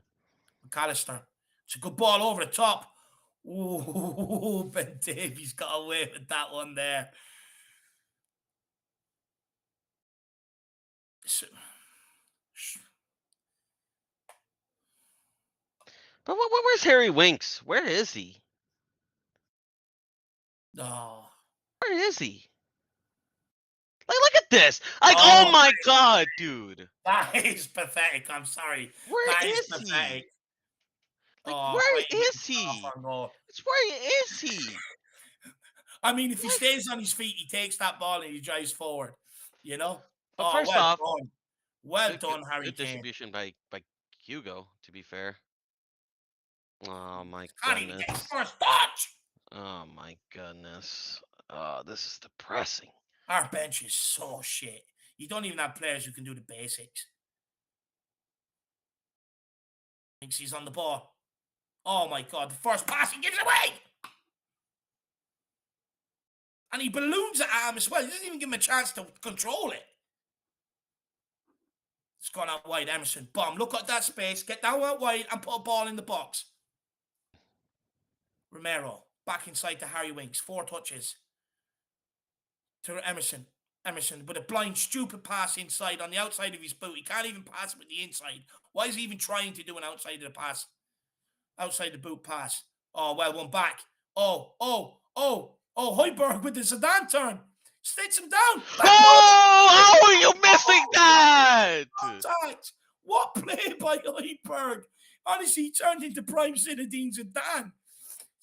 McAllister. It's a good ball over the top. Ooh, Ben Davies got away with that one there. So, But where's Harry Winks? Where is he? oh, Where is he? Like, look at this. Like, oh oh, my god, dude. that is pathetic. I'm sorry. Where That is is pathetic. he? Like, Oh, where Brighton getting is sent off he? on goal. It's where is he? I mean, if he Like, stays on his feet, he takes that ball and he drives forward. You know? but Oh, first well off, done. Well good, good, done, Harry good Kane. distribution by Hugo. To be fair. Oh my Can't even get his goodness. first touch. Oh my goodness. Oh, this is depressing. Our bench is so shit. You don't even have players who can do the basics. Thinks he's on the ball. Oh my god, the first pass he gives it away! And he balloons it at him as well. He doesn't even give him a chance to control it. It's gone out wide, Emerson. Bomb. Look at that space. Get down out wide and put a ball in the box. Romero. Back inside to Harry Winks. 4 touches. To Emerson. Emerson with a blind, stupid pass inside on the outside of his boot. He can't even pass it with the inside. Why is he even trying to do an outside of the pass? Outside the boot pass. Oh, well, one back. Højbjerg with the Zidane turn. Sits him down. Oh, how are you missing that? Contact. What play by Højbjerg? Honestly, he turned into prime Zinedine Zidane.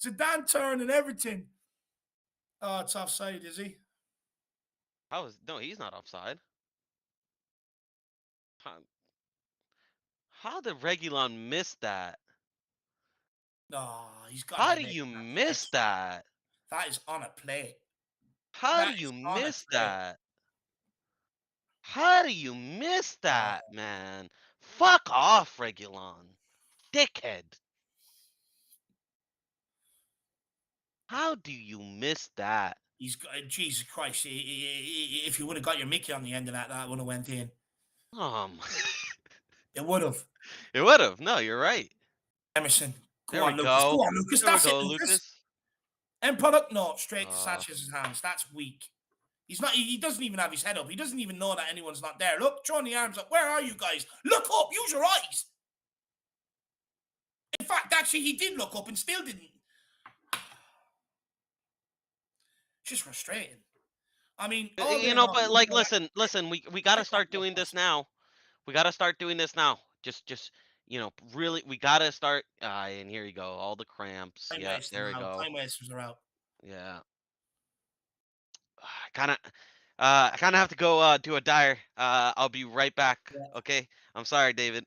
Zidane turn and everything. Oh, it's offside, is he? No, he's not offside. How did Regulon miss that? No, he's got to How be do making you that miss first. that? That is on a play. How do That you is on a miss play. that? How do you miss Oh, that, man? Fuck off, Regulon. Dickhead. How do you miss that? he's got Jesus Christ. If you would have got your Mickey on the end of that, that would have went in. Um, It would have. it would have. No, you're right. Emerson. Go There we on, Lucas. Go go. on, Lucas. There we That's it, go, Lucas. Lucas. End product? No, straight to Uh, Sanchez's hands. That's weak. He's not. He doesn't even have his head up. He doesn't even know that anyone's not there. Look, throwing the arms up. Where are you guys? Look up. Use your eyes. In fact, actually, he did look up and still didn't. It's just frustrating. I mean, all you day know, long. but like, listen. We got to start doing this now. We got to start doing this now. Just really, we got to start. And here you go. All the cramps. Time Yeah, wasters there we are out. go. Time wasters are out. Yeah. Kind of. I kind of have to go do a dyer. I'll be right back. Yeah. Okay. I'm sorry, David.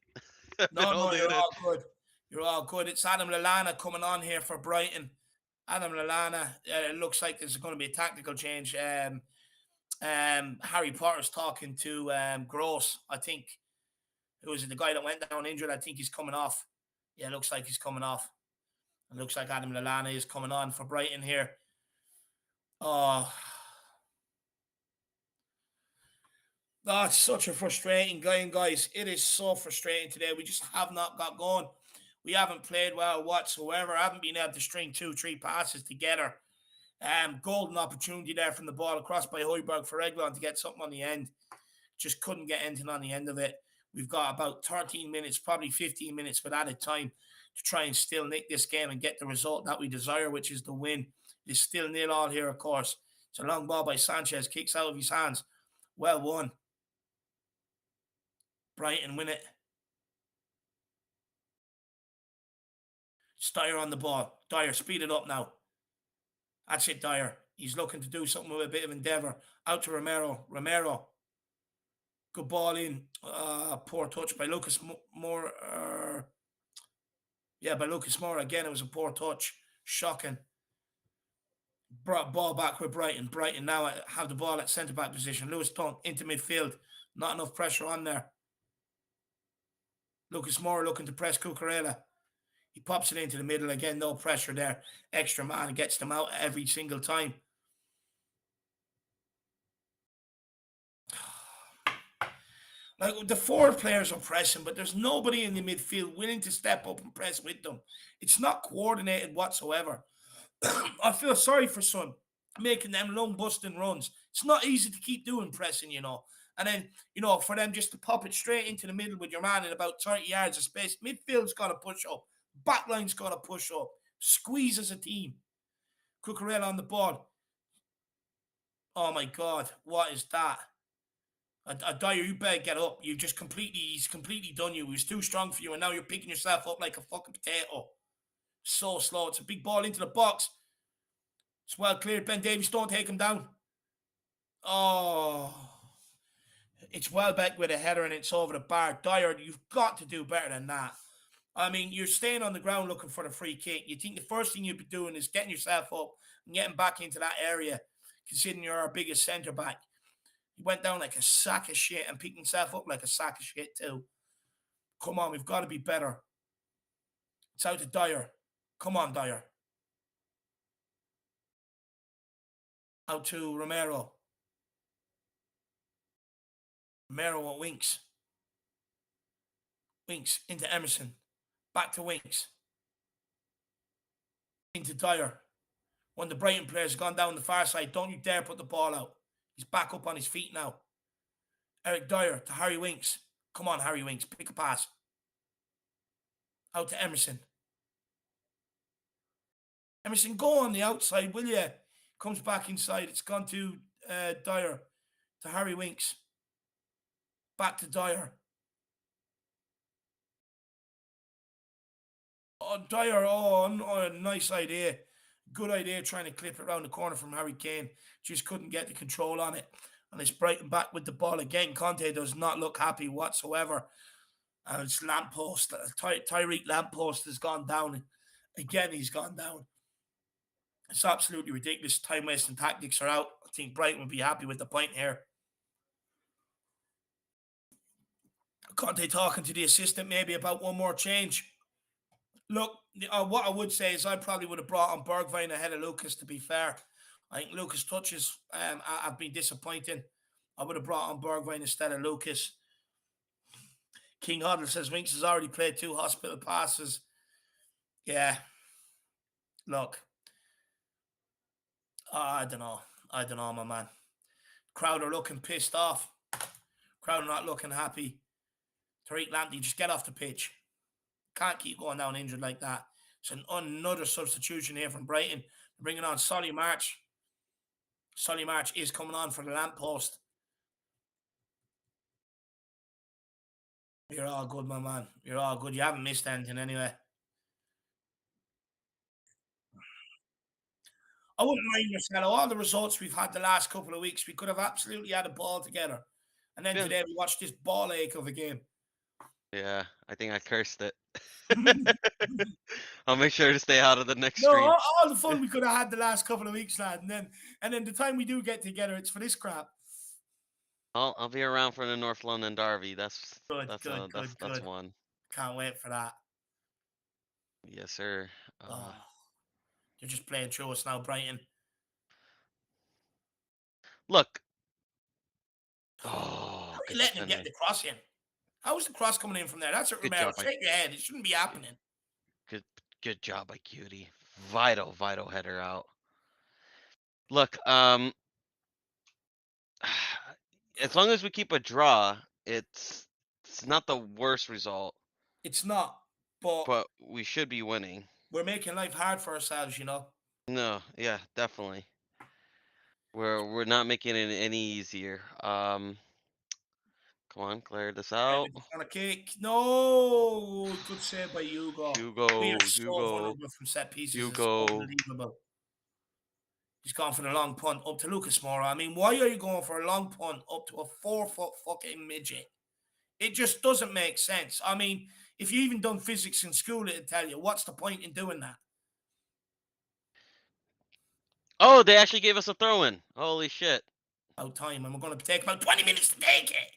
I've been No, no, holding it you're in. all good. You're all good. It's Adam Lallana coming on here for Brighton. Adam Lallana. It looks like there's going to be a tactical change. Harry Potter's talking to Gross. I think who was it? The guy that went down injured. I think he's coming off. Yeah, it looks like he's coming off. It looks like Adam Lallana is coming on for Brighton here. Oh, that's such a frustrating game, guys. It is so frustrating today. We just have not got going. We haven't played well whatsoever. I haven't been able to string 2-3 passes together. Golden opportunity there from the ball across by Højbjerg for Eglon to get something on the end. Just couldn't get anything on the end of it. We've got about 13 minutes, probably 15 minutes with added time to try and still nick this game and get the result that we desire, which is the win. It's still 0-0 here, of course. It's a long ball by Sanchez, kicks out of his hands. Well won. Brighton win it. It's Dyer on the ball. Dyer, speed it up now. That's it, Dyer. He's looking to do something with a bit of endeavour. Out to Romero. Romero. Good ball in. Poor touch by Lucas Moore. By Lucas Moore. Again, it was a poor touch. Shocking. Brought ball back with Brighton. Brighton now have the ball at centre-back position. Lewis Dunk into midfield. Not enough pressure on there. Lucas Moore looking to press Cucurella. He pops it into the middle again. No pressure there. Extra man gets them out every single time. Like the forward players are pressing, but there's nobody in the midfield willing to step up and press with them. It's not coordinated whatsoever. I feel sorry for Son making them long busting runs. It's not easy to keep doing pressing, And then, for them just to pop it straight into the middle with your man in about 30 yards of space. Midfield's got to push up. Backline's got to push up. Squeeze as a team. Cucurella on the ball. Oh my God, what is that? Dyer, you better get up. He's completely done you. He was too strong for you, and now you're picking yourself up like a fucking potato. So slow. It's a big ball into the box. It's well cleared. Ben Davies, don't take him down. Oh, it's well back with a header and it's over the bar. Dyer, you've got to do better than that. I mean, you're staying on the ground looking for the free kick. You think the first thing you'd be doing is getting yourself up and getting back into that area, considering you're our biggest centre back. He went down like a sack of shit and picked himself up like a sack of shit too. Come on, we've got to be better. It's out to Dyer. Come on, Dyer. Out to Romero. Romero at Winks. Winks into Emerson. Back to Winks. Into Dyer. One of the Brighton players has gone down the far side. Don't you dare put the ball out. He's back up on his feet now. Eric Dyer to Harry Winks. Come on, Harry Winks. Pick a pass. Out to Emerson. Emerson, go on the outside, will you? Comes back inside. It's gone to Dyer. To Harry Winks. Back to Dyer. Oh, Dyer. Oh, nice idea. Good idea trying to clip it around the corner from Harry Kane. Just couldn't get the control on it. And it's Brighton back with the ball again. Conte does not look happy whatsoever. And it's Lamppost. Tyreek Lamppost has gone down. Again, he's gone down. It's absolutely ridiculous. Time wasting tactics are out. I think Brighton would be happy with the point here. Conte talking to the assistant maybe about one more change. Look, what I would say is I probably would have brought on Bergwijn ahead of Lucas, to be fair. I think Lucas' touches have been disappointing. I would have brought on Bergwijn instead of Lucas. King Huddle says Winks has already played 2 hospital passes. Yeah. Look. I don't know. I don't know, my man. Crowd are looking pissed off. Crowd are not looking happy. Tariq Lamptey, just get off the pitch. Can't keep going down injured like that. It's another substitution here from Brighton. Bringing on Solly March. Solly March is coming on for the lamppost. You're all good, my man. You're all good. You haven't missed anything anyway. I wouldn't mind Marcelo. All the results we've had the last couple of weeks, we could have absolutely had a ball together. And then Yeah. today we watched this ball ache of a game. Yeah, I think I cursed it. I'll make sure to stay out of the next No, stream. all the fun we could have had the last couple of weeks, lad. And then the time we do get together, it's for this crap. I'll be around for the North London Derby. That's Good. one. Can't wait for that. Yes, sir. Oh, they're just playing through us now, Brighton. Look. How Oh, are you good letting him get defending. the cross in? How is the cross coming in from there? That's it, Good Romero. job by Shake your head. It shouldn't be happening. good job by Cutie. Vital header out. Look, as long as we keep a draw, it's not the worst result, It's not, but but we should be winning. we're making life hard for ourselves, No, yeah, definitely. We're not making it any easier. Come on, clear this out. On a kick. No, good save by Hugo. We are so Hugo, vulnerable from set pieces. It's Hugo. unbelievable. He's gone for the long punt up to Lucas Moura. I mean, why are you going for a long punt up to a 4-foot fucking midget? It just doesn't make sense. I mean, if you even done physics in school, it'd tell you what's the point in doing that. Oh, they actually gave us a throw-in. Holy shit. About time, and we're going to take about 20 minutes to take it.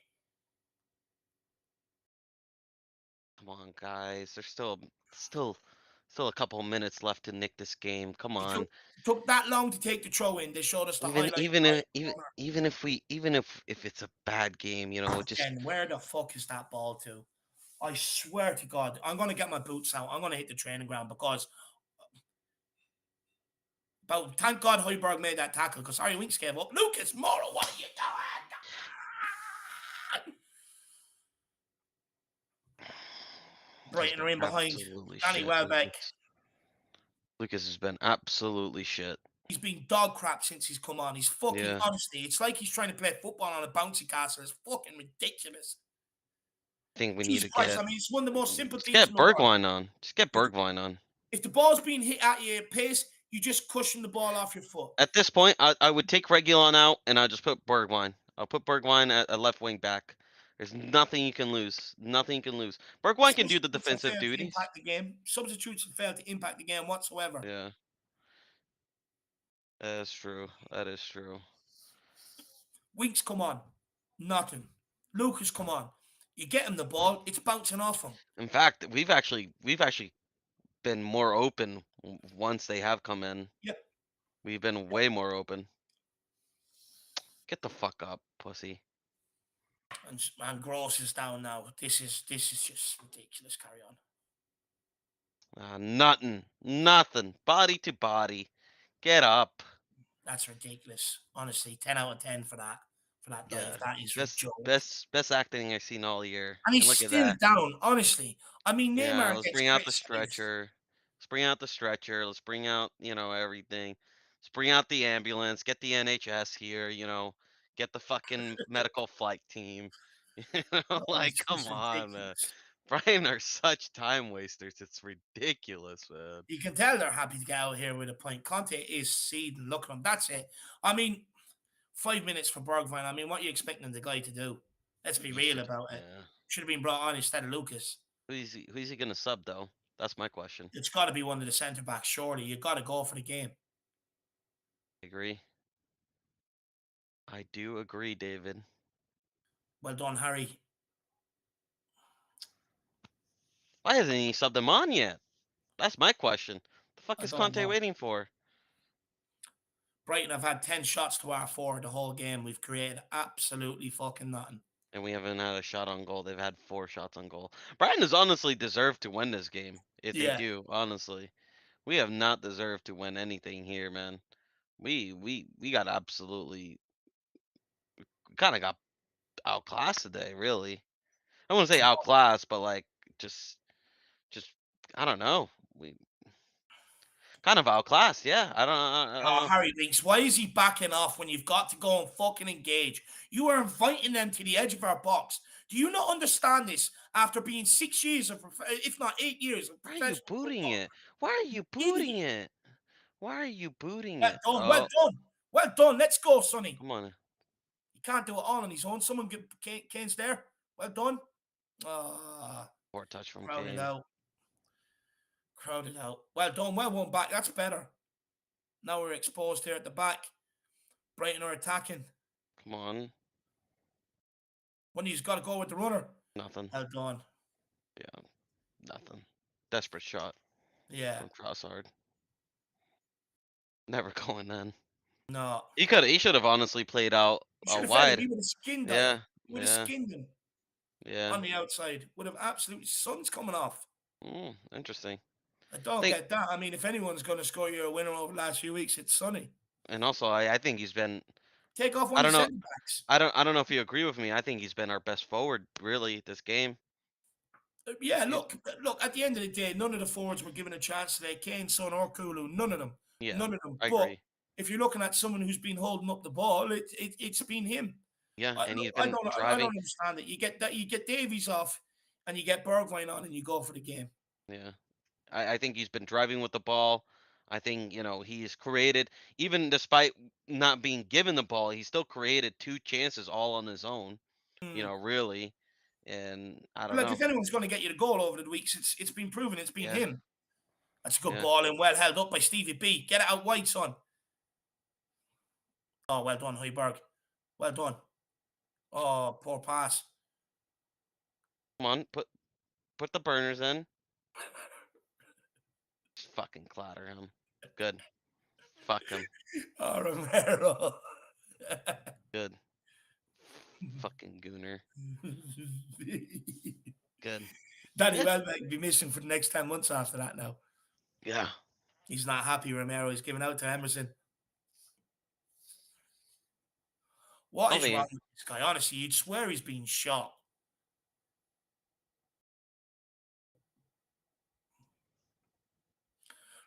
Come on, guys. There's still Still a couple minutes left to nick this game. Come It on. took that long to take the throw in. They showed us the Even highlight even right if in the corner. even if it's a bad game, just Again, where the fuck is that ball to? I swear to God, I'm going to get my boots out. I'm going to hit the training ground because But thank God Hoiberg made that tackle because Harry Winks gave up. Lucas Moura, what are you doing? he's Brighton been are in behind. absolutely Danny shit. Welbeck. Lucas has been absolutely shit. He's been dog crap since he's come on. He's fucking, Yeah. honestly, it's like he's trying to play football on a bouncy castle. It's fucking ridiculous. I think we need Jesus to Christ, get I mean, it's one of the most simple just things in get the world. Bergwijn on. Just get If the, Bergwijn on. if the ball's being hit at you at pace, you just cushion the ball off your foot. At this point, I would take Reguilon out and I'll just put Bergwijn. I'll put Bergwijn at a left wing back. There's nothing you can lose. Nothing you can lose. Bergwijn can do the Substitutes have defensive failed to duties. impact the game. Substitutes have failed to impact the game whatsoever. Yeah, that's true. That is true. Winks come on. Nothing. Lucas come on. You get him the ball, it's bouncing off him. In fact, we've actually been more open once they have come in. Yep. We've been way more open. Get the fuck up, pussy. And Gross is down now. This is just ridiculous. Carry on. Nothing. Body to body. Get up. That's ridiculous. Honestly, 10 out of 10 for that dive. Yeah, That is a best joke. best best acting I've seen all year. And And he's look at still that. down. Honestly, I mean Yeah, Neymar let's gets bring out the criticised. stretcher. Let's bring out the stretcher. Let's bring out, everything. Let's bring out the ambulance. Get the NHS here, Get the fucking medical flight team. Oh, Like, it's come just on, man. ridiculous. Brian are such time wasters. It's ridiculous, man. You can tell they're happy to get out here with a point. Conte is seething. Look at him. That's it. I mean, 5 minutes for Bergwijn. I mean, what are you expecting the guy to do? Let's be He real should, about it. yeah. Should have been brought on instead of Lucas. Who's he gonna sub though? That's my question. It's got to be one of the centre backs, surely. You've got to go for the game. I agree. I do agree, David. Well done, Harry. Why hasn't he subbed him on yet? That's my question. The fuck I is don't Conte know. waiting for? Brighton have had 10 shots to our 4 the whole game. We've created absolutely fucking nothing. And we haven't had a shot on goal. They've had 4 shots on goal. Brighton has honestly deserved to win this game. If they Yeah. do, honestly. We have not deserved to win anything here, man. We got absolutely kind of got outclassed today, really. I wouldn't say outclassed, but like just I don't know. We kind of outclassed, yeah. I don't Oh, know. Harry Winks, why is he backing off when you've got to go and fucking engage? You are inviting them to the edge of our box. Do you not understand this after being 6 years of, if not 8 years of Why are you professional booting football? it? Why are you booting Idiot. it? Why are you booting Well it? done, well Oh, done, well done. Let's go, Sonny. come on. He can't do it all on his own. Someone get Kane's there. Well done. Ah, Poor touch from crowded Kane. out. Crowded out. Well done. Well one back. That's better. Now we're exposed here at the back. Brighton are attacking. Come on. When he's got to go with the runner. Nothing. Well done. Yeah, nothing. Desperate shot Yeah. from Trossard. Never going in. No. He should have honestly played out He should have fed him. wide. He would have skinned him. Yeah, He would have yeah, skinned him yeah. on the outside. Would have absolutely sun's coming off. Interesting. I don't Think get that. I mean, if anyone's going to score you a winner over the last few weeks, it's Sonny. and also I think he's been Take off one I of don't your know centre backs. I don't know if you agree with me. I think he's been our best forward really this game. Yeah, He's, look. At the end of the day, none of the forwards were given a chance today. Kane, Son, or Kulu, none of them, yeah, none of them. I But agree. if you're looking at someone who's been holding up the ball, it's been him. Yeah, and he's I been don't driving. understand it. You get Davies off, and you get Bergwijn on, and you go for the game. Yeah. I think he's been driving with the ball. I think, he's created, even despite not being given the ball, he still created 2 chances all on his own, Mm. really. And I don't Like know. if anyone's going to get you the goal over the weeks, it's been proven. It's been Yeah, him. That's a good yeah. ball and well held up by Stevie B. Get it out wide, son. Oh, well done, Højbjerg. Well done. Oh, poor pass. Come on, put the burners in. fucking clatter him. Good. Fuck him. Oh, Romero. Good. Fucking gooner. Good. Danny Yeah. Welbeck be missing for the next 10 months after that now. Yeah. He's not happy, Romero. He's giving out to Emerson. What I is wrong mean, with this guy? Honestly, you'd swear he's been shot.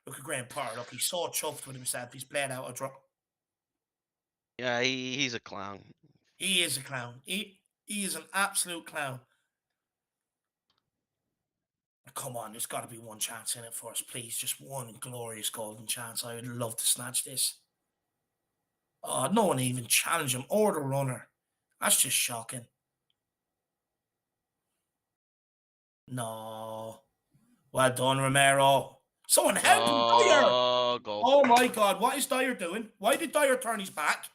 Look at Graham Potter. Look, he's so chuffed with himself. He's playing out a draw. yeah, he's a clown. He is a clown. He is an absolute clown. Come on, there's got to be one chance in it for us, please. Just one glorious golden chance. I would love to snatch this. Oh, no one even challenged him or the runner. That's just shocking. No. Well done, Romero. Someone help him, Dyer. Oh, goal. Oh my God, what is Dyer doing? Why did Dyer turn his back?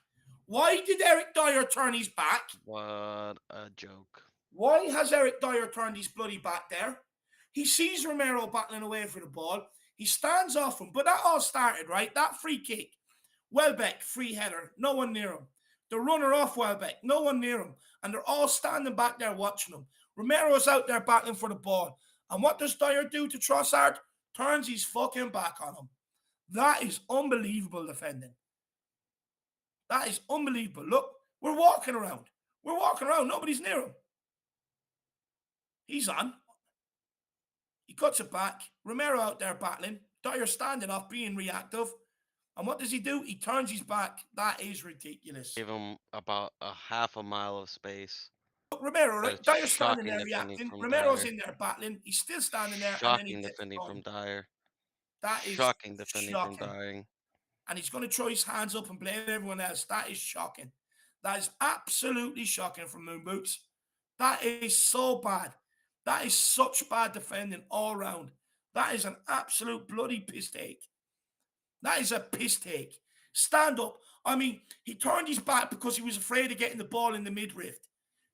Why did Eric Dyer turn his back? What a joke. Why has Eric Dyer turned his bloody back there? He sees Romero battling away for the ball. He stands off him, but that all started, right? That free kick. Welbeck, free header, no one near him. The runner off Welbeck, no one near him. And they're all standing back there watching him. Romero's out there battling for the ball. And what does Dyer do to Trossard? Turns his fucking back on him. That is unbelievable defending. That is unbelievable. Look, we're walking around. We're walking around. Nobody's near him. He's on. He cuts it back. Romero out there battling. Dyer standing off, being reactive. And what does he do? He turns his back. That is ridiculous. Give him about a half a mile of space. Look, Romero, That right? is Dyer's standing shocking there defending reacting. from Romero's Dyer. in there battling. He's still standing there, and then he Shocking gets defending done. from Dyer. That is Shocking defending from shocking. Dyer. And he's going to throw his hands up and blame everyone else. That is shocking. That is absolutely shocking from Moon Boots. That is so bad. That is such bad defending all round. That is an absolute bloody piss take. That is a piss take. Stand up. I mean, he turned his back because he was afraid of getting the ball in the midriff.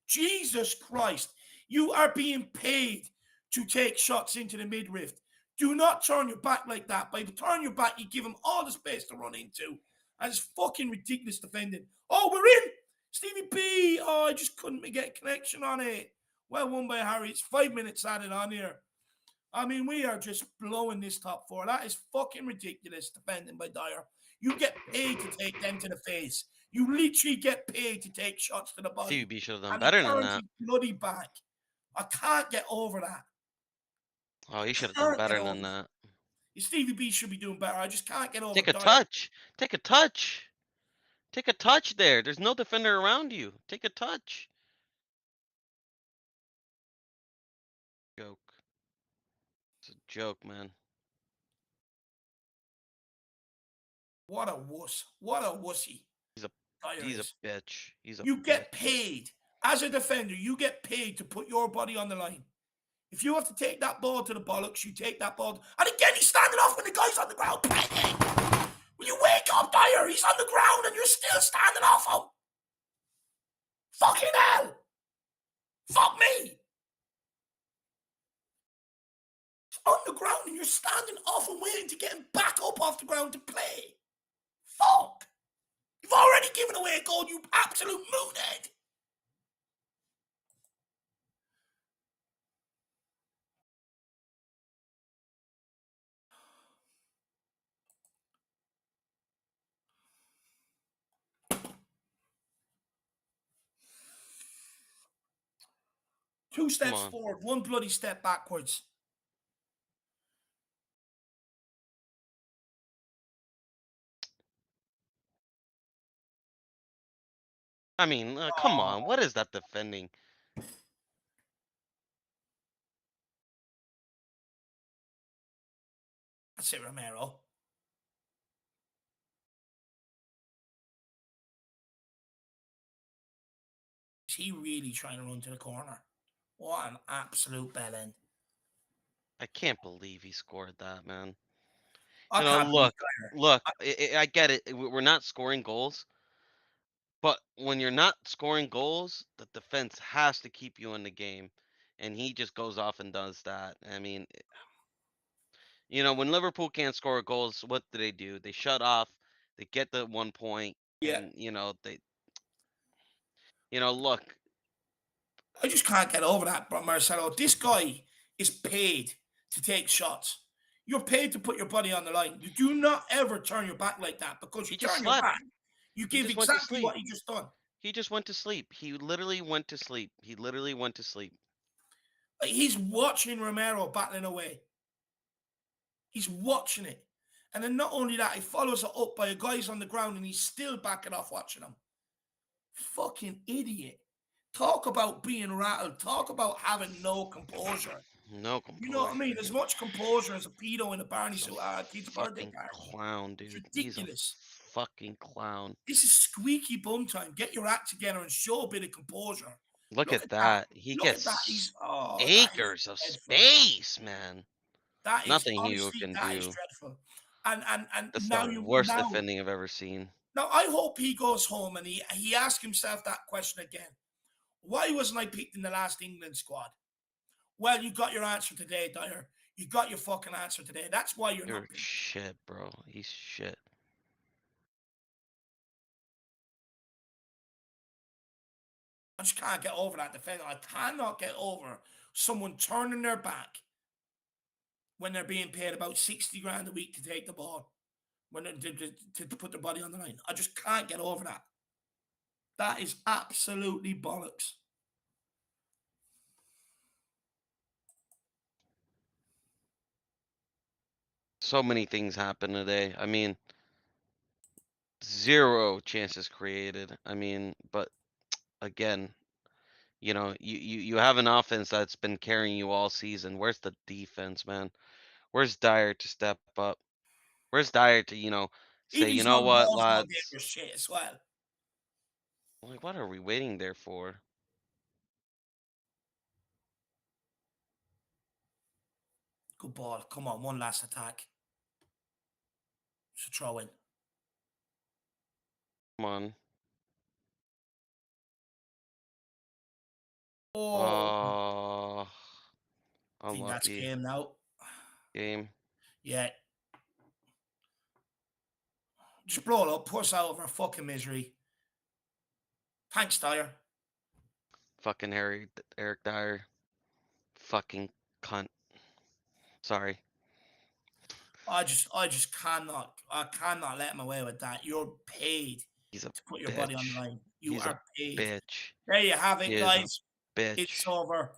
Jesus Christ. You are being paid to take shots into the midriff. Do not turn your back like that. By turning your back, you give him all the space to run into. And it's fucking ridiculous defending. Oh, we're in. Stevie B. Oh, I just couldn't get a connection on it. Well won by Harry. It's 5 minutes added on here. I mean, we are just blowing this top four. That is fucking ridiculous defending by Dyer. You get paid to take them to the face. You literally get paid to take shots to the body. CVB should have done And he better than turns that. his bloody back. I can't get over that. Oh, he should have done Can't get better over than that. that. Stevie B should be doing better. I just can't get over Take a Dyer. touch. Take a touch. Take a touch there. There's no defender around you. Take a touch. Joke. It's a joke, man. What a wuss. What a wussy He's a Dyer he's a is. bitch. He's a You bitch. get paid. As a defender, you get paid to put your body on the line. If you have to take that ball to the bollocks, you take that ball. And again, he's standing off when the guy's on the ground. Will you wake up, Dyer? He's on the ground and you're still standing off him. Fucking hell. Fuck me. He's on the ground and you're standing off and waiting to get him back up off the ground to play. Fuck. You've already given away a goal, you absolute moonhead. Two steps on. forward, one bloody step backwards. I mean, come on. What is that defending? That's it, Romero. Is he really trying to run to the corner? What an absolute bellend. I can't believe he scored that, man. I can't believe Dyer. Look. I get it. We're not scoring goals, but when you're not scoring goals, the defense has to keep you in the game, and he just goes off and does that. I mean, When Liverpool can't score goals, what do? They shut off. They get the 1 point, Yeah. and look, I just can't get over that, but Marcelo. This guy is paid to take shots. You're paid to put your body on the line. You do not ever turn your back like that because you he just turn your slept. back, you He give just went to exactly sleep. what he just done. He just went to sleep. He literally went to sleep. He literally went to sleep. Like, he's watching Romero battling away. He's watching it. And then not only that, he follows it up by a guy's on the ground and he's still backing off watching him. Fucking idiot. Talk about being rattled. Talk about having no composure. No You know what I composure. mean? As much composure as a pedo in a Barney He's a suit at a kid's birthday fucking party. clown, It's dude. He's a ridiculous. fucking clown. This is squeaky bum time. Get your act together and show a bit of composure. Look Look at at that. that. He Look at that. gets He's that is acres of dreadful. space, man. That is Nothing you honestly can that is do. dreadful. And That's the now you worst now defending I've ever seen. now I hope he goes home and he asks himself that question again. Why wasn't I picked in the last England squad? Well, you got your answer today, Dyer. You got your fucking answer today. That's why you're You're not picked. shit, bro. He's shit. I just can't get over that defender. I cannot get over someone turning their back when they're being paid about 60 grand a week to take the ball, when to put their body on the line. I just can't get over that. That is absolutely bollocks. So many things happened today. I mean, zero chances created. I mean, but again, you have an offense that's been carrying you all season. Where's the defense, man? Where's Dyer to step up? Where's Dyer to, say, Even you his know long what, balls not game lads? was shit as well. Like, what are we waiting there for? Good ball. Come on, one last attack. It's a throw in. Come on. Oh, Oh, I think that's unlucky game now. game. Yeah. Just blow it up, push out of our fucking misery. Thanks, Dyer. Fucking Eric Dyer. Fucking cunt. Sorry. I cannot let him away with that. You're paid He's a to put your body on the bitch. line. You He's a are paid. bitch. There you have He it, is a guys. It's bitch. over.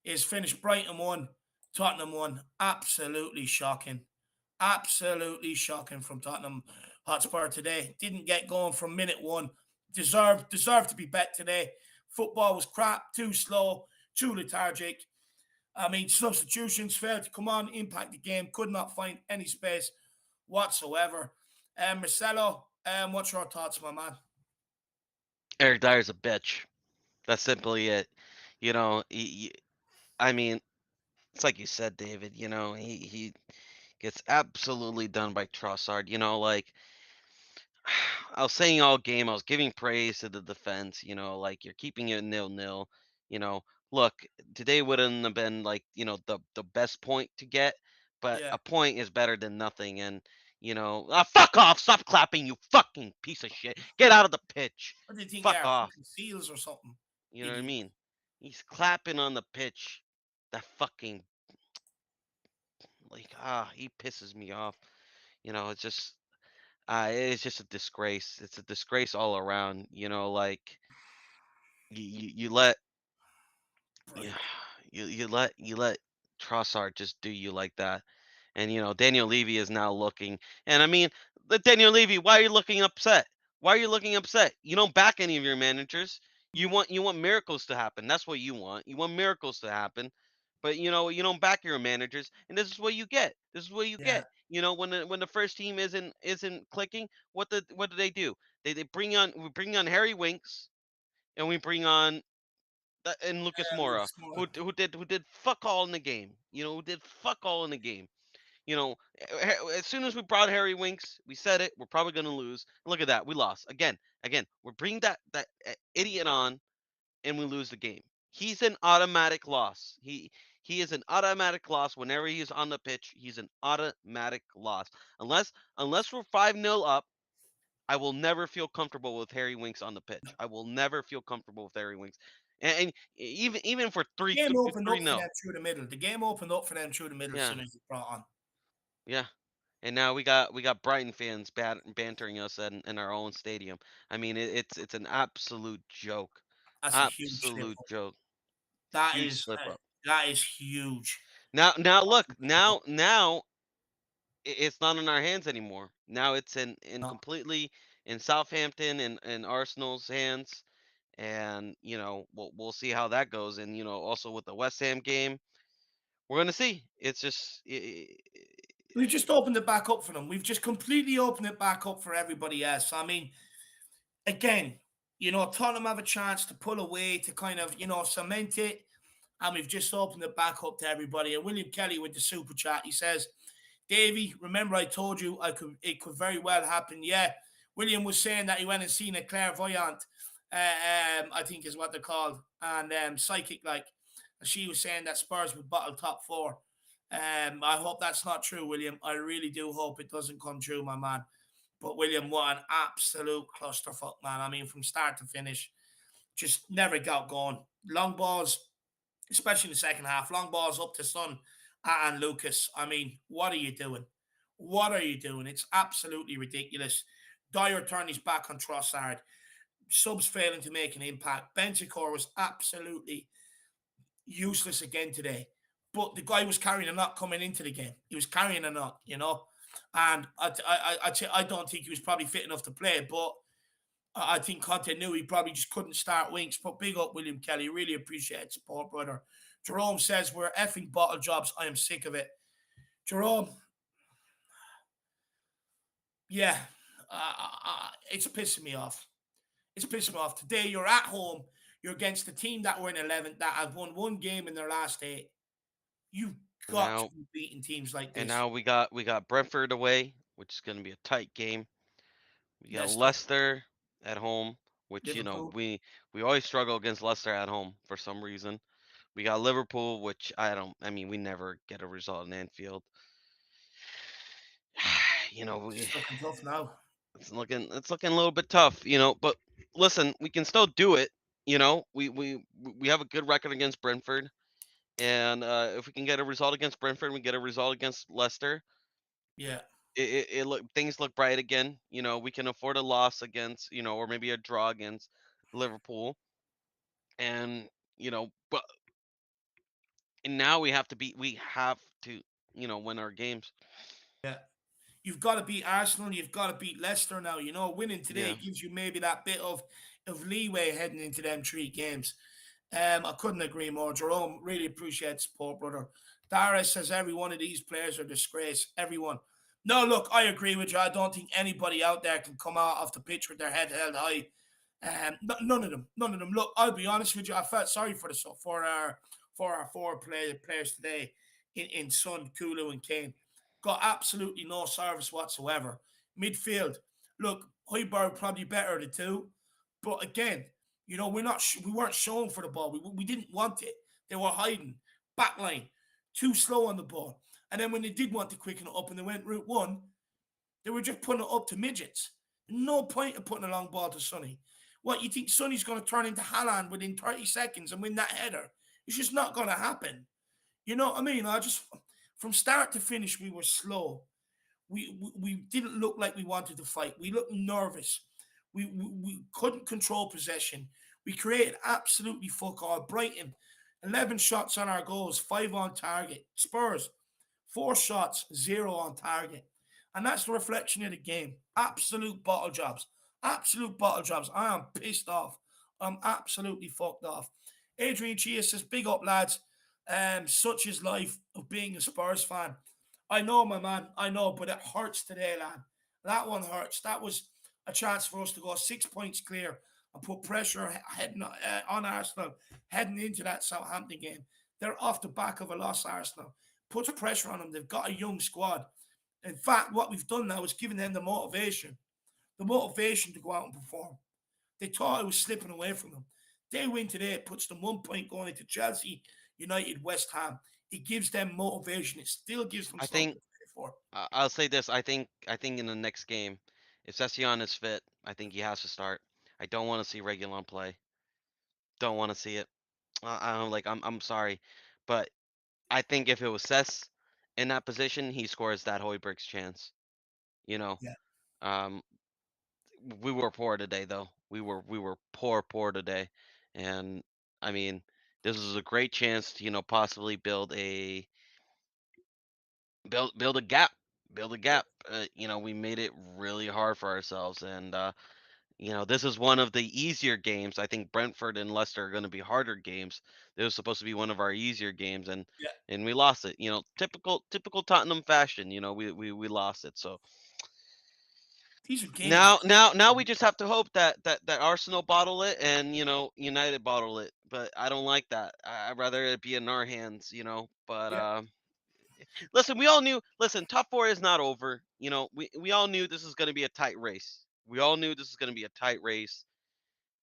It's finished. Brighton won. Tottenham won. Absolutely shocking. Absolutely shocking from Tottenham Hotspur today. Didn't get going from minute one. Deserved to be bet today. Football was crap, too slow, too lethargic. I mean, substitutions failed to come on, impact the game, could not find any space whatsoever. Marcelo, what's your thoughts, my man? Eric Dyer's a bitch. That's simply it. I mean, it's like you said, David. He gets absolutely done by Trossard. I was saying all game, I was giving praise to the defense. Like you're keeping it 0-0. You know, look, today wouldn't have been like the best point to get, but Yeah. a point is better than nothing. And fuck off! Stop clapping, you fucking piece of shit! Get out of the pitch! What do you think they Fuck are? off! Fucking seals or something? You know what I Idiot. mean? He's clapping on the pitch. That fucking he pisses me off. It's just a disgrace. It's a disgrace all around. Like you let you, Brilliant. you let Trossard just do you like that. And Daniel Levy is now looking. And I mean, the Daniel Levy, why are you looking upset? Why are you looking upset? You don't back any of your managers. You want miracles to happen. That's what you want. You want miracles to happen. But you don't back your managers, and this is what you get. This is what you Yeah. get. When the first team isn't clicking, what do they do? We bring on Harry Winks, and we bring on and Lucas Moura, Lucas Moura. who did fuck all in the game. Who did fuck all in the game. You know, as soon as we brought Harry Winks, we said it. We're probably gonna lose. Look at that, we lost again. Again, we're bringing that idiot on, and we lose the game. He's an automatic loss. He is an automatic loss whenever he is on the pitch. He's an automatic loss. Unless we're 5-0 up, I will never feel comfortable with Harry Winks on the pitch. I will never feel comfortable with Harry Winks. And even for The three game opened three up for them no. through the middle. The game opened up for them through the middle as Yeah. soon as it brought on. Yeah. And now we got Brighton fans bantering us in our own stadium. I mean, it's an absolute joke. That's a huge slip Absolute up. joke. That Huge is slip uh, up. that is huge. Now That's look, a slip up. now it's not in our hands anymore. Now it's in No. completely in Southampton and Arsenal's hands, and we'll see how that goes. And also with the West Ham game, we're gonna see. It's just We've just opened it back up for them. We've just completely opened it back up for everybody else. I mean, again, Tottenham have a chance to pull away to kind of, cement it. And we've just opened it back up to everybody. And William Kelly with the super chat, he says, Davey, remember I told you it could very well happen. Yeah. William was saying that he went and seen a clairvoyant, I think is what they're called, and psychic like. And she was saying that Spurs would battle top four. I hope that's not true, William. I really do hope it doesn't come true, my man. But William, what an absolute clusterfuck, man. I mean, from start to finish, just never got going. Long balls, especially in the second half, long balls up to Son and Lucas. I mean, what are you doing? What are you doing? It's absolutely ridiculous. Dyer turned his back on Trossard. Subs failing to make an impact. Bentancur was absolutely useless again today. But the guy was carrying a knot coming into the game. He was carrying a knot. And I don't think he was probably fit enough to play. But I think Conte knew he probably just couldn't start Winks. But big up William Kelly. Really appreciate support, brother. Jerome says, we're effing bottle jobs. I am sick of it. Jerome, yeah, it's pissing me off. It's pissing me off. Today, you're at home. You're against a team that were in 11th that have won one game in their last 8. You've and got to now be beating teams like and this. now we got Brentford away, which is gonna be a tight game. We got Leicester, Leicester at home, which Liverpool. we always struggle against Leicester at home for some reason. We got Liverpool, which I mean, we never get a result in Anfield. We It's looking tough now. it's looking a little bit tough, but listen, we can still do it. We have a good record against Brentford, and if we can get a result against Brentford, we get a result against Leicester. Yeah. It look things look bright again. We can afford a loss against, or maybe a draw against Liverpool, and but and now we have to win our games. Yeah. You've got to beat Arsenal. You've got to beat Leicester now. Winning today Yeah. gives you maybe that bit of leeway heading into them 3 games. I couldn't agree more. Jerome, really appreciate support, brother. Darius says every one of these players are a disgrace. Everyone. No, look, I agree with you. I don't think anybody out there can come out off the pitch with their head held high. None of them. None of them. Look, I'll be honest with you. I felt sorry for our players today in Son, Kulu, and Kane. Got absolutely no service whatsoever. Midfield. Look, Højbjerg probably better of the two, but again, we weren't showing for the ball. We didn't want it. They were hiding. Backline, too slow on the ball. And then when they did want to quicken it up and they went route one, they were just putting it up to midgets. No point in putting a long ball to Sonny. What, you think Sonny's going to turn into Haaland within 30 seconds and win that header? It's just not going to happen. You know what I mean? From start to finish, we were slow. We didn't look like we wanted to fight. We looked nervous. We couldn't control possession. We created absolutely fuck all. Brighton, 11 shots on our goals, 5 on target. Spurs, 4 shots, 0 on target. And that's the reflection of the game. Absolute bottle jobs. Absolute bottle jobs. I am pissed off. I'm absolutely fucked off. Adrian Chia says, big up, lads. Such is life of being a Spurs fan. I know, my man. I know, but it hurts today, lad. That one hurts. That was a chance for us to go 6 points clear and put pressure heading on Arsenal heading into that Southampton game. They're off the back of a loss, Arsenal. Puts pressure on them. They've got a young squad. In fact, what we've done now is giving them the motivation to go out and perform. They thought it was slipping away from them. They win today. It puts them 1 point going into Chelsea, United, West Ham. It gives them motivation. It still gives them I something to think play for. I'll say this. I think in the next game, if Session is fit, I think he has to start. I don't want to see Regulon play. Don't want to see it. I'm like I'm sorry, but I think if it was Cess in that position, he scores that Hoiberg's chance. You know, Yeah. um, we were poor today though. We were poor today, and I mean, this was a great chance to possibly build a gap, build a Yeah. gap. We made it really hard for ourselves, and this is one of the easier games. I think Brentford and Leicester are going to be harder games. This was supposed to be one of our easier games, and Yeah. and we lost it. Typical Tottenham fashion. We lost it. So These are games now that now now we just have to hope that Arsenal bottle it and United bottle it. But I don't like that. I'd rather it be in our hands. But yeah. listen, we all knew. Listen, top four is not over. We all knew this is going to be a tight race. We all knew this is going to be a tight race.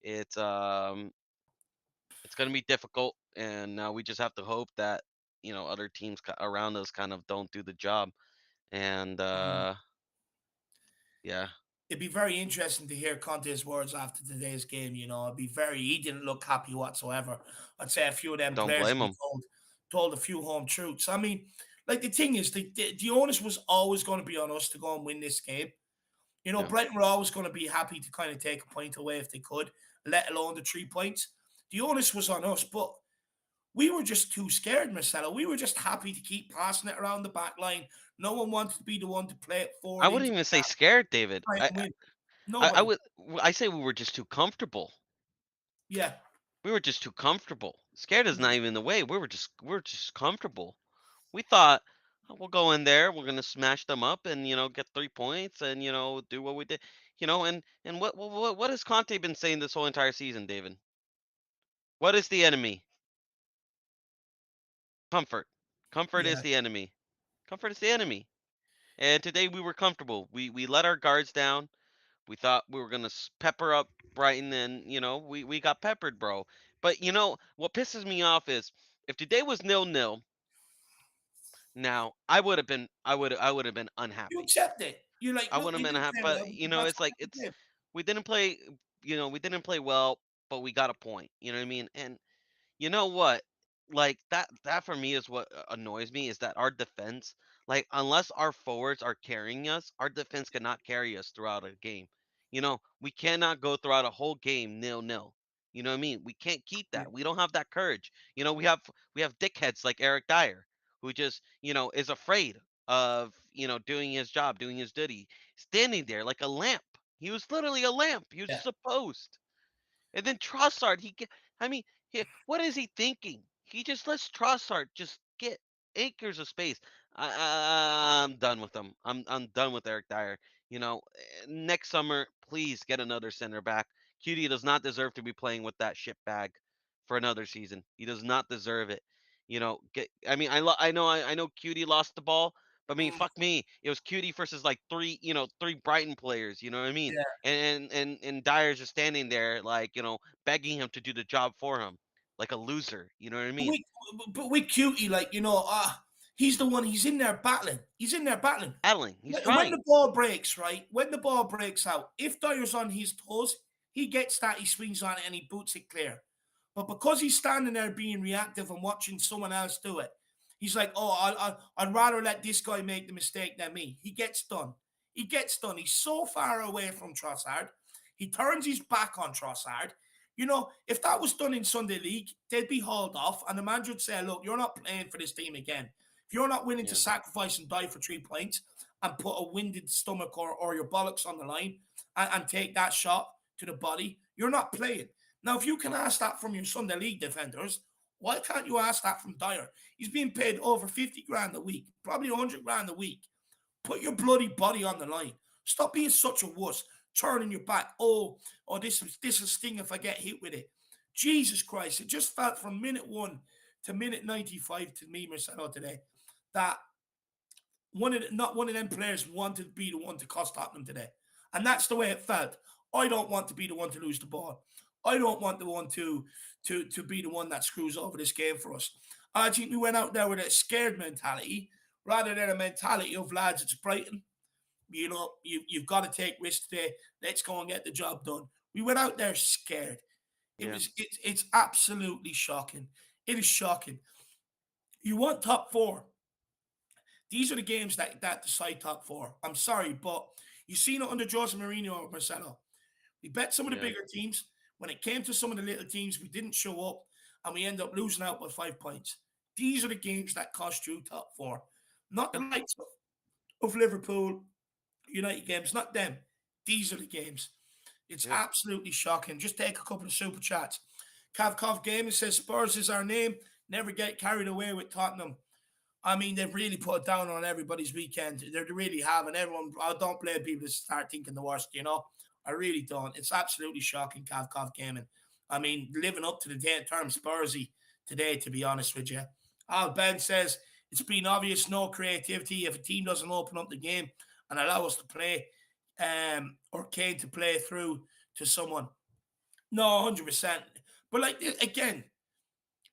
It's um it's going to be difficult, and now we just have to hope that other teams around us kind of don't do the job. And Mm. yeah, It'd be very interesting to hear Conte's words after today's game. It'd be he didn't look happy whatsoever. I'd say a few of them don't players blame would be them. told a few home truths. I mean, like the thing is, the onus was always going to be on us to go and win this game. Yeah, Brighton were always going to be happy to kind of take a point away if they could, let alone the 3 points. The onus was on us, but we were just too scared, Marcelo. We were just happy to keep passing it around the back line. No one wanted to be the one to play it I forward wouldn't into even the say gap, scared, David. try I and win. I Nobody. would I say we were just too comfortable. Yeah. We were just too comfortable. Scared is not Mhm. even the way. We were just comfortable. We thought, "Oh, we'll go in there, we're gonna smash them up, and get 3 points, and do what we did. And what has Conte been saying this whole entire season, David? What is the enemy? Comfort. Comfort is Yeah. the enemy. Comfort is the enemy. And today we were comfortable. We let our guards down. We thought we were gonna pepper up Brighton, and we got peppered, bro. But what pisses me off is if today was 0-0, now I would have been You unhappy. accept it. You're like, I look, wouldn't we have been didn't happy, play but well, but that's it's what like we did. we didn't play, we didn't play well, but we got a point. You know what I mean? And you know what? Like that for me is what annoys me is that our defense, like unless our forwards are carrying us, our defense cannot carry us throughout a game. We cannot go throughout a whole game 0-0. You know what I mean? We can't keep Yeah. that. We don't have that courage. We have dickheads like Eric Dyer who just, is afraid of, doing his job, doing his duty, standing there like a lamp. He was literally a lamp. He was Yeah. just a post. And then Trossard, I mean, what is he thinking? He just lets Trossard just get acres of space. I'm done with him. I'm done with Eric Dyer. Next summer, please get another center back. QD does not deserve to be playing with that shit bag for another season. He does not deserve it. I mean, I know QD lost the ball, but I mean, Mm, fuck me. It was QD versus like three Brighton players. You know what I mean? yeah. And Dyer's just standing there like begging him to do the job for him like a loser. You know what I But mean? we, but with Cutie, like, he's the one, he's in there battling. He's in there battling. Battling. He's When the trying. ball breaks, right? When the ball breaks out, if Dyer's on his toes, he gets that, he swings on it and he boots it clear. But because he's standing there being reactive and watching someone else do it, he's like, oh, I'd rather let this guy make the mistake than me. He gets done. He gets done. He's so far away from Trossard. He turns his back on Trossard. If that was done in Sunday League, they'd be hauled off, and the manager would say, look, you're not playing for this team again. If you're not willing to Yeah. sacrifice and die for 3 points and put a winded stomach or your bollocks on the line and take that shot to the body, you're not playing. Now, if you can ask that from your Sunday League defenders, why can't you ask that from Dyer? He's being paid over 50 grand a week, probably 100 grand a week. Put your bloody body on the line. Stop being such a wuss, turning your back. This will sting if I get hit with it. Jesus Christ! It just felt from minute 1 to minute 95 to me, Marcelo, today, that not one of them players wanted to be the one to cost Tottenham today, and that's the way it felt. I don't want to be the one to lose the ball. I don't want the one to be the one that screws over this game for us. I think we went out there with a scared mentality rather than a mentality of lads. It's Brighton. You've got to take risks today. Let's go and get the job done. We went out there scared. Yeah, It's absolutely shocking. It is shocking. You want top four. These are the games that decide top four. I'm sorry, but you seen it under Jose Mourinho or Marcelo. We bet some of the yeah. bigger teams. When it came to some of the little teams, we didn't show up and we end up losing out by 5 points. These are the games that cost you top four. Not the likes of Liverpool, United games, not them. These are the games. It's Yeah. absolutely shocking. Just take a couple of super chats. Kavkov Gaming says Spurs is our name. Never get carried away with Tottenham. I mean, they've really put it down on everybody's weekend. They really have, and everyone. I don't blame people to start thinking the worst. I really don't. It's absolutely shocking, Kavkov Gaming. I mean, living up to the term Spursy today, to be honest with you. Al Ben says it's been obvious no creativity. If a team doesn't open up the game and allow us to play, or Kane to play through to someone, no, 100%. But like again,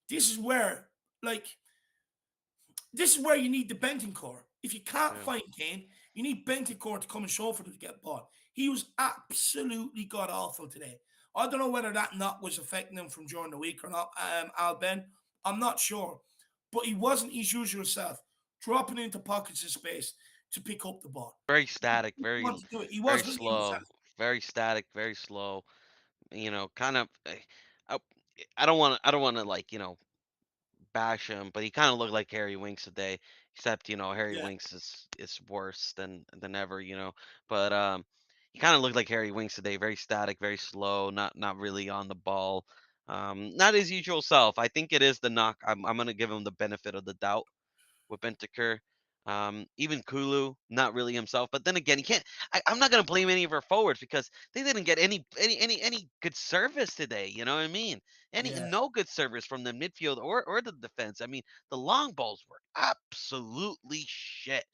this is where like this is where you need the Bentancur. If you can't Yeah. find Kane, you need Bentancur to come and show for them to get ball. He was absolutely god awful today. I don't know whether that knock was affecting him from during the week or not, Al Ben. I'm not sure. But he wasn't his usual self, dropping into pockets of space to pick up the ball. Very static, He didn't want to do it. He very wasn't himself. slow, very static, very slow. Kind of. I, I don't want to like bash him, but he kind of looked like Harry Winks today. Except Harry Yeah, Winks is worse than ever. But he kind of looked like Harry Winks today. Very static, very slow, not really on the ball. Not his usual self. I think it is the knock. I'm gonna give him the benefit of the doubt with Bentancur. Even Kulu, not really himself. But then again, he can't. I'm not gonna blame any of our forwards because they didn't get any good service today. You know what I mean? Any yeah, no good service from the midfield or the defense. I mean, the long balls were absolutely shit,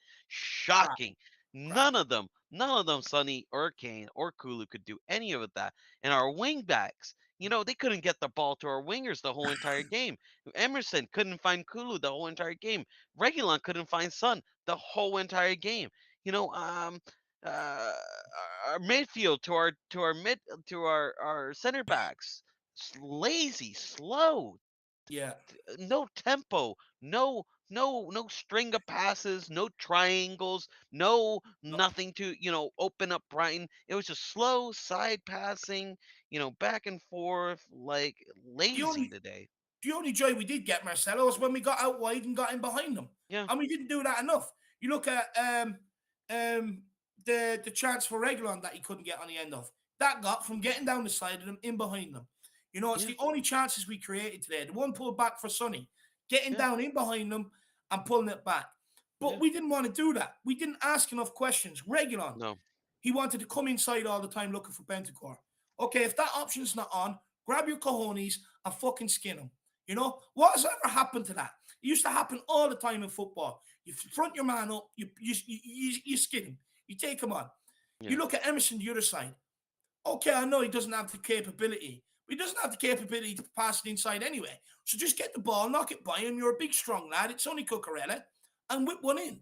crap, shocking. crap. None of them, Sonny or Kane or Kulu could do any of that. And our wing backs, they couldn't get the ball to our wingers the whole entire game. Emerson couldn't find Kulu the whole entire game. Regulon couldn't find Sun the whole entire game. You know, uh, our midfield to our center backs, lazy, slow, Yeah, no tempo, no string of passes, no triangles, no no, nothing to open up Brighton. It was just slow side passing, back and forth, like the lazy only today. the only joy we did get, Marcelo, was when we got out wide and got in behind them, Yeah, and we didn't do that enough. You look at um, the chance for Reguilon that he couldn't get on the end of. That got from getting down the side of them, in behind them. It's yeah, the only chances we created today. The one pulled back for Sonny, getting yeah, down in behind them and pulling it back. But yeah. we didn't want to do that. We didn't ask enough questions. Reguilon, No, he wanted to come inside all the time looking for Bentancur. Okay, if that option's not on, grab your cojones and fucking skin him. What has ever happened to that? It used to happen all the time in football. You front your man up, you skin him, you take him on. You yeah, look at Emerson the other side. Okay, I know he doesn't have the capability, but he doesn't have the capability to pass it inside anyway. So just get the ball, knock it by him. You're a big, strong lad. It's only Cucurella, and whip one in.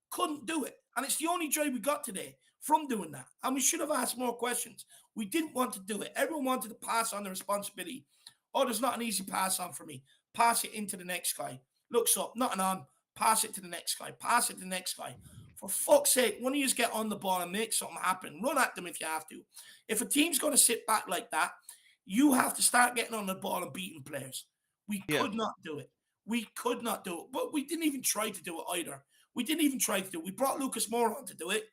Couldn't do it. And it's the only joy we got today from doing that. And we should have asked more questions. We didn't want to do it. Everyone wanted to pass on the responsibility. Oh, there's not an easy pass on for me. Pass it into the next guy. Looks up, nothing on. Pass it to the next guy. Pass it to the next guy. For fuck's sake, one of you get on the ball and make something happen. Run at them if you have to. If a team's going to sit back like that, you have to start getting on the ball and beating players. We yeah, could not do it. We could not do it. But we didn't even try to do it either. We didn't even try to do it. We brought Lucas Moura on to do it.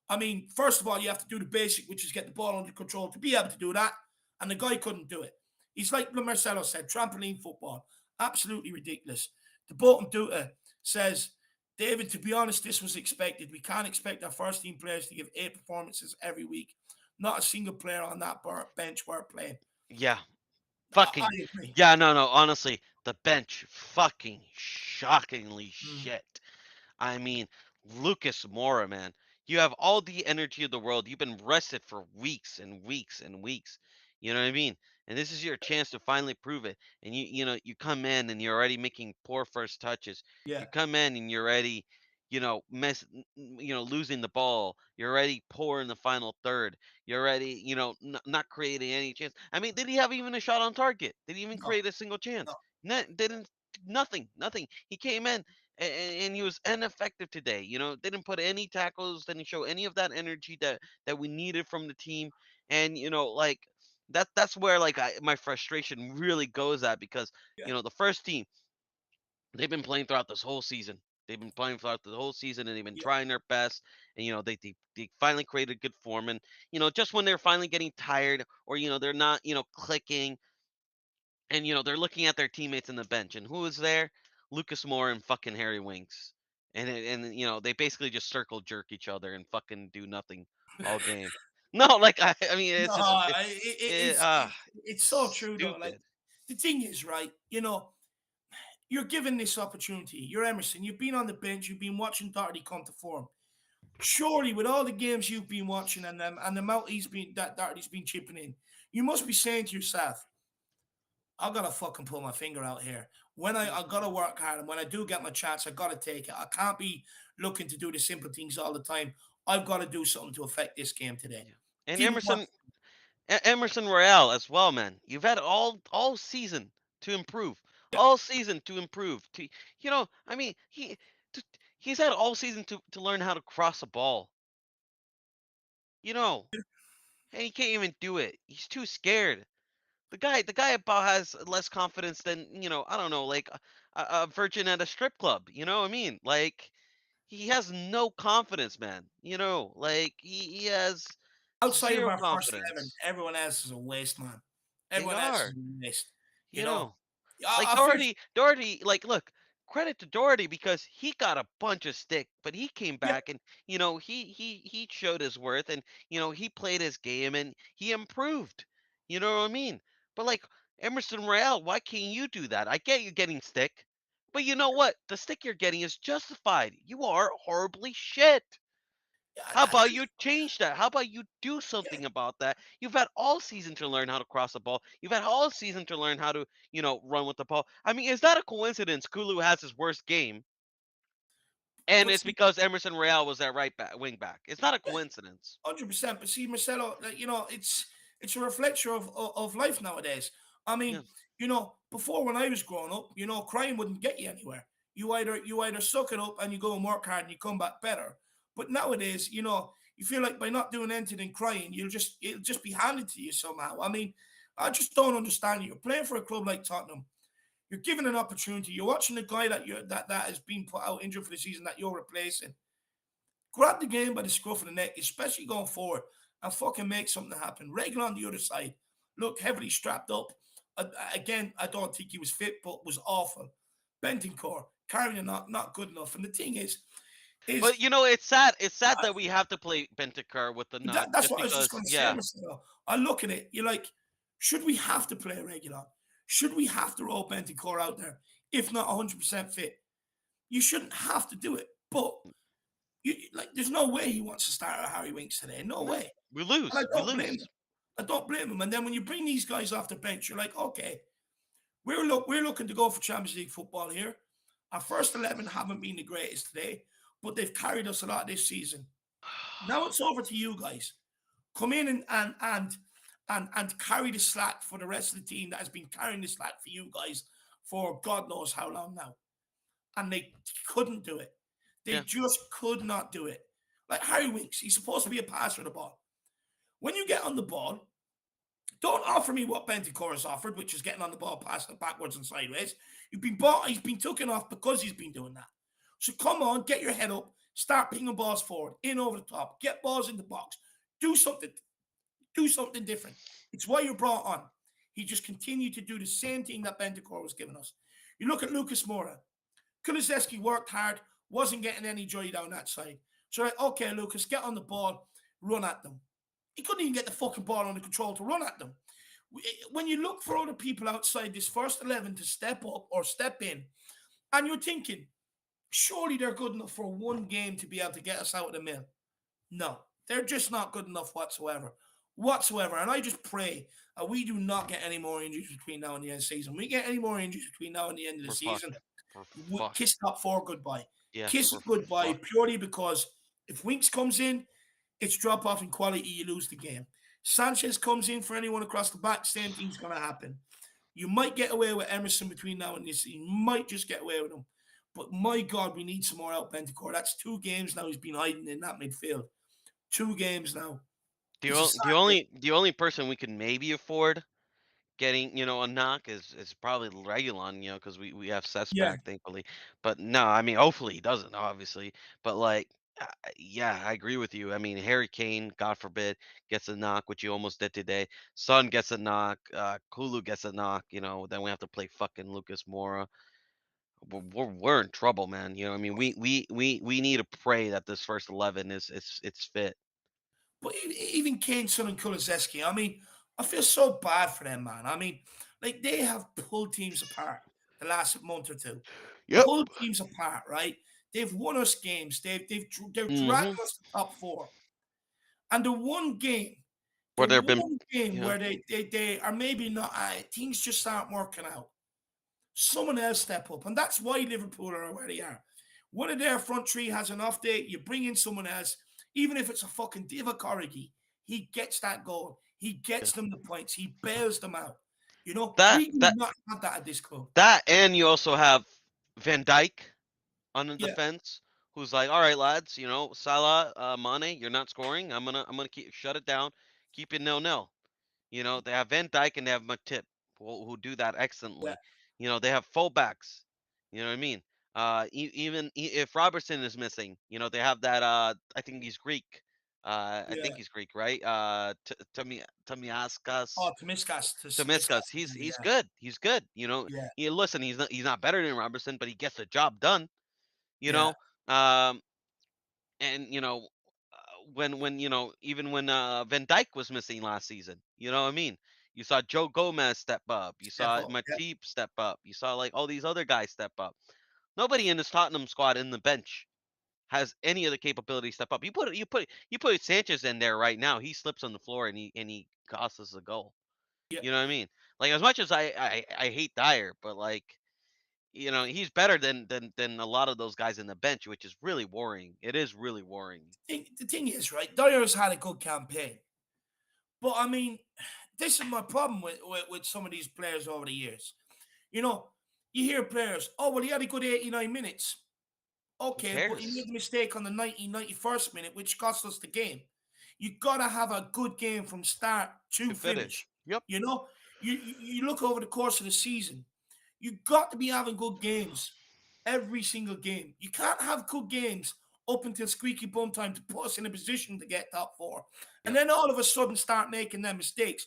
I mean, first of all, you have to do the basic, which is get the ball under control to be able to do that. And the guy couldn't do it. He's like Marcelo said, trampoline football. Absolutely ridiculous. The Bolton Duta says, David, to be honest, this was expected. We can't expect our first team players to give 8 performances every week. Not a single player on that bench worth playing. yeah. I Fucking agree. yeah, no. Honestly, the bench fucking shockingly Mm. shit. I mean, Lucas Moura, man, you have all the energy of the world. You've been rested for weeks and weeks and weeks. You know what I mean? and this is your chance to finally prove it. And you come in and you're already making poor first touches. Yeah. You come in and you're already, losing the ball. You're already poor in the final third. You're already, not creating any chance. I mean, did he have even a shot on target? Did he even No, create a single chance? no. Didn't. Nothing. Nothing. He came in and he was ineffective today. Didn't put any tackles, didn't show any of that energy that we needed from the team. And like that's where like my frustration really goes at, because Yeah. the first team, they've been playing throughout this whole season. They've been playing throughout the whole season, and they've been Yeah. trying their best. And they finally created good form. And just when they're finally getting tired, or they're not clicking, and they're looking at their teammates in the bench, and who is there? Lucas Moore and fucking Harry Winks. And they basically just circle jerk each other and fucking do nothing all game. No, like I mean, No, it's just it's it's so true though. Like stupid. the thing is, right? You're given this opportunity. You're Emerson. You've been on the bench. You've been watching Doherty come to form. Surely, with all the games you've been watching and the amount that Doherty's been chipping in, you must be saying to yourself, "I gotta fucking pull my finger out here. When I Mhm. gotta work hard, and when I do get my chance, I gotta take it. I can't be looking to do the simple things all the time. I've got to do something to affect this game today." Yeah. And Didn't want. Emerson Royale as well, man. You've had all season to improve, Yeah, all season to improve. I mean, t- he's had all season to learn how to cross a ball. You know, and he can't even do it. He's too scared. The guy about has less confidence than I don't know, like a virgin at a strip club. You know what I mean? Like he has no confidence, man. Like he has outside of zero our first 11, confidence. everyone else is a waste, man. They Everyone else is are. a waste. You You know, know. Like I feel Doherty, like look, credit to Doherty because he got a bunch of stick, but he came yeah, back and he showed his worth, and he played his game and he improved. You know what I mean? But like Emerson Royale, why can't you do that? I get you getting stick, but you know what? The stick you're getting is justified. You are horribly shit. yeah, How about you change that? How about you do yeah. something about that? You've had all season to learn how to cross the ball. You've had all season to learn how to, run with the ball. I mean, is that a coincidence Kulu has his worst game and But it's see, because Emerson Real was that right back wing back? It's not a yeah, coincidence. 100%. But see, Marcelo, like, it's a reflection of life nowadays. I Yeah. mean, before when I was growing up, crime wouldn't get you anywhere. You either suck it up and you go and work hard and you come back better. But nowadays, you feel like by not doing anything and crying, it'll just be handed to you somehow. I mean, I just don't understand. You're playing for a club like Tottenham. You're given an opportunity. You're watching the guy that has been put out injured for the season that you're replacing. Grab the game by the scruff of the neck, especially going forward, and fucking make something happen. Reagan on the other side, look heavily strapped up. Again, I don't think he was fit, but was awful. Bentoncourt carrying not good enough. And the thing is But it's sad. It's sad that we have to play Bentancur with the knock that's just what I was just going because. to say, Yeah. Marcelo. I look at it, you're like, should we have to play regular? Should we have to roll Bentoncourt out there if not 100% fit? You shouldn't have to do it, but there's no way he wants to start at Harry Winks today. No No. way. We And I lose. We don't blame him. lose. I don't blame him. And then when you bring these guys off the bench, you're like, okay, we're looking to go for Champions League football here. Our first 11 haven't been the greatest today, but they've carried us a lot this season. Now it's over to you guys. Come in and carry the slack for the rest of the team that has been carrying the slack for you guys for God knows how long now. And they couldn't do it. They Yeah. just could not do it. Like Harry Winks, he's supposed to be a passer of the ball. When you get on the ball, don't offer me what Bentancur has offered, which is getting on the ball, passing it backwards and sideways. He's been taken off because he's been doing that. So come on, get your head up, start pinging balls forward, in over the top, get balls in the box, do something, do something different. It's why you're brought on. He just continued to do the same thing that Bentancur was giving us. You look at Lucas Moura. Kulusevski worked hard, wasn't getting any joy down that side. So, like, okay, Lucas, get on the ball, run at them. He couldn't even get the fucking ball under control to run at them. When you look for other people outside this first 11 to step up or step in, and you're thinking, surely they're good enough for one game to be able to get us out of the mill. No, they're just not good enough whatsoever. whatsoever. And I just pray we do not get any more injuries between now and the end of the season. We get any more injuries between now and the end of the We're season, fucked. We're fucked. kiss top four goodbye. Yeah, Kiss we're it goodbye fucked. purely because if Winks comes in, it's drop off in quality. You lose the game. Sanchez comes in for anyone across the back, same thing's going to happen. You might get away with Emerson between now and this. You might just get away with him. But my God, we need some more help, Bentancur. That's 2 games now he's been hiding in that midfield. 2 games now. The It's a o- sad the thing. only the only person we can maybe afford getting, a knock is probably Regulon, because we have Cess Yeah. back, thankfully. But no, I mean, hopefully he doesn't, obviously. But like, yeah, I agree with you. I mean, Harry Kane, God forbid, gets a knock, which you almost did today. Son gets a knock. Kulu gets a knock. Then we have to play fucking Lucas Moura. We're in trouble, man. I mean, we need to pray that this first 11 it's fit. But even Kane, Son, and Kulizeski, I mean, I feel so bad for them, man. I mean, like they have pulled teams apart the last month or two. Yep. Pulled teams apart, right? They've won us games. They're dragging Mm-hmm. us to top four. And the Where there have been, one game yeah, where they are maybe not, things just aren't working out. Someone else step up, and that's why Liverpool are where they are. One of their front three has an off day. You bring in someone else, even if it's a fucking Divock Origi, he gets that goal. He yeah. gets them the points. He bails them out. That We do that not have that at this club. that and you also have Van Dyke on the Yeah, defense, who's like, all right, lads, Salah, Mane, you're not scoring. I'm gonna keep shut it down, keep it 0-0. They have Van Dyke and they have Matip, who do that yeah, excellently. They have fullbacks. You know what I mean? Even if Robertson is missing, they have that. I think he's Greek. I think yeah. he's Greek, right? Tomiaskas. Oh, Tomiskas, Tomiskas. Tomiskas. He's Yeah, good. He's good. yeah, Listen, he's not better than Robertson, but he gets the job done. You yeah. know, um, and when even when Van Dyke was missing last season, you know what I mean. You saw Joe Gomez step up. You Step saw up. Yeah, Matip step up. You saw like all these other guys step up. Nobody in this Tottenham squad in the bench has any of the capability to step up. You put Sanchez in there right now. He slips on the floor and he costs us a goal. yeah. You know what I mean? Like as much as I hate Dyer, but like he's better than a lot of those guys in the bench, which is really worrying. It is really worrying. The thing is, right? Dyer's had a good campaign. But I mean, this is my problem with some of these players over the years. You know, you hear players, oh, well, he had a good 89 minutes. Who Okay, but he made cares? a mistake on the 91st minute, which cost us the game. You got to have a good game from start to To finish. finish. Yep. You know, you look over the course of the season, you got to be having good games every single game. You can't have good games up until squeaky bum time to put us in a position to get top four. And Yep. then all of a sudden start making them mistakes.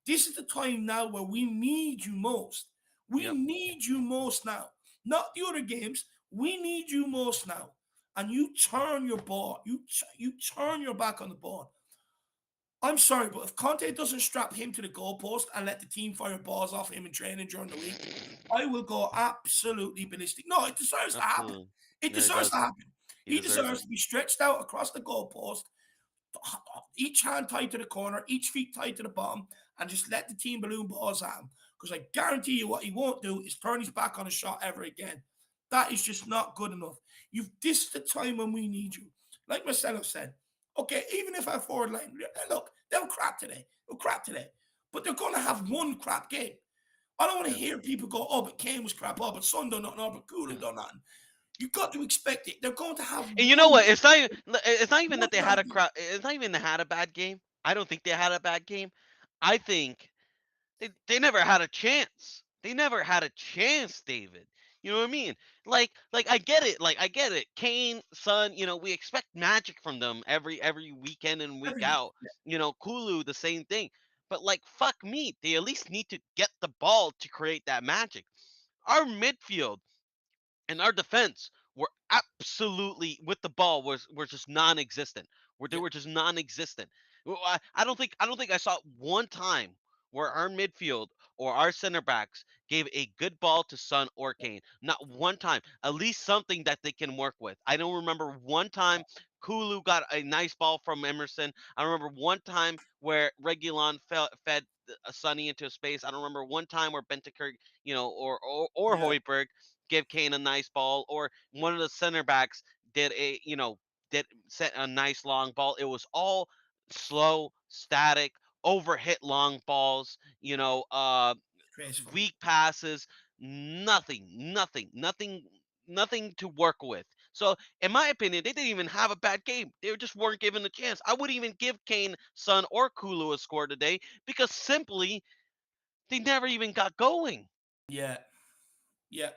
This is the time now where we need you most. We Yep. need you most now. Not the other games. We need you most now. And you turn your ball. You turn your back on the ball. I'm sorry, but if Conte doesn't strap him to the goalpost and let the team fire balls off him in training during the week, I will go absolutely ballistic. No, it deserves to happen. Absolutely. It Yeah, it deserves to does. happen. He He deserves deserves it. to be stretched out across the goalpost, each hand tied to the corner, each feet tied to the bottom, and just let the team balloon balls at him. Because I guarantee you, what he won't do is turn his back on a shot ever again. That is just not good enough. This is the time when we need you. Like Marcelo said, okay, even if our forward line, look, they'll crap today. They'll crap today. But they're going to have one crap game. I don't want to Yeah. hear people go, oh, but Kane was crap. Oh, but Son done nothing. Oh, but Kulu done nothing. You got to expect it. They're going to have And you know one, what? It's not even one that they had bad a game. crowd. It's not even they had a bad game. I don't think they had a bad game. I think they never had a chance. They never had a chance, David. You know what I mean? Like I get it. Like I get it. Kane, Son, we expect magic from them every weekend and week Every week. out. Kulu, the same thing. But like fuck me, they at least need to get the ball to create that magic. Our midfield and our defense were absolutely with the ball were just non-existent. Where they Yeah. were just non-existent. I don't think I saw one time where our midfield or our center backs gave a good ball to Son or Kane. Not one time. At least something that they can work with. I don't remember one time Kulu got a nice ball from Emerson. I remember one time where Regulon fed Sonny into space. I don't remember one time where Bentancur, or Yeah, Hoiberg give Kane a nice ball, or one of the center backs did did set a nice long ball. It was all slow, static, overhit long balls. graceful. Weak passes, nothing to work with. So, in my opinion, they didn't even have a bad game. They just weren't given the chance. I wouldn't even give Kane, Son, or Kulu a score today because simply they never even got going. Yeah, yeah,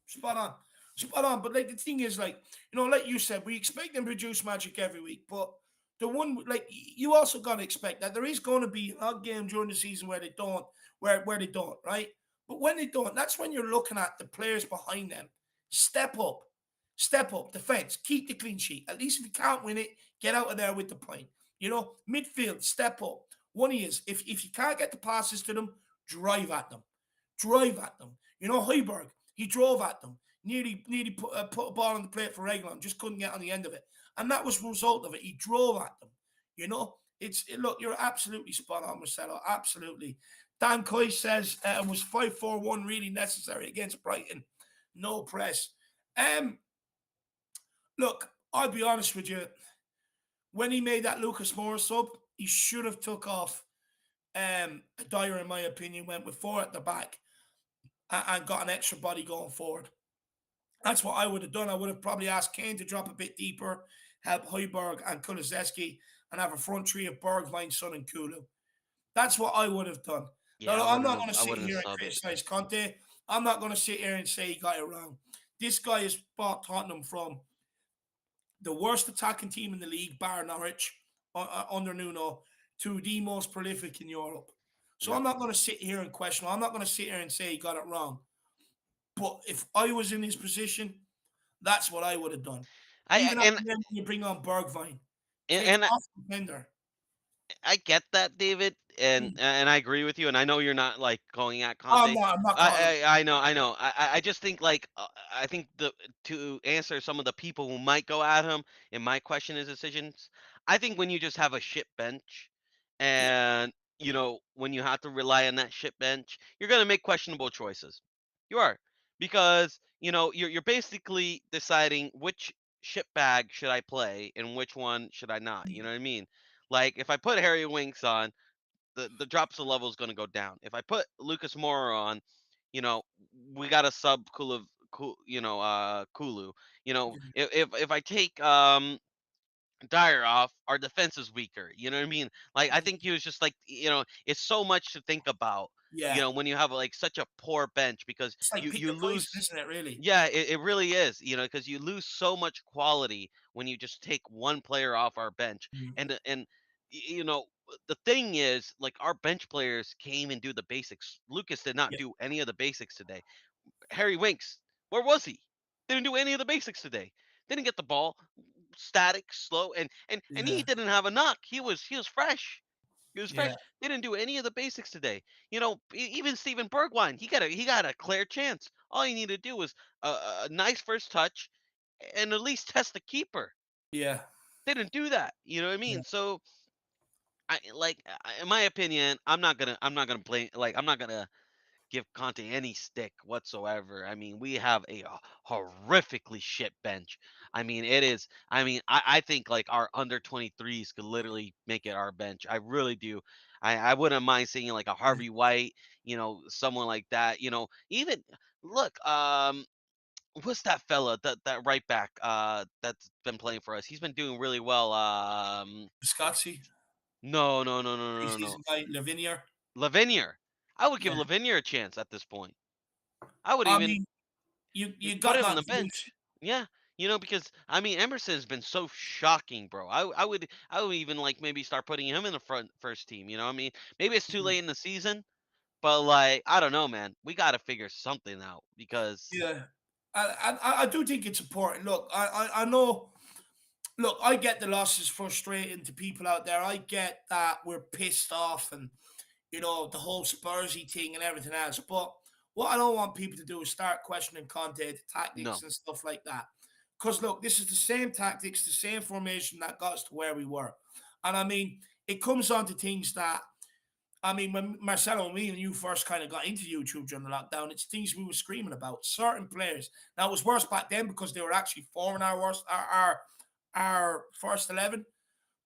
spot on, spot on. But like the thing is, like like you said, we expect them to produce magic every week, but the one like you also gotta expect that there is going to be an odd game during the season where they don't, where they don't, right? But when they don't, that's when you're looking at the players behind them. Step up, step up, defense, keep the clean sheet. At least if you can't win it, get out of there with the point. Midfield, step up. One is if you can't get the passes to them, drive at them. Drive at them. Heiberg, he drove at them. Nearly put a ball on the plate for Reglon, just couldn't get on the end of it. And that was the result of it. He drove at them. Look, you're absolutely spot on, Marcelo. Absolutely. Dan Coy says was 5-4-1 really necessary against Brighton? No press. Um, Look, I'll be honest with you. When he made that Lucas Moura sub, he should have took off Dyer, in my opinion, went with four at the back and got an extra body going forward. That's what I would have done. I would have probably asked Kane to drop a bit deeper, help Højbjerg and Kulusevski, and have a front three of Bergwijn, Son, and Kulu. That's what I would have done. Now, Yeah, look, I'm not going to I sit wouldn't have here and subbed. criticize Conte. I'm not going to sit here and say he got it wrong. This guy has brought Tottenham from the worst attacking team in the league, bar Norwich, under Nuno, to the most prolific in Europe. So Yep. I'm not going to sit here and question. I'm not going to sit here and say he got it wrong. But if I was in his position, that's what I would have done. I Even after and then, when you bring on Bergwijn, and, take and off the defender. I get that, David, and Mm. and I agree with you. And I know you're not like going at I'm Conte. not. I'm not calling him. I know. I just think like I think the to answer some of the people who might go at him and might question his decisions. I think when you just have a shit bench, Yeah, and when you have to rely on that shit bench, you're gonna make questionable choices. You are because you're basically deciding which shit bag should I play and which one should I not. You know what I mean? Like if I put Harry Winks on, the drops of level is going to go down. If I put Lucas Moura on, you know, we got a sub Kulu, Kulu. If I take Dyer off, our defense is weaker. You know what I mean? Like I think he was just like it's so much to think about. yeah. When you have like such a poor bench because It's like pick you your poison, lose. isn't it? Really? Yeah, it really is, because you lose so much quality when you just take one player off our bench. Mm. And the thing is, like our bench players came and do the basics. Lucas did not Yeah, do any of the basics today. Harry Winks, where was he? Didn't do any of the basics today. Didn't get the ball, static, slow, and he yeah, didn't have a knock. He was fresh. He was fresh. yeah, They didn't do any of the basics today. Even Steven Bergwijn, he got a clear chance. All he needed to do was a nice first touch and at least test the keeper. yeah, They didn't do that. You know what I yeah, mean? So in my opinion, I'm not gonna blame. Like I'm not gonna give Conte any stick whatsoever. I mean, we have a horrifically shit bench. I mean, it is. I mean, I think like our under 23s could literally make it our bench. I really do. I wouldn't mind seeing like a yeah. Harvey White, someone like that. Even look, what's that fella that right back that's been playing for us? He's been doing really well. Piscazzi, No, no, no, no, no, no, no. preseason guy, Lavinia. Lavinier. I would give Yeah. Lavinier a chance at this point. I would I even mean, you put got him on that the juice. bench. Yeah, because I mean Emerson has been so shocking, bro. I would even like maybe start putting him in the front first team. I mean maybe it's too late in the season, but like I don't know, man. We got to figure something out because Yeah, I do think it's important. Look, I know. Look, I get the loss is frustrating to people out there. I get that we're pissed off and the whole Spursy thing and everything else. But what I don't want people to do is start questioning Conte, the tactics no. and stuff like that. Because look, this is the same tactics, the same formation that got us to where we were. And I mean, it comes on to things that, I mean, when Marcelo, me and you first kind of got into YouTube during the lockdown, it's things we were screaming about. Certain players. Now it was worse back then because they were actually forming our first 11.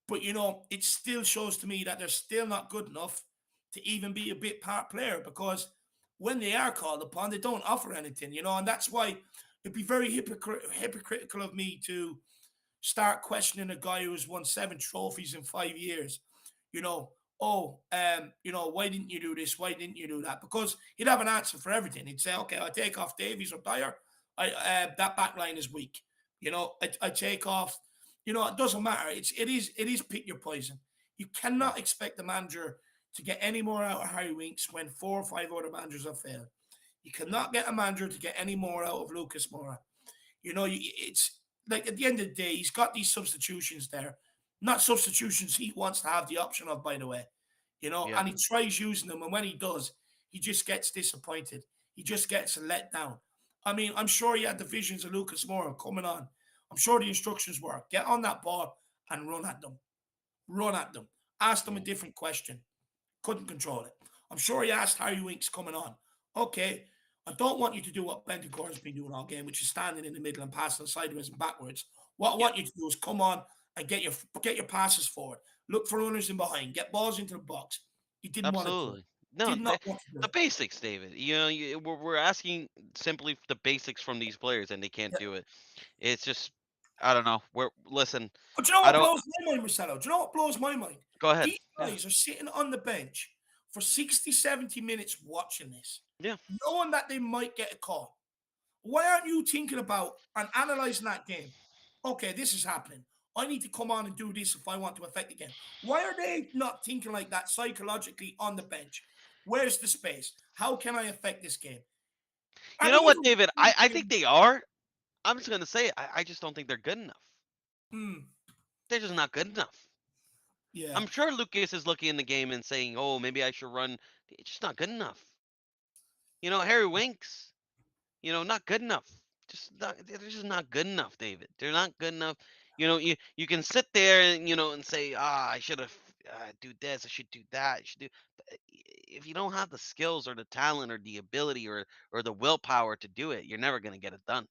But it still shows to me that they're still not good enough to even be a bit part player, because when they are called upon, they don't offer anything, and that's why it'd be very hypocritical of me to start questioning a guy who's won 7 trophies in 5 years. You know, why didn't you do this? Why didn't you do that? Because he'd have an answer for everything. He'd say, okay, I take off Davies or Dyer. That back line is weak. I take off. It doesn't matter. It is pick your poison. You Yeah. cannot expect the manager to get any more out of Harry Winks when 4 or 5 other managers have failed. You cannot get a manager to get any more out of Lucas Moura. It's like at the end of the day, he's got these substitutions there, not substitutions he wants to have the option of, by the way. Yeah. And he tries using them, and when he does, he just gets disappointed. He just gets let down. I mean, I'm sure he had the visions of Lucas Moura coming on. I'm sure the instructions were get on that ball and run at them. Run at them. Ask them a Mm. different question. Couldn't control it. I'm sure he asked Harry Winks coming on. Okay, I don't want you to do what Bentancur has been doing all game, which is standing in the middle and passing sideways and backwards. What I Yeah. want you to do is come on and get your passes forward. Look for runners in behind. Get balls into the box. He didn't want to do it. Absolutely. No, Did not want to do the it. basics, David. We're asking simply the basics from these players, and they can't Yeah. do it. It's just, I don't know. We're listen. But you know I what don't. blows my mind, Marcelo? Do you know what blows my mind? Go ahead. These Yeah. guys are sitting on the bench for 60, 70 minutes watching this, Yeah. knowing that they might get a call. Why aren't you thinking about and analyzing that game? Okay, this is happening. I need to come on and do this if I want to affect the game. Why are they not thinking like that psychologically on the bench? Where's the space? How can I affect this game? You And know what, even David? I think they are. I'm just gonna say it. I just don't think they're good enough. mm, They're just not good enough. yeah, I'm sure Lucas is looking in the game and saying, "Oh, maybe I should run." It's just not good enough. Harry Winks. Not good enough. Just not. They're just not good enough, David. They're not good enough. You can sit there and say, I should have do this, I should do that, I should do. But if you don't have the skills or the talent or the ability or the willpower to do it, you're never gonna get it done.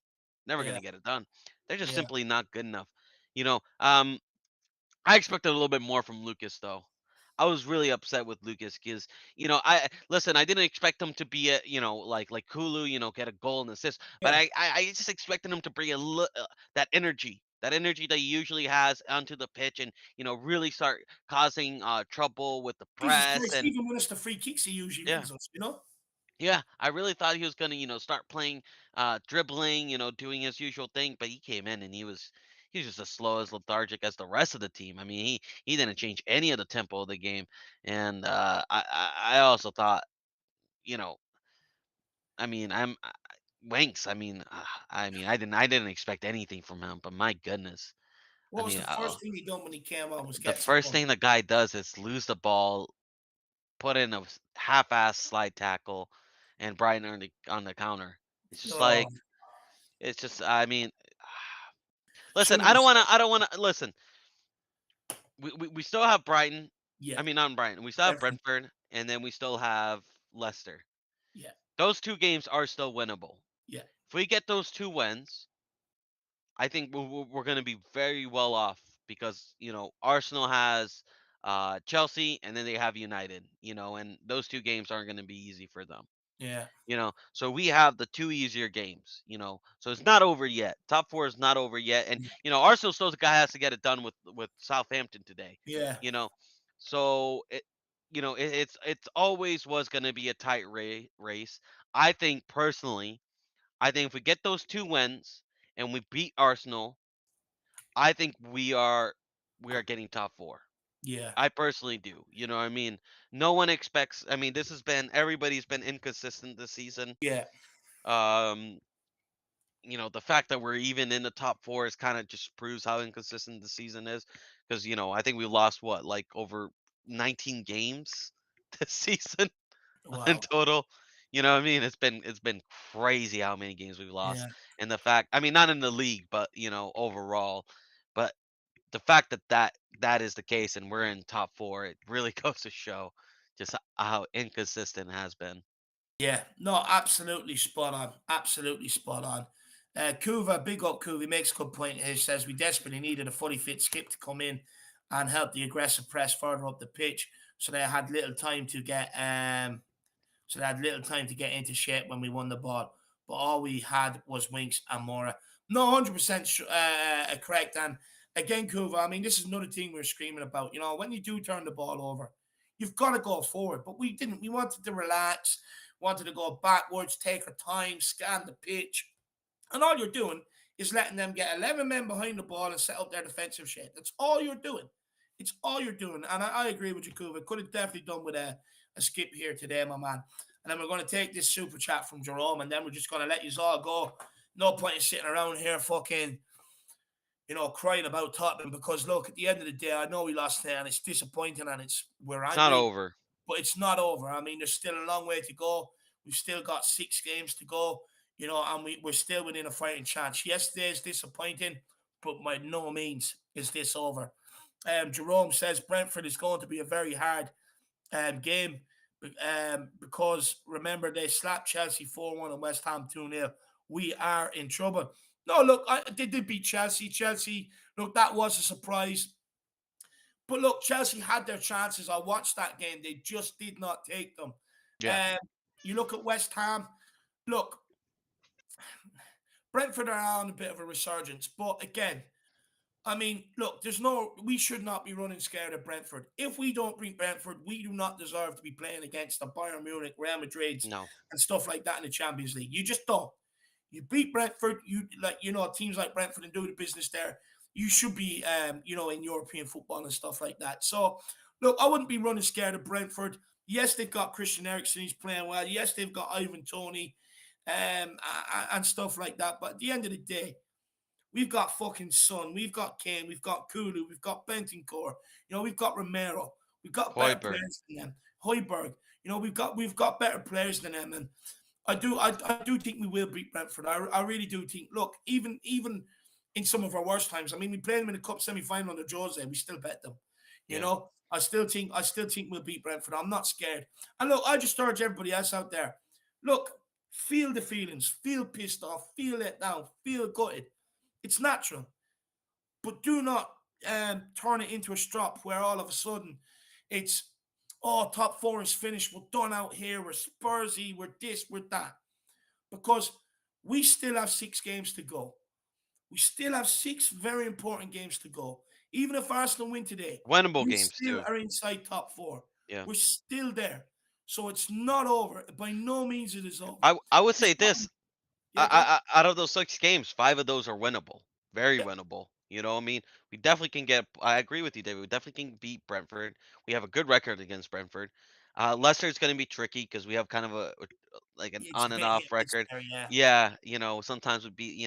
Never yeah, gonna get it done. They're just yeah. simply not good enough. You know. I expected a little bit more from Lucas, though. I was really upset with Lucas because I listen. I didn't expect him to be a like Kulu, get a goal and assist, but Yeah. I just expected him to bring that energy that he usually has onto the pitch, and really start causing trouble with the Jesus press. Christ, And even when it's the free kicks he usually yeah, wins us. yeah, I really thought he was gonna, start playing, dribbling, doing his usual thing, but he came in and he was just as slow as lethargic as the rest of the team. I mean, he didn't change any of the tempo of the game, and I also thought, you know, I mean, Wanks. I mean, I didn't expect anything from him, but my goodness, I What was mean, the first thing he done when he came on was the get first someone? thing the guy does is lose the ball, put in a half-ass slide tackle, and Brighton on the counter. It's just Oh, like. It's just, I mean, listen. shouldn't I have. don't want to. I don't want to listen. We still have Brighton. Yeah, I mean, not Brighton. We still have Brentford. Brentford, and then we still have Leicester. Yeah, Those two games are still winnable. yeah, If we get those two wins, I think we're going to be very well off because Arsenal has Chelsea, and then they have United. And those two games aren't going to be easy for them. yeah, So we have the two easier games. So it's not over yet. Top four is not over yet, and Arsenal still the guy has to get it done with Southampton today. yeah, You know, so it's always was going to be a tight race. I think personally, I think if we get those two wins and we beat Arsenal, I think we are getting top four. yeah, I personally do. What I mean? No one expects. I mean, everybody's been inconsistent this season. yeah, Um, the fact that we're even in the top four is kind of just proves how inconsistent the season is. Because I think we lost what, like over 19 games this season in wow, total. You know what I mean? It's been crazy how many games we've yeah. lost. And the fact, I mean, not in the league, but overall. But the fact that that is the case, and we're in top four, it really goes to show just how inconsistent it has been. Yeah, no, absolutely spot on. Absolutely spot on. Kuva, big up Kuva, he makes a good point. He says we desperately needed a fully fit skip to come in and help the aggressive press further up the pitch. So they had little time to get into shape when we won the ball. But all we had was Winks and Mora. No, 100% correct. And again, Kuva, I mean, this is another thing we're screaming about. You know, when you do turn the ball over, you've got to go forward. But we didn't. We wanted to relax, wanted to go backwards, take our time, scan the pitch. And all you're doing is letting them get 11 men behind the ball and set up their defensive shape. That's all you're doing. It's all you're doing. And I agree with you, Kuva. Could have definitely done with a skip here today, my man. And then we're going to take this super chat from Jerome, and then we're just going to let you all go. No point in sitting around here fucking, crying about Tottenham because, look, at the end of the day, I know we lost there and it's disappointing and we're It's not angry, over. but it's not over. I mean, there's still a long way to go. We've still got 6 games to go, and we're still within a fighting chance. Yesterday is disappointing, but by no means is this over. Jerome says Brentford is going to be a very hard game because remember, they slapped Chelsea 4-1 and West Ham 2-0. We are in trouble. No, look, they did beat Chelsea. Chelsea, look, that was a surprise. But look, Chelsea had their chances. I watched that game. They just did not take them. Yeah. Um, you look at West Ham. Look, Brentford are on a bit of a resurgence. But again, I mean, look, we should not be running scared of Brentford. If we don't beat Brentford, we do not deserve to be playing against the Bayern Munich, Real Madrids, No. and stuff like that in the Champions League. You just don't. You beat Brentford, teams like Brentford and do the business there. You should be, in European football and stuff like that. So, look, I wouldn't be running scared of Brentford. Yes, they've got Christian Eriksen, he's playing well. Yes, they've got Ivan Tony, and stuff like that. But at the end of the day, we've got fucking Son, we've got Kane, we've got Kulu, we've got Bentancur, we've got Romero, we've got better Hoiberg. players than them. Hoiberg, we've got better players than them, and I do think we will beat Brentford. I really do think. Look, even in some of our worst times, I mean, we played them in the cup semi final under Jose, and we still bet them. Yeah. I still think we'll beat Brentford. I'm not scared. And look, I just urge everybody else out there. Look, feel the feelings, feel pissed off, feel let down, feel gutted. It's natural, but do not turn it into a strop where all of a sudden it's top four is finished. We're done out here. We're Spursy. We're this. We're that. Because we still have 6 games to go. We still have 6 very important games to go. Even if Arsenal win today, Winnable we games still too. are inside top four. Yeah. We're still there. So it's not over. By no means it is over. I would Just say not, this. yeah, go on. Out of those 6 games, 5 of those are winnable. Very Yeah, winnable. You know, what I mean, we definitely can get. I agree with you, David. We definitely can beat Brentford. We have a good record against Brentford. Leicester's going to be tricky because we have kind of like an it's a on and bit hit off and miss record. there, yeah. Yeah, sometimes would be,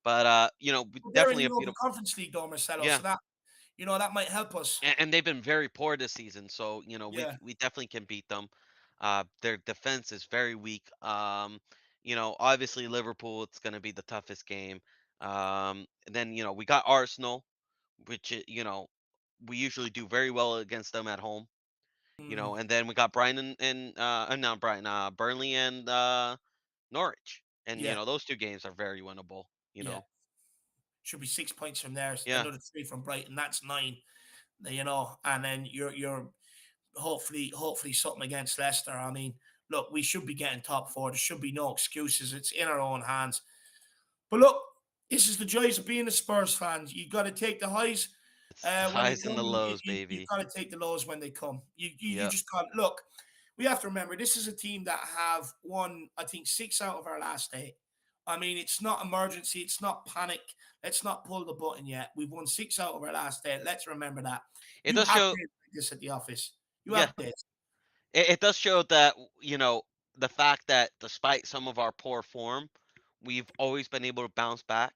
but we But they're in definitely the have Europa Conference League, though, Marcelo. yeah, So that might help us. and they've been very poor this season. So Yeah. we definitely can beat them. Their defense is very weak. Obviously Liverpool, it's going to be the toughest game. And then we got Arsenal, which we usually do very well against them at home. Mm, And then we got Brighton and not Brighton, Burnley and Norwich, and yeah. those 2 games are very winnable. You Yeah. know, Should be 6 points from there. yeah, Another three from Brighton. That's 9. And then you're hopefully something against Leicester. I mean, look, we should be getting top four. There should be no excuses. It's in our own hands. But look, this is the joys of being a Spurs fan. You got to take the highs it's the when they highs and come. the You, lows, you, you've baby. got to take the lows when they come. You Yep. just got to look. We have to remember this is a team that have won, I think, 6 out of our last 8. I mean, it's not emergency. It's not panic. Let's not pull the button yet. We've won 6 out of our last 8. Let's remember that. It You does have show, days like this at the office. You yeah, have days. it does show that the fact that despite some of our poor form, we've always been able to bounce back.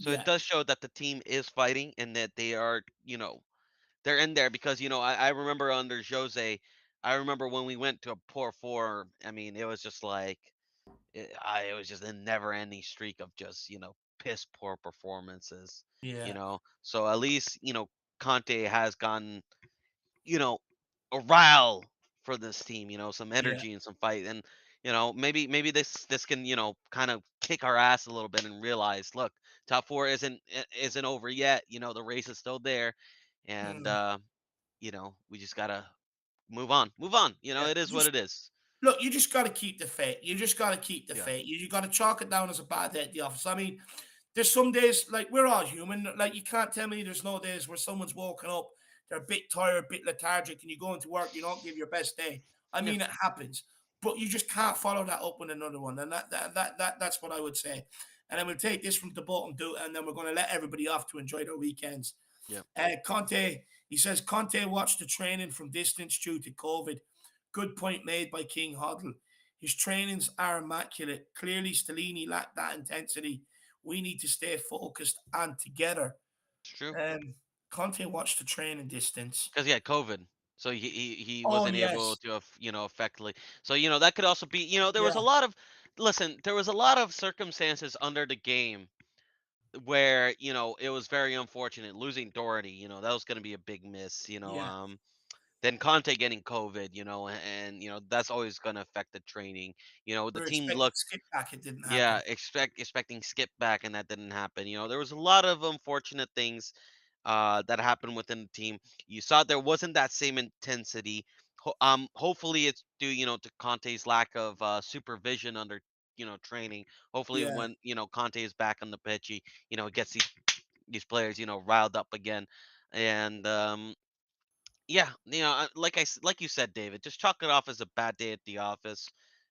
So it Yeah. does show that the team is fighting and that they are, they're in there because I remember under Jose, I remember when we went to a poor form. I mean, it was just like it was just a never-ending streak of just piss poor performances. Yeah, So at least Conte has gotten you know a rile for this team. Some yeah. energy and some fight, and maybe this can kind of kick our ass a little bit and realize, look, top four isn't over yet. The race is still there, and Mm, we just gotta move on. yeah. It is what it is. Look, you just got to keep the faith. You just got to keep the Yeah, faith. You got to chalk it down as a bad day at the office. I mean, there's some days like we're all human. Like you can't tell me there's no days where someone's woken up, they're a bit tired, a bit lethargic, and you go into work, you don't give your best day. I yeah, mean, it happens, but you just can't follow that up with another one, and that's what I would say. And then we'll take this from the bottom, do, and then we're going to let everybody off to enjoy their weekends. yeah. Conte, he says Conte watched the training from distance due to COVID. Good point made by King Hoddle. His trainings are immaculate. Clearly, Stellini lacked that intensity. We need to stay focused and together. It's true. Um, Conte watched the training distance. Because he had COVID, so he Oh wasn't able yes, to effectively. So that could also be there was yeah, a lot of listen. There was a lot of circumstances under the game where it was very unfortunate losing Doherty. That was going to be a big miss. yeah. Then Conte getting COVID. And that's always going to affect the training. The We're team expecting looked. skip back. It didn't Yeah, happen. expecting Skip back, and that didn't happen. There was a lot of unfortunate things that happened within the team. You saw there wasn't that same intensity. Hopefully it's due, to Conte's lack of supervision under, training. Hopefully Yeah. when Conte is back on the pitch, he gets these players riled up again, and yeah, like you said, David, just chalk it off as a bad day at the office,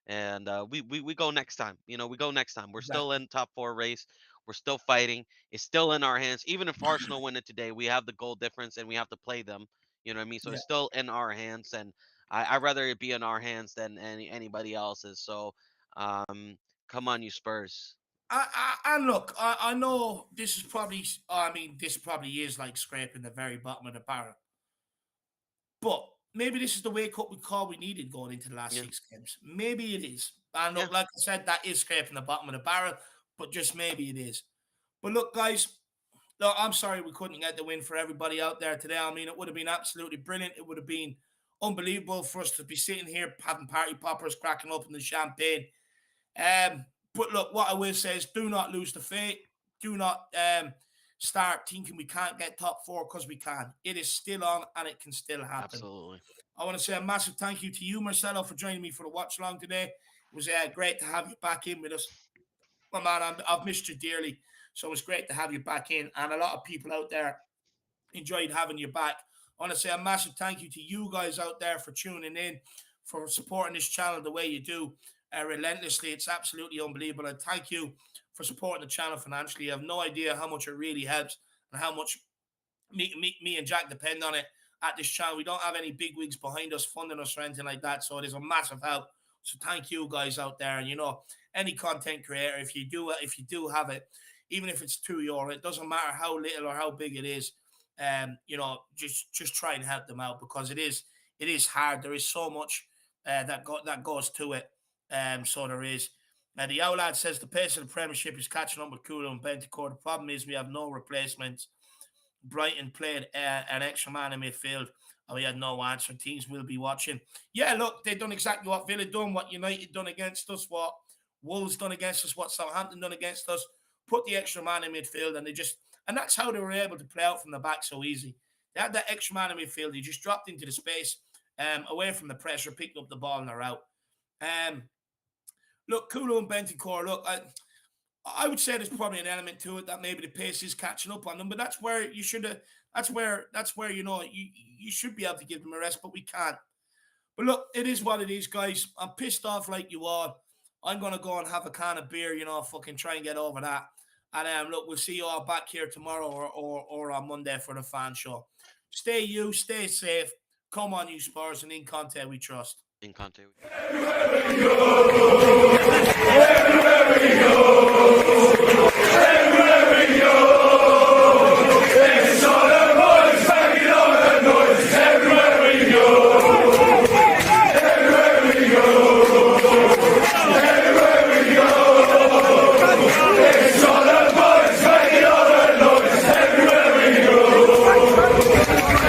and we go next time. We go next time. We're still Exactly. in top four race. We're still fighting. It's still in our hands. Even if Arsenal win it today, we have the goal difference, and we have to play them. You know what I mean? So Yeah. it's still in our hands, and I'd rather it be in our hands than anybody else's. So, come on, you Spurs. And look, I know this is probably. I mean, this probably is like scraping the very bottom of the barrel. But maybe this is the wake up call we needed going into the last Yeah, 6 games. Maybe it is. And yeah, look, like I said, that is scraping the bottom of the barrel, but just maybe it is. But look, guys, look, I'm sorry we couldn't get the win for everybody out there today. I mean, it would have been absolutely brilliant. It would have been unbelievable for us to be sitting here having party poppers, cracking open the champagne. But look, what I will say is do not lose the faith. Do not start thinking we can't get top four because we can. It is still on and it can still happen. absolutely. I want to say a massive thank you to you, Marcelo, for joining me for the watch along today. It was great to have you back in with us. Well, man, I've missed you dearly. So it was great to have you back in. And a lot of people out there enjoyed having you back. I want to say a massive thank you to you guys out there for tuning in, for supporting this channel the way you do relentlessly. It's absolutely unbelievable. And thank you for supporting the channel financially. You have no idea how much it really helps and how much me and Jack depend on it at this channel. We don't have any big wigs behind us funding us or anything like that. So it is a massive help. So thank you guys out there. And any content creator, if you do have it, even if it's €2, it doesn't matter how little or how big it is. Just try and help them out because it is hard. There is so much that goes to it. So there is. The Owlad says the pace of the Premiership is catching up with Kulu and Bentacore. The problem is we have no replacements. Brighton played an extra man in midfield, and we had no answer. Teams will be watching. Yeah, look, they've done exactly what Villa done, what United done against us, what Wolves done against us, what Southampton done against us. Put the extra man in midfield, and that's how they were able to play out from the back so easy. They had that extra man in midfield. He just dropped into the space, away from the pressure, picked up the ball, and they're out. Um, Look, Kulu and Bentancur, look, I would say there's probably an element to it that maybe the pace is catching up on them, but that's where you should have. That's where you should be able to give them a rest, but we can't. But look, it is what it is, guys. I'm pissed off like you all. I'm gonna go and have a can of beer, fucking try and get over that. And look, we'll see you all back here tomorrow or on Monday for the fan show. Stay safe. Come on, you Spurs, and in Conte we trust. In Conte.